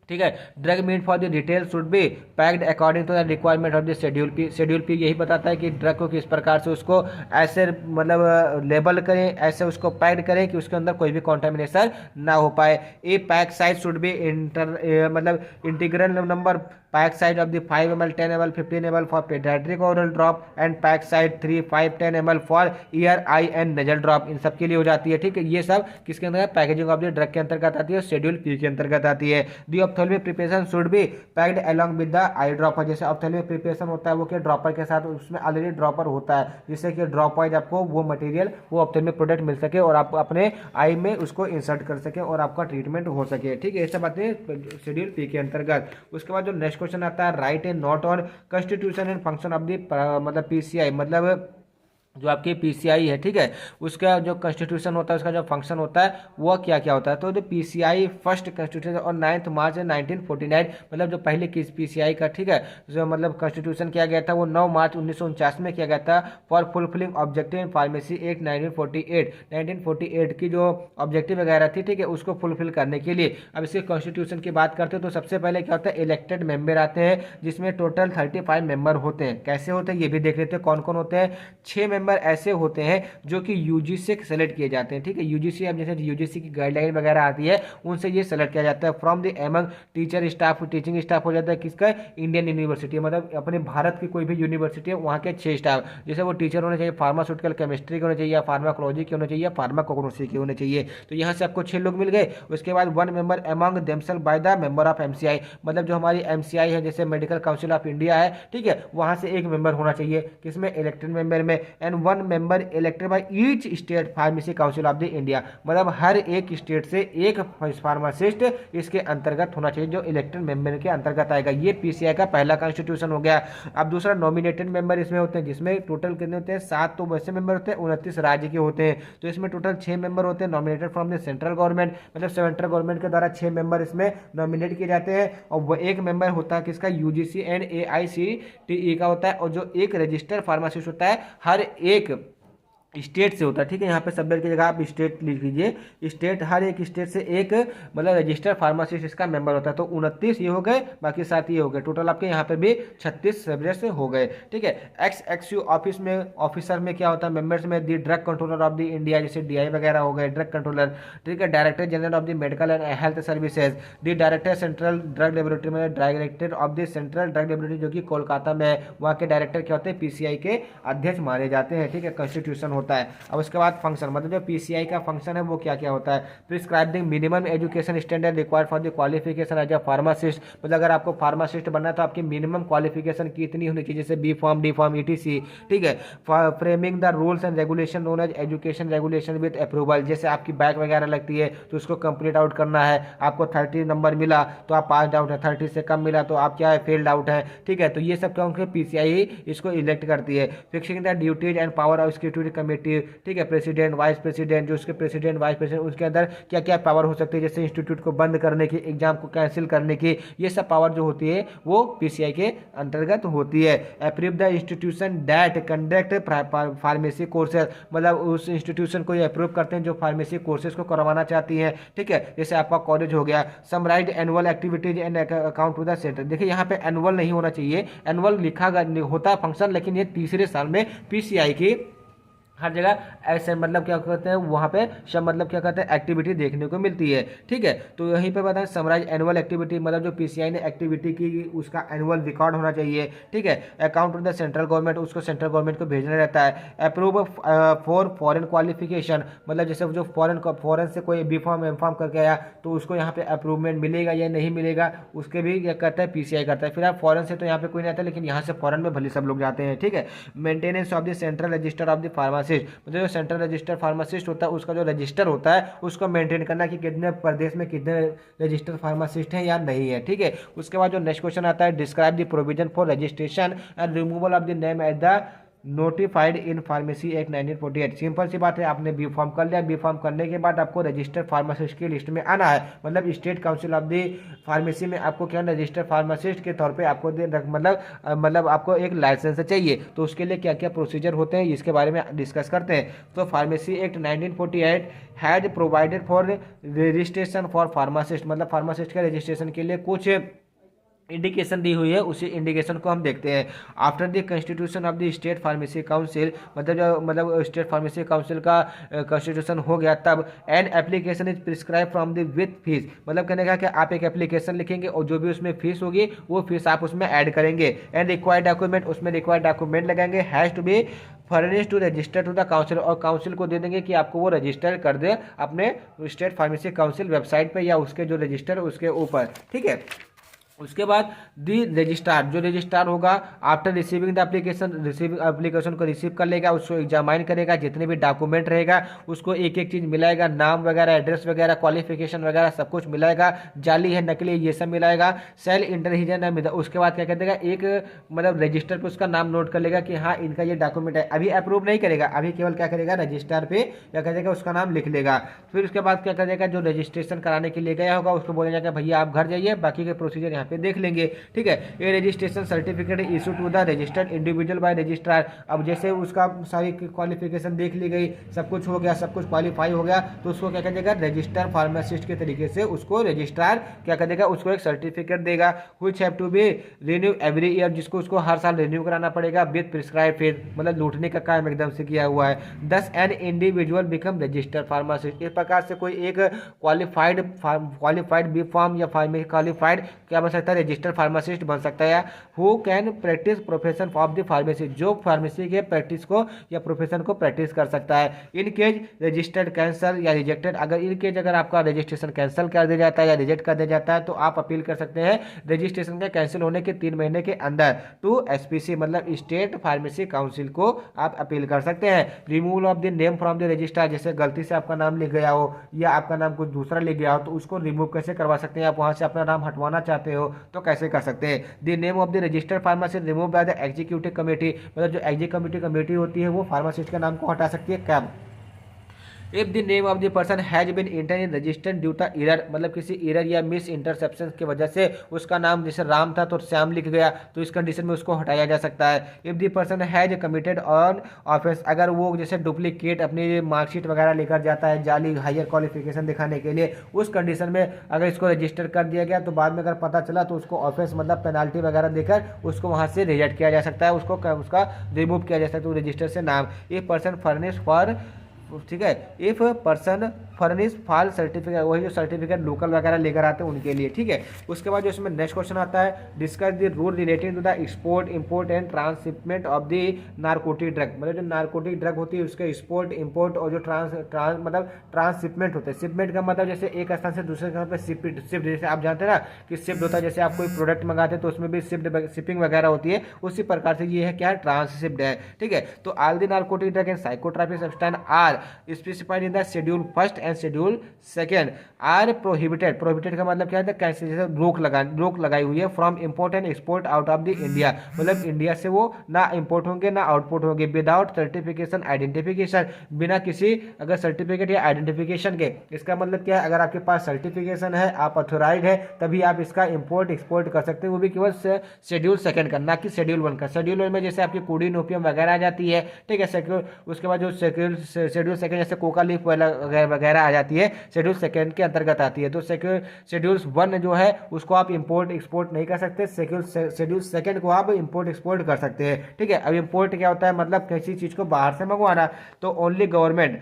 ठीक है, drug meet for the detail should be packed according to the requirement of the schedule P. Schedule P यही बताता है कि ड्रग को किस प्रकार से उसको ऐसे मतलब लेबल करें, ऐसे उसको पैक्ड करें कि उसके अंदर कोई भी कॉन्टेमिनेशन ना हो पाए। A pack size should be मतलब integral number, pack size of the 5 ml 10 ml 15 ml for paediatric oral drop and pack size 3 5 10 ml for ear eye and nasal drop, इन सब के लिए हो जाती है। ठीक है, ये सब किसके अंतर्गत, पैकेजिंग ऑफ द ड्रग के अंतर्गत आती है, शेड्यूल पी के अंतर्गत आती है। The ophthalmic preparation should be packed along with the eye dropper. जैसे ऑप्थेल्मिक प्रिपरेशन होता है वो क्या ड्रॉपर के साथ, उसमें ऑलरेडी ड्रॉपर होता है जिससे कि ड्रॉप वाइज आपको वो मटेरियल, वो ऑप्थेल्मिक प्रोडक्ट मिल सके और आप अपने आई में उसको इंसर्ट कर सके और आपका ट्रीटमेंट हो सके। ठीक है, ये सब बातें शेड्यूल पी के अंतर्गत। उसके बाद जो नेक्स्ट क्वेश्चन आता है, right and not on constitution and function of the मतलब पीसीआई, मतलब जो आपकी पीसीआई है। ठीक है, उसका जो कॉन्स्टिट्यूशन होता है, उसका जो फंक्शन होता है वो क्या क्या होता है। तो जो पीसीआई फर्स्ट कॉन्स्टिट्यूशन और 9 मार्च 1949, मतलब जो पहले की पीसीआई का, ठीक है, जो मतलब कॉन्स्टिट्यूशन किया गया था वो 9 मार्च 1949 में किया गया था for fulfilling objective in pharmacy act 1948 की जो ऑब्जेक्टिव वगैरह थी, ठीक है, उसको फुलफिल करने के लिए। अब इसके कॉन्स्टिट्यूशन की बात करते हैं तो सबसे पहले क्या होता है, इलेक्टेड मेंबर आते हैं जिसमें टोटल 35 मेंबर होते हैं। कैसे होते हैं ये भी देख लेते हैं, कौन कौन होते हैं। 6 मेंबर ऐसे होते हैं जो कि यूजीसी से सेलेक्ट किए जाते हैं। ठीक है, यूजीसी, अब जैसे यूजीसी की गाइडलाइन वगैरह आती है उनसे ये सेलेक्ट किया जाता है from the among teacher staff, teaching staff हो जाता है किसका, इंडियन यूनिवर्सिटी, मतलब अपने भारत की कोई भी यूनिवर्सिटी है वहाँ के 6 स्टाफ, जैसे वो टीचर होने चाहिए, फार्मास्यूटिकल केमिस्ट्री के होने चाहिए, फार्माकोलॉजी के होने चाहिए, फार्माकोग्नोसी के होने चाहिए। तो यहाँ से आपको 6 लोग मिल गए। उसके बाद 1 member among themselves by the member of MCI, मतलब जो हमारी एमसीआई है जैसे मेडिकल काउंसिल ऑफ इंडिया है, ठीक है, वहाँ से एक मेंबर होना चाहिए किसमें, इलेक्टेड मेंबर में। And 1 member elected by each state pharmacy council of the India, मतलब हर एक स्टेट से एक फार्मासिस्ट इसके अंतर्गत होना चाहिए जो इलेक्टेड मेंबर के अंतर्गत आएगा। ये पीसीआई का पहला कॉन्स्टिट्यूशन हो गया। अब दूसरा नॉमिनेटेड मेंबर इसमें होते हैं जिसमें टोटल कितने होते हैं, 7 तो वैसे मेंबर होते हैं, 29 राज्य के होते हैं। तो इसमें टोटल 6 मेंबर होते हैं nominated from the central government, मतलब सेंट्रल गवर्नमेंट के द्वारा 6 मेंबर इसमें नॉमिनेट किए जाते हैं। और वो एक मेंबर होता है किसका, यूजीसी एंड एआईसीटीई का होता है। और जो एक रजिस्टर्ड फार्मासिस्ट होता है हर एक स्टेट से होता है। ठीक है, यहाँ पे सब्जेक्ट की जगह आप स्टेट लिख लीजिए, स्टेट, हर एक स्टेट से एक मतलब रजिस्टर्ड फार्मासिस्ट इसका मेंबर होता है। तो 29 ये हो गए, बाकी 7 ये हो गए, टोटल आपके यहाँ पे भी 36 सब्जेक्ट हो गए। ठीक है, एक्सयू ऑफिस में, ऑफिसर में क्या होता है, मेंबर्स में the drug controller of the India, जैसे डीआई वगैरह हो गए, ड्रग कंट्रोलर। ठीक है, director general of the medical and health services, the director central drug laboratory में, director of the central drug laboratory जो कि कोलकाता में है, वहाँ के डायरेक्टर क्या होते हैं, पीसीआई के अध्यक्ष माने जाते हैं। ठीक है, कॉन्स्टिट्यूशन होता है। अब उसके बाद फंक्शन, मतलब जो पीसीआई का फंक्शन है वो क्या क्या होता है, prescribing minimum education standard required for the qualification as a pharmacist, मतलब अगर आपको फार्मासिस्ट बनना है तो आपकी मिनिमम क्वालिफिकेशन कितनी होनी चाहिए, जैसे B form, D form, etc. ठीक है, framing the rules and regulation known as education regulation with approval, जैसे आपकी बैक वगैरह लगती है तो उसको कंप्लीट आउट करना है। आपको 30 नंबर मिला तो आप पास आउट है, 30 से कम मिला तो आप क्या है, फेल्ड आउट है। ठीक है, तो ये सब क्या पीसीआई इसको इलेक्ट करती है। Fixing the duties and power of scrutiny committee, ठीक है, प्रेसिडेंट, वाइस प्रेसिडेंट, जो उसके प्रेसिडेंट, वाइस प्रेसिडेंट, उसके अंदर क्या क्या पावर हो सकती है, जैसे इंस्टीट्यूट को बंद करने की, एग्जाम को कैंसिल करने की, ये सब पावर जो होती है वो पीसीआई के अंतर्गत होती है। Approve the institution that conduct pharmacy courses, मतलब उस इंस्टीट्यूशन को ये अप्रूव करते हैं जो फार्मेसी कोर्सेज को करवाना चाहती है। ठीक है, जैसे आपका कॉलेज हो गया। Summarise annual activities and account to the centre, देखिए यहाँ पे एनुअल नहीं होना चाहिए, एनुअल लिखा होता है फंक्शन, लेकिन ये तीसरे साल में पीसीआई की हर जगह ऐसे मतलब क्या कहते हैं वहाँ पे सब मतलब क्या कहते हैं एक्टिविटी देखने को मिलती है। ठीक है, तो यहीं पे बताएं समराइज एनुअल एक्टिविटी मतलब जो पीसीआई ने एक्टिविटी की उसका एनुअल रिकॉर्ड होना चाहिए। ठीक है, account to the central government, उसको सेंट्रल गवर्नमेंट को भेजना रहता है। अप्रूव फॉर फॉरेन क्वालिफिकेशन मतलब जैसे जो फॉरेन से कोई बी फॉर्म एम फॉर्म करके आया तो उसको यहाँ पे अप्रूवमेंट मिलेगा या नहीं मिलेगा, उसके भी क्या करता है पीसीआई करता है। फिर आप फॉरेन से तो यहाँ पे कोई नहीं आता, लेकिन यहाँ से फॉरेन में भले सब लोग जाते हैं। ठीक है, maintenance of the central register of the pharmacist मतलब जो सेंट्रल रजिस्टर फार्मासिस्ट होता है उसका जो रजिस्टर होता है उसको मेंटेन करना कि कितने प्रदेश में कितने रजिस्टर फार्मासिस्ट हैं या नहीं है। ठीक है, उसके बाद जो नेक्स्ट क्वेश्चन आता है describe the provision for registration and removal of the name at the notified in pharmacy act 1948। सिंपल सी बात है, आपने बी फॉर्म कर लिया, बी फॉर्म करने के बाद आपको रजिस्टर्ड फार्मासिस्ट की लिस्ट में आना है। मतलब state council of the pharmacy में आपको क्या रजिस्टर्ड फार्मासिस्ट के तौर पे आपको मतलब आपको एक लाइसेंस चाहिए। तो उसके लिए क्या क्या प्रोसीजर होते हैं इसके बारे में डिस्कस करते हैं। तो pharmacy act 1948 has provided for registration for pharmacist मतलब फार्मासिस्ट के रजिस्ट्रेशन के लिए कुछ इंडिकेशन दी हुई है, उसी इंडिकेशन को हम देखते हैं। After the constitution of the state pharmacy council मतलब स्टेट फार्मेसी काउंसिल का कॉन्स्टिट्यूशन हो गया तब an application is prescribe from the with fees मतलब कहने का कि आप एक एप्लीकेशन लिखेंगे और जो भी उसमें फीस होगी वो फीस आप उसमें ऐड करेंगे। एंड रिक्वायर्ड डॉक्यूमेंट उसमें रिक्वायर्ड डॉक्यूमेंट लगाएंगे has to be furnish to register to the council और काउंसिल को दे देंगे कि आपको वो रजिस्टर कर दे अपने स्टेट फार्मेसी काउंसिल वेबसाइट पर या उसके जो रजिस्टर उसके ऊपर। ठीक है, उसके बाद दी रजिस्ट्रार जो रजिस्ट्रार होगा आफ्टर रिसीविंग द एप्लीकेशन को रिसीव कर लेगा, उसको एग्जामाइन करेगा, जितने भी डॉक्यूमेंट रहेगा उसको एक एक चीज़ मिलाएगा, नाम वगैरह एड्रेस वगैरह क्वालिफिकेशन वगैरह सब कुछ मिलाएगा, जाली है नकली ये सब मिलाएगा। सेल इंटरहिजन उसके बाद क्या कर देगा एक मतलब रजिस्टर पे उसका नाम नोट कर लेगा कि हाँ इनका ये डॉक्यूमेंट है। अभी अप्रूव नहीं करेगा, अभी केवल क्या करेगा रजिस्टर पे क्या करेगा उसका नाम लिख लेगा। फिर उसके बाद क्या करेगा जो रजिस्ट्रेशन कराने के लिए गया होगा उसको बोलेगा कि भैया आप घर जाइए, बाकी के प्रोसीजर यहाँ पे देख लेंगे। ठीक है, ये registration certificate issue to the registered individual by registrar. अब जैसे उसका सारी क्वालिफिकेशन देख ली गई, सब कुछ हो गया, सब कुछ क्वालिफाई हो गया, तो उसको क्या करेगा रजिस्टर फार्मासिस्ट के तरीके से उसको रजिस्ट्रार क्या करेगा उसको एक सर्टिफिकेट देगा which have to be renew every year जिसको उसको हर साल रिन्यू कराना पड़ेगा विद प्रिस्क्राइब फीस मतलब लूटने का काम एकदम से किया हुआ है। 10 an individual become registered pharmacist. इस प्रकार से कोई एक क्वालिफाइड बी फार्म या क्वालिफाइड क्या बन सकता है रजिस्टर्ड फार्मासिस्ट बन सकता है। Who can practice profession of the pharmacy जो फार्मेसी के प्रैक्टिस को या प्रोफेशन को प्रैक्टिस कर सकता है। इन केस रजिस्टर्ड कैंसल या रिजेक्टेड अगर इन केस अगर आपका रजिस्ट्रेशन कैंसिल कर दिया जाता है या रिजेक्ट कर दिया जाता है तो आप अपील कर सकते हैं रजिस्ट्रेशन के कैंसिल होने के 3 महीने के अंदर टू एसपीसी मतलब स्टेट फार्मेसी काउंसिल को आप अपील कर सकते हैं। Removal of the name from the register जैसे गलती से आपका नाम लिख गया हो या आपका नाम कुछ दूसरा लिख गया हो तो उसको रिमूव कैसे करवा सकते हैं। आप वहां से अपना नाम हटवाना चाहते हो तो कैसे कर सकते हैं। The name of the registered pharmacist remove by the executive committee मतलब जो एग्जीक्यूटिव कमेटी होती है वो फार्मासिस्ट का नाम को हटा सकती है। कब if the name of the person has been enter in registered due the error मतलब किसी एरर या मिस इंटरसेप्शन की वजह से उसका नाम जैसे राम था तो श्याम लिख गया तो इस कंडीशन में उसको हटाया जा सकता है। If the person has committed on offence अगर वो जैसे डुप्लीकेट अपनी मार्कशीट वगैरह लेकर जाता है जाली हायर क्वालिफिकेशन दिखाने के लिए उस कंडीशन में अगर इसको रजिस्टर कर दिया गया तो बाद में अगर पता चला तो उसको ऑफेंस मतलब पेनाल्टी वगैरह देकर उसको वहां से रिजेक्ट किया जा सकता है, उसका रिमूव किया जा सकता है रजिस्टर से नाम। इफ पर्सन फर्निश फॉर ठीक है if person furnish fall certificate वही जो सर्टिफिकेट लोकल वगैरह लेकर आते हैं उनके लिए। ठीक है, उसके बाद जो इसमें नेक्स्ट क्वेश्चन आता है discuss the rule relating to the export import and transhipment of the narcotic drug मतलब जो नारकोटिक ड्रग होती है उसके एक्सपोर्ट इंपोर्ट और जो मतलब ट्रांसशिपमेंट होते हैं। शिपमेंट का मतलब जैसे एक स्थान से दूसरे स्थान पर शिफ्ट जैसे आप जानते हैं ना कि शिफ्ट होता है जैसे आप कोई प्रोडक्ट मंगाते हैं तो उसमें भी शिपिंग वगैरह होती है उसी प्रकार से ये है क्या है ट्रांसशिप्ड है। ठीक है, तो all the narcotic drug and psychotropic substance are specified in the schedule first and schedule second are prohibited. Prohibited का मतलब क्या है कैसे जैसे रोक लगाई हुई है from import and export out of the India मतलब इंडिया से वो ना इम्पोर्ट होंगे ना आउटपुट होंगे विदाउट सर्टिफिकेशन आइडेंटिफिकेशन बिना किसी अगर सर्टिफिकेट या आइडेंटिफिकेशन के। इसका मतलब क्या है अगर आपके पास सर्टिफिकेशन है आप अथोराइज है तभी आप इसका इम्पोर्ट एक्सपोर्ट कर सकते हैं वो भी केवल शेड्यूल सेकेंड का ना कि शेड्यूल 1 का। शेड्यूल 1 में जैसे आपकी कोडीन ओपियम वगैरह आ जाती है। ठीक है, उसके बाद जो शेड्यूल सेकेंड जैसे कोका लीफ वगैरह वगैरह आ जाती है शेड्यूल सेकंड के अंतर्गत आती है। तो शेड्यूल 1 जो है उसको आप इंपोर्ट एक्सपोर्ट नहीं कर सकते, शेड्यूल सेकंड को आप इंपोर्ट एक्सपोर्ट कर सकते हैं। ठीक है, अब इंपोर्ट क्या होता है, मतलब किसी चीज़ को बाहर से मंगवाना। तो ओनली गवर्नमेंट,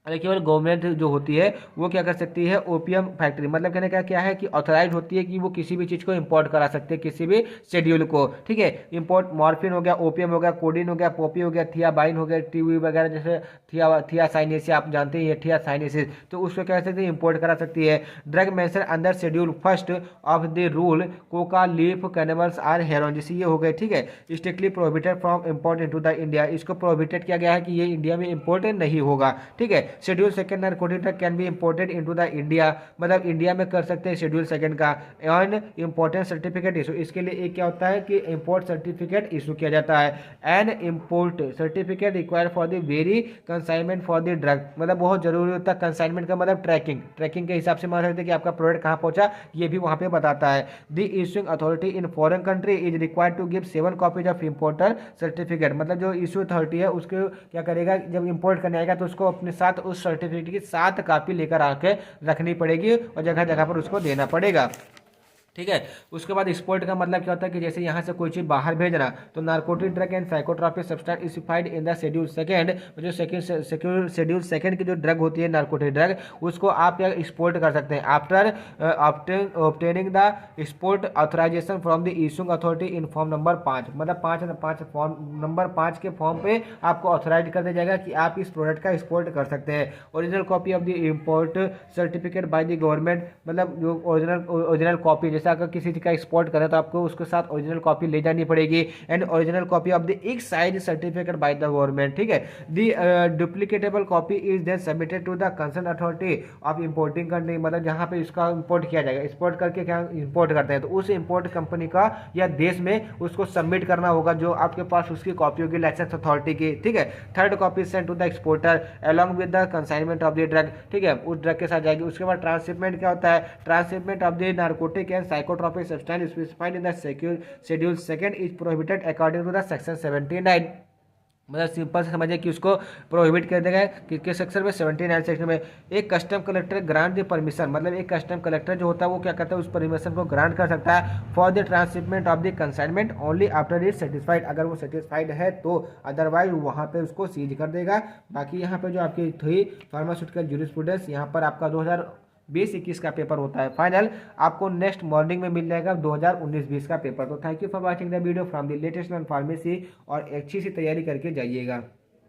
केवल गवर्नमेंट जो होती है वो क्या कर सकती है, ओपीएम फैक्ट्री, मतलब कहने का क्या है कि ऑथराइज होती है कि वो किसी भी चीज़ को इंपोर्ट करा सकते हैं, किसी भी शेड्यूल को। ठीक है, इंपोर्ट मॉर्फिन हो गया, ओपीएम हो गया, कोडीन हो गया, पोपी हो गया, थियाबाइन हो गया, टीवी वगैरह, जैसे थियासाइनेसिस आप जानते हैं, थियासाइनेसिस, तो उसको क्या कर सकते हैं, इंपोर्ट करा सकती है। Drug mention under schedule first of the rule coca leaf cannabis or heroin, जैसे ये हो गए। ठीक है, strictly prohibited from import into the India, इसको प्रोहिबिटेड किया गया है कि ये इंडिया में इंपोर्ट नहीं होगा। ठीक है, schedule second narcotic drug can be imported into the India, मतलब इंडिया में कर सकते हैं शेड्यूल सेकंड का। एन इंपोर्टेंट सर्टिफिकेट इशू, इसके लिए एक क्या होता है कि इंपोर्ट सर्टिफिकेट इशू किया जाता है। An import certificate required for the very consignment for the drug, मतलब बहुत जरूरी होता है। कंसाइनमेंट का मतलब ट्रैकिंग के हिसाब से मान सकते हैं कि आपका प्रोडक्ट कहाँ पहुंचा, ये भी वहां पे बताता है। The issuing authority in foreign country is required to give 7 copies of importer certificate, मतलब जो इशू अथॉरिटी है उसको क्या करेगा, जब इंपोर्ट करने आएगा तो उसको अपने साथ उस सर्टिफिकेट की 7 कॉपी लेकर आके रखनी पड़ेगी और जगह जगह पर उसको देना पड़ेगा। ठीक है, उसके बाद एक्सपोर्ट का मतलब क्या होता है कि जैसे यहाँ से कोई चीज़ बाहर भेजना, तो narcotic drug and psychotropic substance specified in the schedule second, जो शेड्यूल सेकंड की जो ड्रग होती है नारकोटिक ड्रग, उसको आप या एक्सपोर्ट कर सकते हैं after obtaining the export authorisation from the issuing authority in form number 5, मतलब 5 फॉर्म नंबर 5 के फॉर्म पे आपको ऑथराइज कर दिया जाएगा कि आप इस प्रोडक्ट का एक्सपोर्ट कर सकते हैं। Original copy of the import certificate by the government, मतलब जो ओरिजिनल कॉपी, जैसे अगर किसी चीज का एक्सपोर्ट करें तो आपको उसके साथ ओरिजिनल कॉपी ले जानी पड़ेगी। And original copy of the excise certificate by the government. ठीक है, the duplicatable copy is then submitted to the concern authority of importing country, मतलब जहां पे इसका इंपोर्ट किया जाएगा, एक्सपोर्ट करके क्या इंपोर्ट करते हैं तो उस इंपोर्ट कंपनी का या देश में उसको सबमिट करना होगा जो आपके पास उसकी कॉपी होगी लाइसेंस अथॉरिटी की। ठीक है, third copy sent to the exporter along with the consignment of the drug. ठीक है, उस ड्रग के साथ जाएगी। उसके बाद ट्रांसशिपमेंट क्या होता है, transhipment of the narcotic and psychotropic substance specified in the schedule second is prohibited according to the section 79, मतलब सिंपल से समझिए कि उसको प्रोहिबिट कर देगा किस सेक्शन में, 79 सेक्शन में। एक custom collector grant the permission, मतलब एक कस्टम कलेक्टर जो होता है वो क्या करता है, उस परमिशन को ग्रांट कर सकता है for the transshipment of the consignment only after it satisfied, अगर वो सेटिस्फाइड है तो, अदरवाइज वहाँ पे उसको सीज कर देगा। बाकी यहाँ पे जो आपकी थी फार्मास्यूटिकल ज्यूरिस्प्रूडेंस, यहाँ पर आपका 2020-21 का पेपर होता है फाइनल, आपको नेक्स्ट मॉर्निंग में मिल जाएगा 2019-20 का पेपर। तो thank you for watching the video from the latest learn pharmacy, और अच्छी सी तैयारी करके जाइएगा।